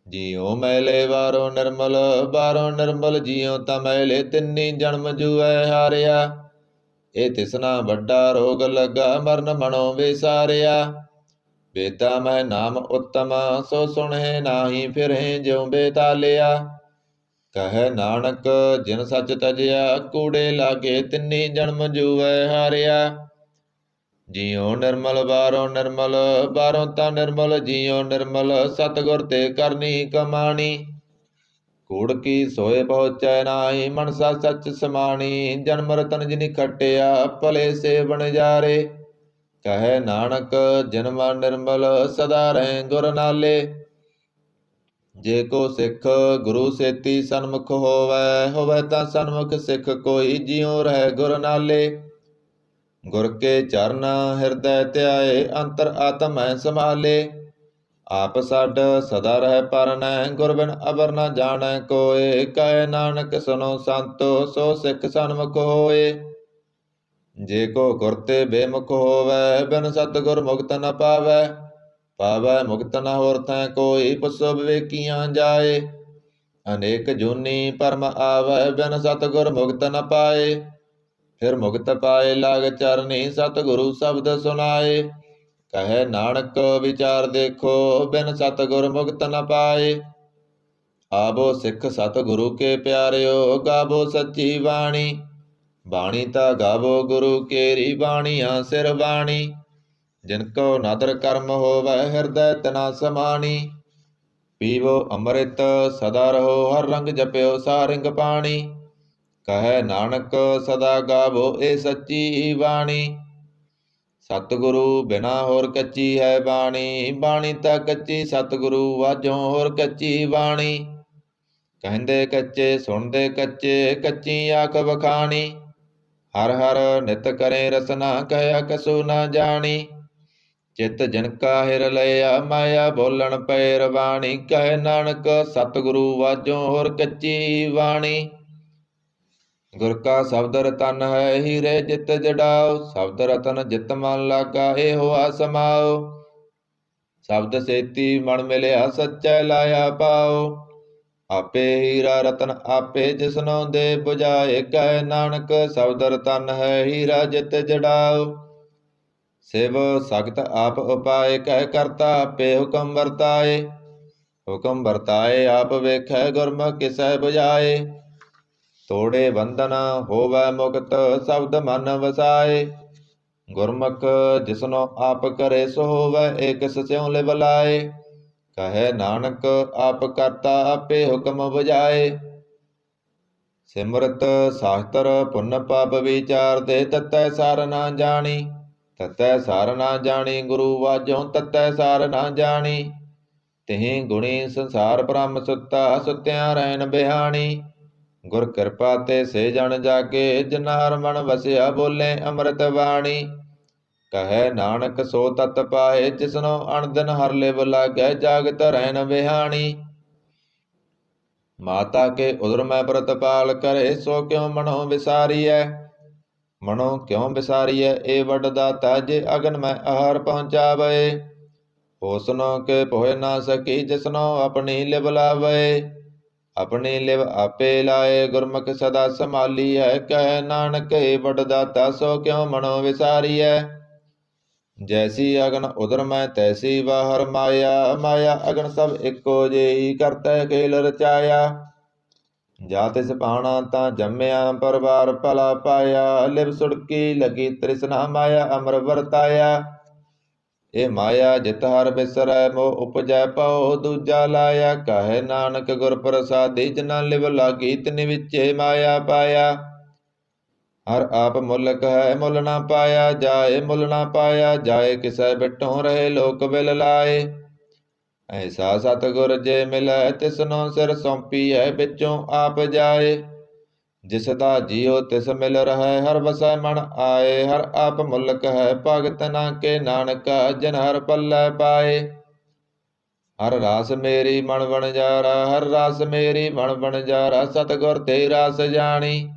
ਜੀਉ ਮੈਲੇ ਬਾਹਰੋਂ ਨਿਰਮਲ, ਬਾਹਰੋਂ ਨਿਰਮਲ ਜੀਉ ਤਾਂ ਮੈਲੇ। ਤਿੰਨੀ ਜਨਮ ਜੂਐ ਹਾਰਿਆ, ਇਹ ਤਿਸਨਾ ਵੱਡਾ ਰੋਗ ਲੱਗਾ। ਮਰਨ ਮਨੋ ਵਿਸਾਰਿਆ, ਵੇਦਾਂ ਮਹਿ ਨਾਮ ਉੱਤਮ, ਸੋ ਸੁਣਹਿ ਨਾਹੀ ਫਿਰਹਿ ਜਿਉ ਬੇਤਾਲਿਆ। ਕਹੈ ਨਾਨਕ ਜਿਨ ਸੱਚ ਤਜਿਆ, ਕੂੜੇ ਲਾਗੇ ਤਿੰਨੀ ਜਨਮ ਜੂਐ ਹਾਰਿਆ। ਜੀਉ ਨਿਰਮਲ ਬਾਹਰੋਂ ਨਿਰਮਲ, ਬਾਹਰੋਂ ਤਾਂ ਨਿਰਮਲ ਜੀਉ ਨਿਰਮਲ। ਸਤਿਗੁਰ ਤੇ ਕਰਨੀ ਕਮਾਣੀ, ਕੂੜ ਕੀ ਸੋਏ ਪਹੁੰਚੈ ਨਾਹੀ, ਮਨਸਾ ਸੱਚ ਸਮਾਣੀ। ਜਨਮ ਰਤਨ ਜਿਨਿ ਖਟਿਆ, ਭਲੇ ਸੇ ਵਣਜਾਰੇ। ਕਹੈ ਨਾਨਕ ਜਨਮ ਨਿਰਮਲ, ਸਦਾ ਰਹਿ ਗੁਰ ਨਾਲੇ। ਜੇ ਕੋ ਸਿੱਖ ਗੁਰੂ ਸੇਤੀ ਸਨਮੁਖ ਹੋਵੈ, ਹੋਵੈ ਤਾਂ ਸਨਮੁਖ ਸਿੱਖ ਕੋਈ, ਜਿਉ ਰਹਿ ਗੁਰ ਨਾਲੇ। ਗੁਰ ਕੇ ਚਰਨ ਹਿਰਦੈ ਧਿਆਏ, ਅੰਤਰ ਆਤਮੈ ਸਮਾਲੇ। ਆਪ ਛੱਡ ਸਦਾ ਰਹਿ ਪਰਨੈ, ਗੁਰ ਬਿਨ ਅਵਰ ਨ ਜਾਣੈ ਕੋਇ। ਕਹੈ ਨਾਨਕ ਸੁਨੋ ਸੰਤੋ, ਸੋ ਸਿੱਖ ਸਨਮੁਖ ਹੋਏ। ਜੇ ਕੋ ਗੁਰ ਤੇ ਬੇਮੁਖ ਹੋਵੈ, ਬਿਨ ਸਤਿਗੁਰ ਮੁਕਤ ਨ ਪਾਵੈ। ਪਾਵੈ ਮੁਕਤ ਨ ਹੋਰ ਥੈ ਕੋਈ, ਪੁੱਛੋ ਵਿਵੇਕੀਆਂ ਜਾਏ। ਅਨੇਕ ਜੂਨੀ ਭਰਮ ਆਵੈ, ਬਿਨ ਸਤਿਗੁਰ ਮੁਕਤ ਨ ਪਾਏ। ਫਿਰ ਮੁਕਤ ਪਾਏ ਲਾਗ ਚਰਨੀ, ਸਤਿਗੁਰੂ ਸ਼ਬਦ ਸੁਨਾਏ। ਕਹੈ ਨਾਨਕ ਵਿਚਾਰ ਦੇਖੋ, ਬਿਨ ਸਤਿਗੁਰ ਮੁਕਤ ਨ ਪਾਏ। ਆਵੋ ਸਿੱਖ ਸਤਿਗੁਰੂ ਕੇ ਪਿਆਰਿਓ, ਗਾਵੋ ਸੱਚੀ ਬਾਣੀ। ਬਾਣੀ ਤਾਂ ਗਾਵੋ ਗੁਰੂ ਕੇਰੀ, ਬਾਣੀਆਂ ਸਿਰ ਬਾਣੀ। ਜਿਨ ਕੋ ਨਾਦਰ ਕਰਮ ਹੋਵੈ, ਹਿਰਦੈ ਤਨਾ ਸਮਾਣੀ। ਪੀਵੋ ਅੰਮ੍ਰਿਤ ਸਦਾ ਰਹੋ, ਹਰ ਰੰਗ ਜਪਿਓ ਸਾਰਿੰਗ ਪਾਣੀ। ਕਹੈ ਨਾਨਕ ਸਦਾ ਗਾਵੋ ਇਹ ਸੱਚੀ ਬਾਣੀ। ਸਤਿਗੁਰੂ ਬਿਨਾ ਹੋਰ ਕੱਚੀ ਹੈ ਬਾਣੀ, ਬਾਣੀ ਤਾਂ ਕੱਚੀ ਸਤਿਗੁਰੂ ਵਾਜੋਂ ਹੋਰ ਕੱਚੀ ਬਾਣੀ। ਕਹਿੰਦੇ ਕੱਚੇ ਸੁਣਦੇ ਕੱਚੇ, ਕੱਚੀ ਆਖ ਵਖਾਣੀ। ਹਰ ਹਰ ਨਿਤ ਕਰੇ ਰਸਨਾ, ਕਹਿਆ ਕਸੂ ਨਾ ਜਾਣੀ। ਚਿਤ ਜਿਨ ਕਾ ਹਿਰ ਲਿਆ, ਮਾਇਆ ਬੋਲਣ ਪੈ ਰਵਾਣੀ। ਕਹੈ ਨਾਨਕ ਸਤਿਗੁਰੂ ਵਾਜੋਂ ਹੋਰ ਕੱਚੀ ਬਾਣੀ। ਗੁਰ ਕਾ ਸ਼ਬਦ ਰਤਨ ਹੈ, ਹੀਰੇ ਜਿਤ ਜੜਾਓ। ਸ਼ਬਦ ਰਤਨ ਜਿਤ ਮਨ ਲਾਗਾ, ਇਹੋ ਆਸਮਾਓ। ਸ਼ਬਦ ਸੇਤੀ ਮਨ ਮਿਲਿਆ, ਸੱਚੈ ਲਾਇਆ ਪਾਓ। ਆਪੇ ਹੀਰਾ ਰਤਨ ਆਪੇ, ਜਿਸਨੋ ਦੇ ਬੁਝਾਏ। ਕਹੈ ਨਾਨਕ ਸ਼ਬਦ ਰਤਨ ਹੈ, ਹੀਰਾ ਜਿਤ ਜੜਾਓ। ਸਿਵ ਸਖਤ ਆਪ ਉਪਾਏ, ਕਹਿ ਕਰਤਾ ਆਪੇ ਹੁਕਮ ਵਰਤਾਏ। ਹੁਕਮ ਵਰਤਾਏ ਆਪ ਵੇਖੈ, ਗੁਰਮੁਖ ਕਿਸੈ ਬੁਝਾਏ। ਤੋੜੇ ਬੰਧਨ ਹੋਵੈ ਮੁਕਤ, ਸ਼ਬਦ ਮਨ ਵਸਾਏ। ਗੁਰਮੁਖ ਜਿਸਨੋ ਆਪ ਕਰੇ, ਸੋ ਹੋਵੈ ਏਕ ਸਿਉ ਲਿਵ ਲਾਏ। ਕਹੈ ਨਾਨਕ ਆਪ ਕਰਤਾ ਆਪੇ ਹੁਕਮ ਬੁਝਾਏ। ਸਿਮਰਤ ਸਾਸਤਰ ਪੁੰਨ ਪਾਪ ਵਿਚਾਰ ਦੇ, ਤਤੈ ਸਾਰ ਨਾ ਜਾਣੀ। ਤਤੈ ਸਾਰ ਨਾ ਜਾਣੀ, ਗੁਰੂ ਵਾਜੋਂ ਤਤੈ ਸਾਰ ਨਾ ਜਾਣੀ। ਤਿਹੀ ਗੁਣੀ ਸੰਸਾਰ ਬ੍ਰਹਮ ਸੁੱਤਾ, ਸੁੱਤਿਆਂ ਰਹਿਣ ਬਿਹਾਣੀ। ਗੁਰ ਕਿਰਪਾ ਤੇ ਸੇ ਜਨ ਜਾਗੇ, ਜਿਨ ਹਰ ਮਨ ਵਸਿਆ ਬੋਲੇ ਅੰਮ੍ਰਿਤ ਬਾਣੀ। ਕਹੈ ਨਾਨਕ ਸੋ ਤਤ ਪਾਏ, ਜਿਸਨੋ ਅਣਦਿਨ ਹਰ ਲਿਵ ਲਾਗੈ, ਜਾਗਤ ਰਹਿਣ ਬਿਹਾਣੀ। ਮਾਤਾ ਕੇ ਉਦਰ ਮੈਂ ਪ੍ਰਤਪਾਲ ਕਰੇ, ਸੋ ਕਿਉ ਮਨੋ ਵਿਸਾਰੀਐ। ਮਨੋ ਕਿਉ ਵਿਸਾਰੀਐ, ਇਹ ਵੱਡ ਦਾਤਾ, ਜੇ ਅਗਨ ਮੈਂ ਆਹਾਰ ਪਹੁੰਚਾਵੇ। ਹੋਸਨੋ ਕੇ ਪੋਹਿ ਨਾ ਸਕੀ, ਜਿਸਨੋ ਆਪਣੀ ਲਿਵ ਲਾਵੇ। ਆਪਣੀ ਲਿਵ ਆਪੇ ਲਾਏ, ਗੁਰਮੁਖ ਸਦਾ ਸੰਭਾਲੀਐ। ਕਹੈ ਨਾਨਕ ਇਹ ਵੱਡ ਦਾਤਾ, ਸੋ ਕਿਉ ਮਨੋ ਵਿਸਾਰੀਐ। ਜੈਸੀ ਅਗਨ ਉਦਰ ਮੈਂ, ਤੈਸੀ ਬਾਹਰ ਮਾਇਆ। ਮਾਇਆ ਅਗਨ ਸਭ ਇੱਕੋ ਜਿਹੀ, ਕਰਤੈ ਖੇਲ ਰਚਾਇਆ। ਜਾ ਤਿਸ ਭਾਣਾ ਤਾਂ ਜੰਮਿਆ, ਪਰਵਾਰ ਭਲਾ ਪਾਇਆ। ਲਿਵ ਸੁੜਕੀ ਲਗੀ ਤ੍ਰਿਸ਼ਨਾ, ਮਾਇਆ ਅਮਰ ਵਰਤਾਇਆ। ਇਹ ਮਾਇਆ ਜਿਤ ਹਰ ਬਿਸਰੈ, ਮੋਹ ਉਪਜੈ ਪਉ ਦੂਜਾ ਲਾਇਆ। ਕਹੈ ਨਾਨਕ ਗੁਰ ਪ੍ਰਸਾਦੀ, ਜਿਨਾ ਲਿਵ ਲਾਗੀ ਤਿਨ ਵਿਚੇ ਮਾਇਆ ਪਾਇਆ। ਹਰ ਆਪ ਮੁਲਕ ਹੈ, ਮੁੱਲ ਨਾ ਪਾਇਆ ਜਾਏ। ਮੁੱਲ ਨਾ ਪਾਇਆ ਜਾਏ, ਕਿਸੈ ਬਿਟੋਂ ਰਹੇ ਲੋਕ ਬਿਲ ਲਾਏ। ਐਸਾ ਸਤਿਗੁਰ ਜੇ ਮਿਲੈ, ਤਿਸਨੋ ਸਿਰ ਸੌਂਪੀਐ, ਵਿੱਚੋਂ ਆਪ ਜਾਏ। ਜਿਸ ਦਾ ਜੀਉ ਤਿਸ ਮਿਲ ਰਹੈ, ਹਰ ਵਸੈ ਮਨ ਆਏ। ਹਰ ਆਪ ਮੁਲਕ ਹੈ, ਭਗਤ ਨਾ ਕੇ ਨਾਨਕਾ, ਜਿਨ ਹਰ ਪੱਲੇ ਪਾਏ। ਹਰ ਰਾਸ ਮੇਰੀ ਮਨ ਵਣਜਾਰਾ, ਹਰ ਰਾਸ ਮੇਰੀ ਮਨ ਵਣਜਾਰਾ। ਸਤਿਗੁਰ ਤੇ ਰਾਸ ਜਾਣੀ।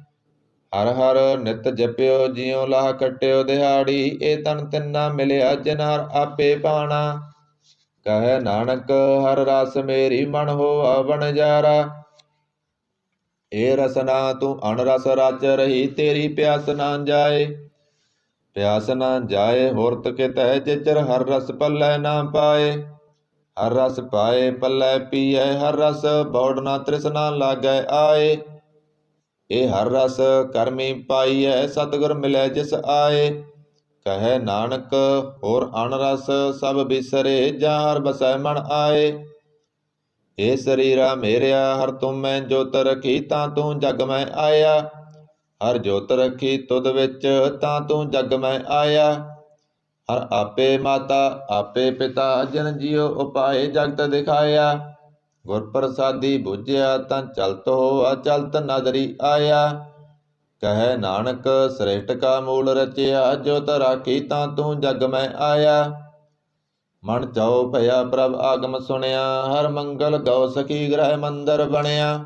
ਹਰ ਹਰ ਨਿਤ ਜਪਿਓ, ਜਿਉ ਲਾਹ ਕੱਟਿਓ ਦਿਹਾੜੀ। ਇਹ ਤਨ ਤਿੰਨਾ ਮਿਲਿਆ, ਜਿਨ ਹਰ ਆਪੇ ਪਾਣਾ। ਕਹੈ ਨਾਨਕ ਹਰ ਰਾਸ ਮੇਰੀ, ਮਨ ਹੋਆ ਵਣਜਾਰਾ। ਇਹ ਰਸਨਾ ਤੂੰ ਅਣਰਸ ਰਚ ਰਹੀ, ਤੇਰੀ ਪਿਆਸ ਨਾ ਜਾਏ। ਪਿਆਸ ਨਾ ਜਾਏ ਹੋਰਤ ਕਿਤੈ, ਜਿਚਰ ਹਰ ਰਸ ਪੱਲੇ ਨਾ ਪਾਏ। ਹਰ ਰਸ ਪਾਏ ਪੱਲੇ ਪੀਐ, ਹਰ ਰਸ ਬੌੜ ਨਾ ਤ੍ਰਿਸ਼ਨਾ ਲਾਗੈ ਆਏ। ਇਹ ਹਰ ਰਸ ਕਰਮੀ ਪਾਈਐ, ਸਤਿਗੁਰ ਮਿਲੈ ਜਿਸ ਆਏ। ਕਹੈ ਨਾਨਕ ਹੋਰ ਅਣਰਸ ਸਭ ਬਿਸਰੇ, ਜਾਂ ਹਰ ਬਸੈ ਮਨ ਆਏ। ਏ ਸਰੀਰਾ ਮੇਰਿਆ ਹਰ ਤੁਮ ਮੈਂ ਜੋਤ ਰਖੀ ਤਾਂ ਤੂੰ ਜਗ ਮੈਂ ਆਇਆ। ਹਰ ਜੋਤ ਰਖੀ ਤੁਧ ਵਿੱਚ ਤਾਂ ਤੂੰ ਜਗ ਮੈਂ ਆਇਆ। ਹਰ ਆਪੇ ਮਾਤਾ ਆਪੇ ਪਿਤਾ ਜਨ ਜੀਉ ਉਪਾਏ ਜਗਤ ਦਿਖਾਇਆ। ਗੁਰ ਪ੍ਰਸਾਦੀ ਬੁਝਿਆ ਤਾਂ ਚਲਤ ਹੋਆ ਚਲਤ ਨਦਰੀ ਆਇਆ। ਕਹੈ ਨਾਨਕ ਸ੍ਰਿਸ਼ਟ ਕਾ ਮੂਲ ਰਚਿਆ ਜੋਤ ਰਾਖੀ ਤਾਂ ਤੂੰ ਜਗ ਮੈਂ ਆਇਆ। ਮਨ ਚਾਉ ਭਇਆ ਪ੍ਰਭ ਆਗਮ ਸੁਣਿਆ ਹਰ ਮੰਗਲ ਗਉ ਸਖੀ ਗ੍ਰਹਿ ਮੰਦਰ ਬਣਿਆ।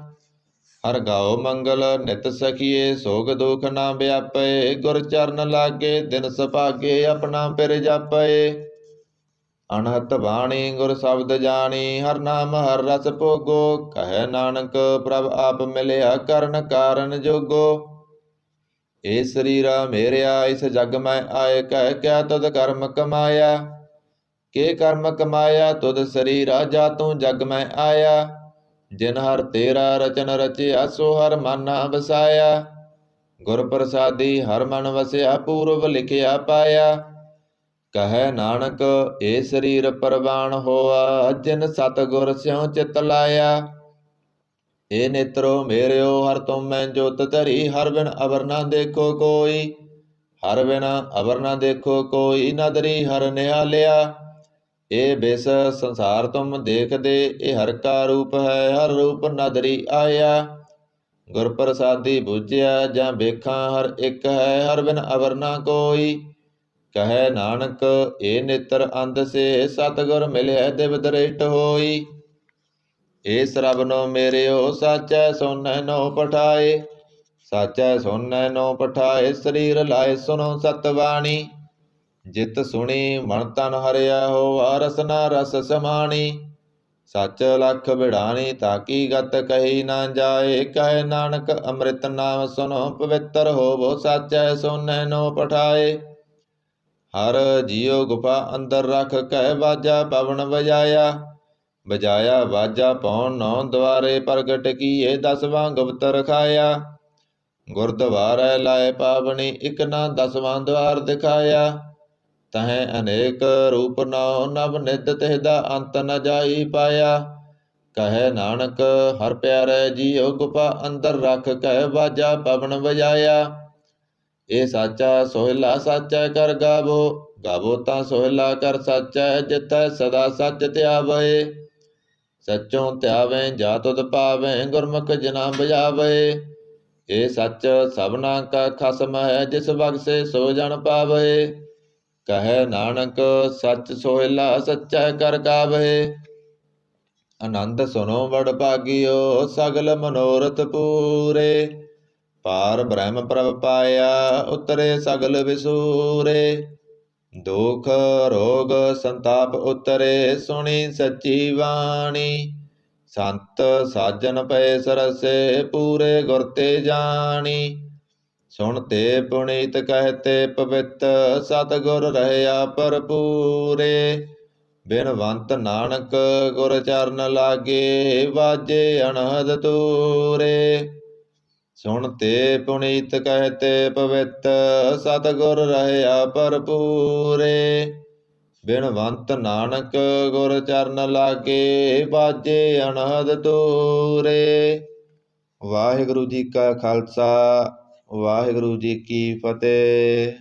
ਹਰ ਗਾਉ ਮੰਗਲ ਨਿਤ ਸਖੀਏ ਸੋਗ ਦੁਖ ਨਾ ਵਿਆਪੇ। ਗੁਰ ਚਰਨ ਲਾਗੇ ਦਿਨ ਸੁਭਾਗੇ ਆਪਣਾ ਪਿਰ ਜਾਪੇ। ਅਨਹਤ ਬਾਣੀ ਗੁਰ ਸ਼ਬਦ ਜਾਣੀ ਹਰ ਨਾਮ ਹਰ ਰਸ ਭੋਗੋ। ਕਹੈ ਨਾਨਕ ਪ੍ਰਭ ਆਪ ਮਿਲਿਆ ਕਰਨ ਕਾਰਨ ਜੋਗੋ। ਏ ਸਰੀਰਾ ਮੇਰਿਆ ਇਸ ਜਗ ਮੈਂ ਆਏ ਕਹਿ ਕਿਆ ਤੁਧ ਕਰਮ ਕਮਾਇਆ। ਕੇ ਕਰਮ ਕਮਾਇਆ ਤੁਧ ਸਰੀਰਾ ਜਾ ਤੂੰ ਜਗ ਮੈਂ ਆਇਆ। ਜਿਨ ਹਰ ਤੇਰਾ ਰਚਨ ਰਚਿਆ ਸੋ ਹਰ ਮਾਨਾ ਵਸਾਇਆ। ਗੁਰ ਪ੍ਰਸਾਦੀ ਹਰ ਮਨ ਵਸਿਆ ਪੂਰਬ ਲਿਖਿਆ ਪਾਇਆ। ਕਹੈ ਨਾਨਕ ਏ ਸਰੀਰ ਪ੍ਰਵਾਨ ਹੋਆ ਜਿਨ ਸਤਿਗੁਰ ਸਿਉ ਚਿਤ ਲਾਇਆ। ਏ ਨੇਤਰੋ ਮੇਰਿਓ ਹਰ ਤੁਮ ਮੈਂ ਜੋਤ ਧਰੀ ਹਰ ਬਿਨ ਅਵਰ ਨਾ ਦੇਖੋ ਕੋਈ। ਹਰ ਬਿਨ ਅਵਰ ਨਾ ਦੇਖੋ ਕੋਈ ਨਦਰੀ ਹਰ ਨਿਹਾਲਿਆ। ਇਹ ਬਿਸ ਸੰਸਾਰ ਤੁਮ ਦੇਖਦੇ ਇਹ ਹਰ ਕਾ ਰੂਪ ਹੈ ਹਰ ਰੂਪ ਨਦਰੀ ਆਇਆ। ਗੁਰ ਪ੍ਰਸਾਦੀ ਬੁਝਿਆ ਜਾਂ ਵੇਖਾਂ ਹਰ ਇੱਕ ਹੈ ਹਰ ਬਿਨ ਅਵਰ ਨਾ ਕੋਈ। ਕਹੈ ਨਾਨਕ ਏ ਨੇਤਰ ਅੰਧ ਸੇ ਸਤਿਗੁਰ ਮਿਲਿਆ ਦਿਵ ਦ੍ਰਿਸ਼ਟ ਹੋਈ। ਏ ਸਰਬਨੋ ਮੇਰਿਓ ਸਾਚੈ ਸੋਨੈ ਨੋ ਪਠਾਏ। ਸਾਚੈ ਸੋਨੈ ਨੋ ਪਠਾਏ ਸਰੀਰ ਲਾਏ ਸੁਨੋ ਸਤਵਾਣੀ। ਜਿਤ ਸੁਣੀ ਮਨ ਤਨ ਹਰਿਆ ਹੋਆ ਰਸਨਾ ਰਸ ਸਮਾਣੀ। ਸੱਚ ਲਖ ਬਿੜਾਣੀ ਤਾਕੀ ਗਤ ਕਹੀ ਨਾ ਜਾਏ। ਕਹੈ ਨਾਨਕ ਅੰਮ੍ਰਿਤ ਨਾਮ ਸੁਨੋ ਪਵਿੱਤਰ ਹੋਵੋ ਸਾਚੈ ਸੋਨੈ ਨੋ ਪਠਾਏ। ਹਰ ਜੀਉ ਗੁਫਾ ਅੰਦਰ ਰਖ ਕਹਿ ਬਾਜਾ ਪਵਨ ਵਜਾਇਆ। ਵਜਾਇਆ ਵਾਜਾ ਪਉਣ ਨੌ ਦੁਆਰੇ ਪ੍ਰਗਟ ਕੀਏ ਦਸਵਾਂ ਗੁਪਤ ਰਖਾਇਆ। ਗੁਰਦੁਆਰੈ ਲਾਏ ਪਾਵਨੀ ਇਕ ਨਾ ਦਸਵਾਂ ਦੁਆਰ ਦਿਖਾਇਆ। ਤਹੈ ਅਨੇਕ ਰੂਪ ਨੌ ਨਵ ਨਿਤ ਤਿਹਦਾ ਅੰਤ ਨ ਜਾਈ ਪਾਇਆ। ਕਹੈ ਨਾਨਕ ਹਰ ਪਿਆਰੇ ਜੀਉ ਗੁਫਾ ਅੰਦਰ ਰਖ ਕਹਿ ਬਾਜਾ ਪਵਨ ਵਜਾਇਆ। ਇਹ ਸਾਚਾ ਸੋਹਿਲਾ ਸਾਚਾ ਕਰ ਗਾਵੋ। ਗਾਵੋ ਤਾਂ ਸੋਹਿਲਾ ਕਰ ਸਾਚੈ ਜਿਥੈ ਸਦਾ ਸੱਚ ਧਿਆਵੈ। ਸੱਚੋਂ ਧਿਆਵੈ ਜਾ ਤੁਧ ਪਾਵੈ ਗੁਰਮੁਖ ਜਨਾ ਬਜਾਵੈ। ਇਹ ਸੱਚ ਸਭਨਾ ਕਾ ਖਸਮ ਹੈ ਜਿਸ ਬਖਸ਼ੇ ਸੋ ਜਨ ਪਾਵੈ। ਕਹੈ ਨਾਨਕ ਸੱਚ ਸੋਹਿਲਾ ਸੱਚੈ ਕਰ ਗਾਵੈ। ਆਨੰਦ ਸੁਨੋ ਵਡ ਭਾਗਿਓ ਸਗਲ ਮਨੋਰਥ ਪੂਰੇ। ਪਾਰ ਬ੍ਰਹਮ ਪ੍ਰਭ ਪਾਇਆ ਉਤਰੇ ਸਗਲ ਵਿਸੂਰੇ। ਦੁਖ ਰੋਗ ਸੰਤਾਪ ਉਤਰੇ ਸੁਣੀ ਸੱਚੀ ਬਾਣੀ। ਸੰਤ ਸਾਜਨ ਪਏ ਸਰਸੇ ਪੂਰੇ ਗੁਰ ਤੇ ਜਾਣੀ। ਸੁਣ ਤੇ ਪੁਨੀਤ ਕਹਤੇ ਪਵਿੱਤ ਸਤਿਗੁਰ ਰਹਿਆ ਭਰਪੂਰੇ। ਬਿਨਵੰਤ ਨਾਨਕ ਗੁਰ ਚਰਨ ਲਾਗੇ ਵਾਜੇ ਅਨਹਦ ਤੂਰੇ। ਸੁਣ ਤੇ ਪੁਨੀਤ ਕਹਤੇ ਪਵਿੱਤ ਸਤਿਗੁਰ ਰਹਿਆ ਭਰਪੂਰੇ। ਬਿਨਵੰਤ ਨਾਨਕ ਗੁਰ ਚਰਨ ਲਾਗੇ ਵਾਜੇ ਅਨਹਦ ਤੂਰੇ। ਵਾਹਿਗੁਰੂ ਜੀ ਕਾ ਖਾਲਸਾ ਵਾਹਿਗੁਰੂ ਜੀ ਕੀ ਫਤਿਹ।